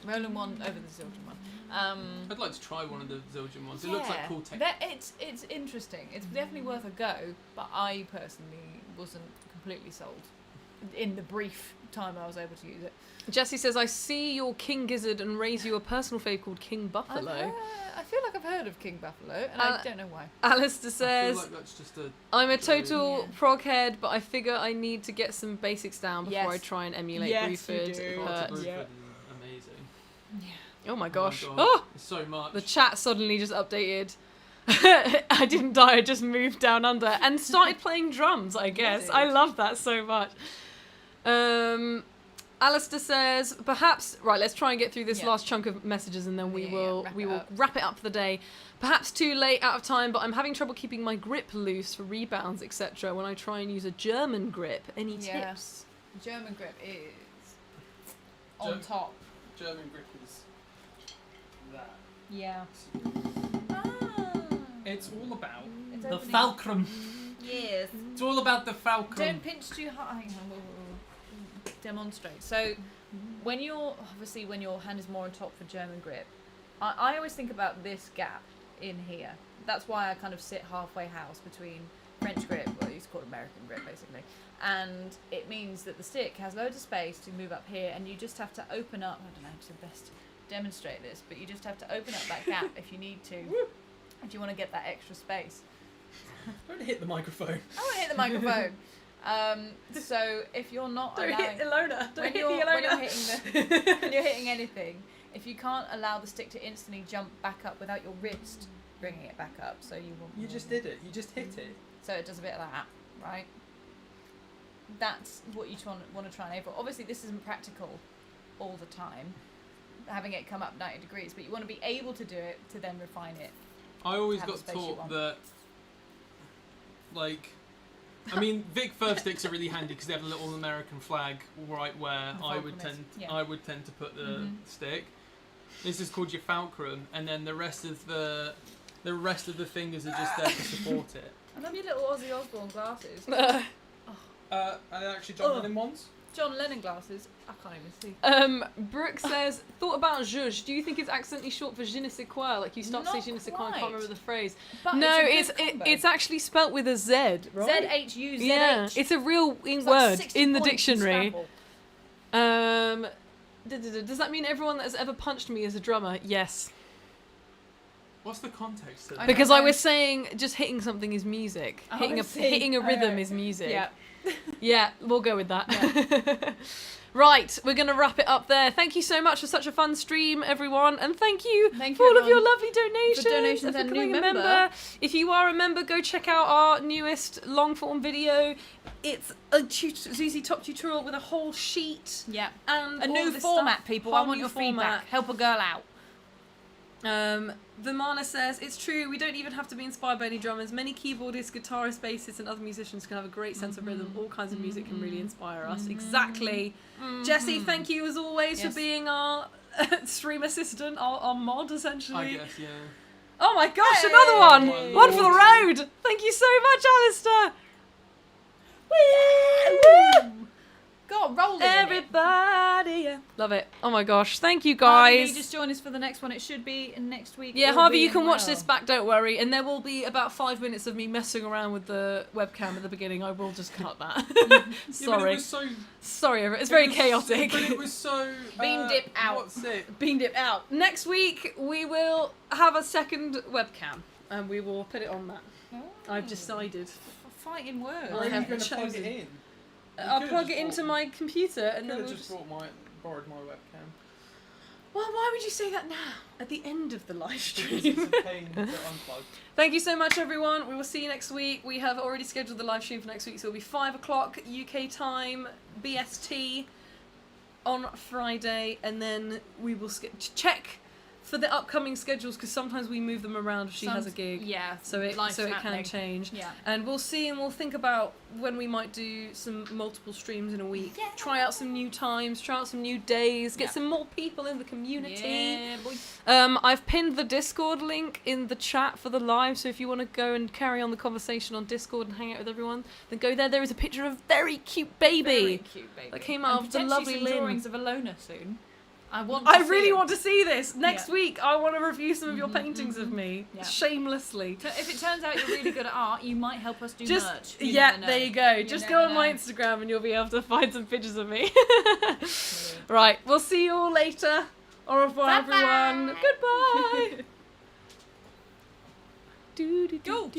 Speaker 2: Roland one over the Zildjian one.
Speaker 3: I'd like to try one of the Zildjian ones. It looks like cool tech.
Speaker 2: It's interesting. It's definitely worth a go, but I personally wasn't completely sold in the brief time I was able to use it.
Speaker 1: Jesse says, I see your King Gizzard and raise you a personal fave called King Buffalo.
Speaker 2: I feel like I've heard of King Buffalo, and I don't know why.
Speaker 1: Alistair
Speaker 3: I
Speaker 1: says,
Speaker 3: feel like that's just a...
Speaker 1: I'm a total
Speaker 2: Yeah.
Speaker 1: prog head, but I figure I need to get some basics down before
Speaker 2: Yes.
Speaker 1: I try and emulate
Speaker 2: Yes,
Speaker 1: Bruford.
Speaker 2: you do.
Speaker 1: It
Speaker 3: Lots of
Speaker 1: hurts.
Speaker 3: Bruford
Speaker 2: Yeah.
Speaker 3: is amazing.
Speaker 2: Yeah.
Speaker 1: Oh my gosh.
Speaker 3: God.
Speaker 1: Oh,
Speaker 3: It's so much.
Speaker 1: the chat suddenly just updated. I didn't die, I just moved down under and started playing drums, I guess. I love that so much. Alistair says, perhaps, right, let's try and get through this
Speaker 2: Yeah.
Speaker 1: last chunk of messages and then we will
Speaker 2: wrap it up.
Speaker 1: wrap it up for the day. Perhaps too late, out of time, but I'm having trouble keeping my grip loose for rebounds, etc. when I try and use a German grip. Any
Speaker 2: Yeah.
Speaker 1: tips?
Speaker 2: German grip is on
Speaker 3: Germ-
Speaker 2: top.
Speaker 3: German grip is that.
Speaker 2: Yeah.
Speaker 3: It's all about
Speaker 2: It's
Speaker 3: the
Speaker 2: opening.
Speaker 3: fulcrum.
Speaker 2: Yes.
Speaker 3: It's all about the fulcrum.
Speaker 2: Don't pinch too hard. Hang on, we'll demonstrate. So, when your hand is more on top for German grip, I always think about this gap in here. That's why I kind of sit halfway house between French grip, or it's called American grip basically, and it means that the stick has loads of space to move up here, and you just have to open up. I don't know how to best demonstrate this, but you just have to open up that gap if you need to, if you want to get that extra space.
Speaker 3: Don't hit the microphone.
Speaker 2: I want to hit the microphone. So if you're not
Speaker 1: Don't
Speaker 2: allowing,
Speaker 1: hit Ilona. Don't
Speaker 2: when
Speaker 1: hit
Speaker 2: you're,
Speaker 1: the
Speaker 2: when
Speaker 1: Ilona.
Speaker 2: you're hitting when you're hitting anything, if you can't allow the stick to instantly jump back up without your wrist bringing it back up, so you want.
Speaker 3: You just did it. You just hit it.
Speaker 2: So it does a bit of that, right? That's what you want to try and aim for. Obviously, this isn't practical all the time, having it come up 90 degrees, but you want to be able to do it to then refine it.
Speaker 3: I always
Speaker 2: Have the
Speaker 3: got
Speaker 2: space you
Speaker 3: taught
Speaker 2: want.
Speaker 3: that, like, I mean, Vic Firth sticks are really handy because they have a little American flag right where
Speaker 2: The
Speaker 3: I would
Speaker 2: fulcrum is,
Speaker 3: tend
Speaker 2: yeah.
Speaker 3: I would tend to put the
Speaker 2: Mhm.
Speaker 3: stick. This is called your fulcrum, and then the rest of the fingers are just there to support it.
Speaker 2: I love your little Ozzy Osbourne glasses.
Speaker 3: And actually, John Lennon ones.
Speaker 2: John Lennon glasses. I can't even see.
Speaker 1: Brooke says, thought about zhuzh. Do you think it's accidentally short for je ne sais quoi? Like you start to say
Speaker 2: Not
Speaker 1: je ne sais quoi and
Speaker 2: quite.
Speaker 1: can't remember the phrase.
Speaker 2: But
Speaker 1: No,
Speaker 2: it's
Speaker 1: it's actually spelt with a Z, right?
Speaker 2: ZHU, ZH.
Speaker 1: Yeah, it's a real
Speaker 2: It's like
Speaker 1: word
Speaker 2: 60
Speaker 1: in the
Speaker 2: points
Speaker 1: dictionary.
Speaker 2: Scrabble.
Speaker 1: Does that mean everyone that has ever punched me is a drummer? Yes.
Speaker 3: What's the context to
Speaker 2: I
Speaker 3: that?
Speaker 1: Because
Speaker 2: don't
Speaker 1: I
Speaker 2: know.
Speaker 1: was saying just hitting something is music.
Speaker 2: Oh,
Speaker 1: hitting
Speaker 2: I
Speaker 1: a
Speaker 2: see.
Speaker 1: hitting a rhythm
Speaker 2: Alright.
Speaker 1: is music.
Speaker 2: Yeah.
Speaker 1: Yeah, we'll go with that. Right, we're going to wrap it up there. Thank you so much for such a fun stream, everyone. And thank you
Speaker 2: Thank
Speaker 1: for
Speaker 2: you,
Speaker 1: all of your
Speaker 2: everyone.
Speaker 1: lovely donations.
Speaker 2: For donations and
Speaker 1: becoming
Speaker 2: new
Speaker 1: a
Speaker 2: member.
Speaker 1: If you are a member, go check out our newest long-form video. It's a ZZ Top tutorial with a whole sheet.
Speaker 2: Yeah.
Speaker 1: And
Speaker 2: A
Speaker 1: all
Speaker 2: new
Speaker 1: this
Speaker 2: format,
Speaker 1: stuff.
Speaker 2: people.
Speaker 1: Whole
Speaker 2: I want
Speaker 1: new
Speaker 2: your
Speaker 1: format.
Speaker 2: feedback. Help a girl out.
Speaker 1: Vimana says, it's true, we don't even have to be inspired by any drummers. Many keyboardists, guitarists, bassists and other musicians can have a great sense of rhythm. All kinds of music can really inspire us. Exactly. Jesse, thank you as always
Speaker 2: Yes.
Speaker 1: for being our stream assistant, our mod
Speaker 3: I
Speaker 1: essentially.
Speaker 3: guess, yeah.
Speaker 1: Oh my gosh,
Speaker 2: Hey!
Speaker 1: another one!
Speaker 3: Oh my
Speaker 1: One for the
Speaker 3: Lord.
Speaker 1: road! Thank you so much, Alistair!
Speaker 2: Woo! God, roll it.
Speaker 1: Everybody! Yeah. Love it. Oh my gosh, thank you
Speaker 2: Harvey,
Speaker 1: guys.
Speaker 2: just join us for the next one. It should be next week.
Speaker 1: Yeah,
Speaker 2: all
Speaker 1: Harvey, you
Speaker 2: being
Speaker 1: can watch
Speaker 2: well.
Speaker 1: this back, don't worry. And there will be about 5 minutes of me messing around with the webcam at the beginning. I will just cut that.
Speaker 3: Yeah, but
Speaker 1: Sorry.
Speaker 3: it was so.
Speaker 1: Sorry, it's very
Speaker 3: it was-
Speaker 1: chaotic.
Speaker 3: But it was so.
Speaker 2: Bean dip out.
Speaker 3: What's it?
Speaker 1: Beamed it out. Next week, we will have a second webcam. And we will put it on that.
Speaker 2: Oh.
Speaker 1: I've decided.
Speaker 2: Fighting words.
Speaker 1: I
Speaker 3: Where are you
Speaker 1: have
Speaker 3: going to plug
Speaker 1: chosen.
Speaker 3: it in?
Speaker 1: I'll
Speaker 3: could've
Speaker 1: plug
Speaker 3: just
Speaker 1: it into
Speaker 3: bought-
Speaker 1: my computer and
Speaker 3: Could
Speaker 1: then
Speaker 3: have
Speaker 1: we'll
Speaker 3: just
Speaker 1: just...
Speaker 3: borrowed my webcam.
Speaker 1: Well, why would you say that now? At the end of the live
Speaker 3: Because
Speaker 1: stream.
Speaker 3: it's a pain to unplug.
Speaker 1: Thank you so much, everyone. We will see you next week. We have already scheduled the live stream for next week, so it'll be 5 o'clock UK time, BST, on Friday, and then we will check for the upcoming schedules, because sometimes we move them around if she has a gig.
Speaker 2: Yeah.
Speaker 1: So it
Speaker 2: life's
Speaker 1: can
Speaker 2: happening.
Speaker 1: change.
Speaker 2: Yeah.
Speaker 1: And we'll see, and we'll think about when we might do some multiple streams in a week.
Speaker 2: Yeah.
Speaker 1: Try out some new times, try out some new days, get
Speaker 2: Yeah.
Speaker 1: some more people in the community.
Speaker 2: Yeah, boy.
Speaker 1: I've pinned the Discord link in the chat for the live, so if you want to go and carry on the conversation on Discord and hang out with everyone, then go there. There is a picture of a very cute baby.
Speaker 2: Very cute baby.
Speaker 1: That came out
Speaker 2: and
Speaker 1: of the
Speaker 2: potentially
Speaker 1: lovely
Speaker 2: some
Speaker 1: Lynn.
Speaker 2: drawings of Alona soon. I
Speaker 1: really want to see this. Next
Speaker 2: Yeah.
Speaker 1: week, I want to review some of your paintings of me,
Speaker 2: Yeah.
Speaker 1: shamelessly.
Speaker 2: So if it turns out you're really good at art, you might help us do
Speaker 1: Just
Speaker 2: merch.
Speaker 1: there you go. Just go
Speaker 2: never
Speaker 1: on my
Speaker 2: know.
Speaker 1: Instagram and you'll be able to find some pictures of me. Right, we'll see you all later. Au revoir,
Speaker 2: Bye-bye.
Speaker 1: everyone. Goodbye.
Speaker 2: Go.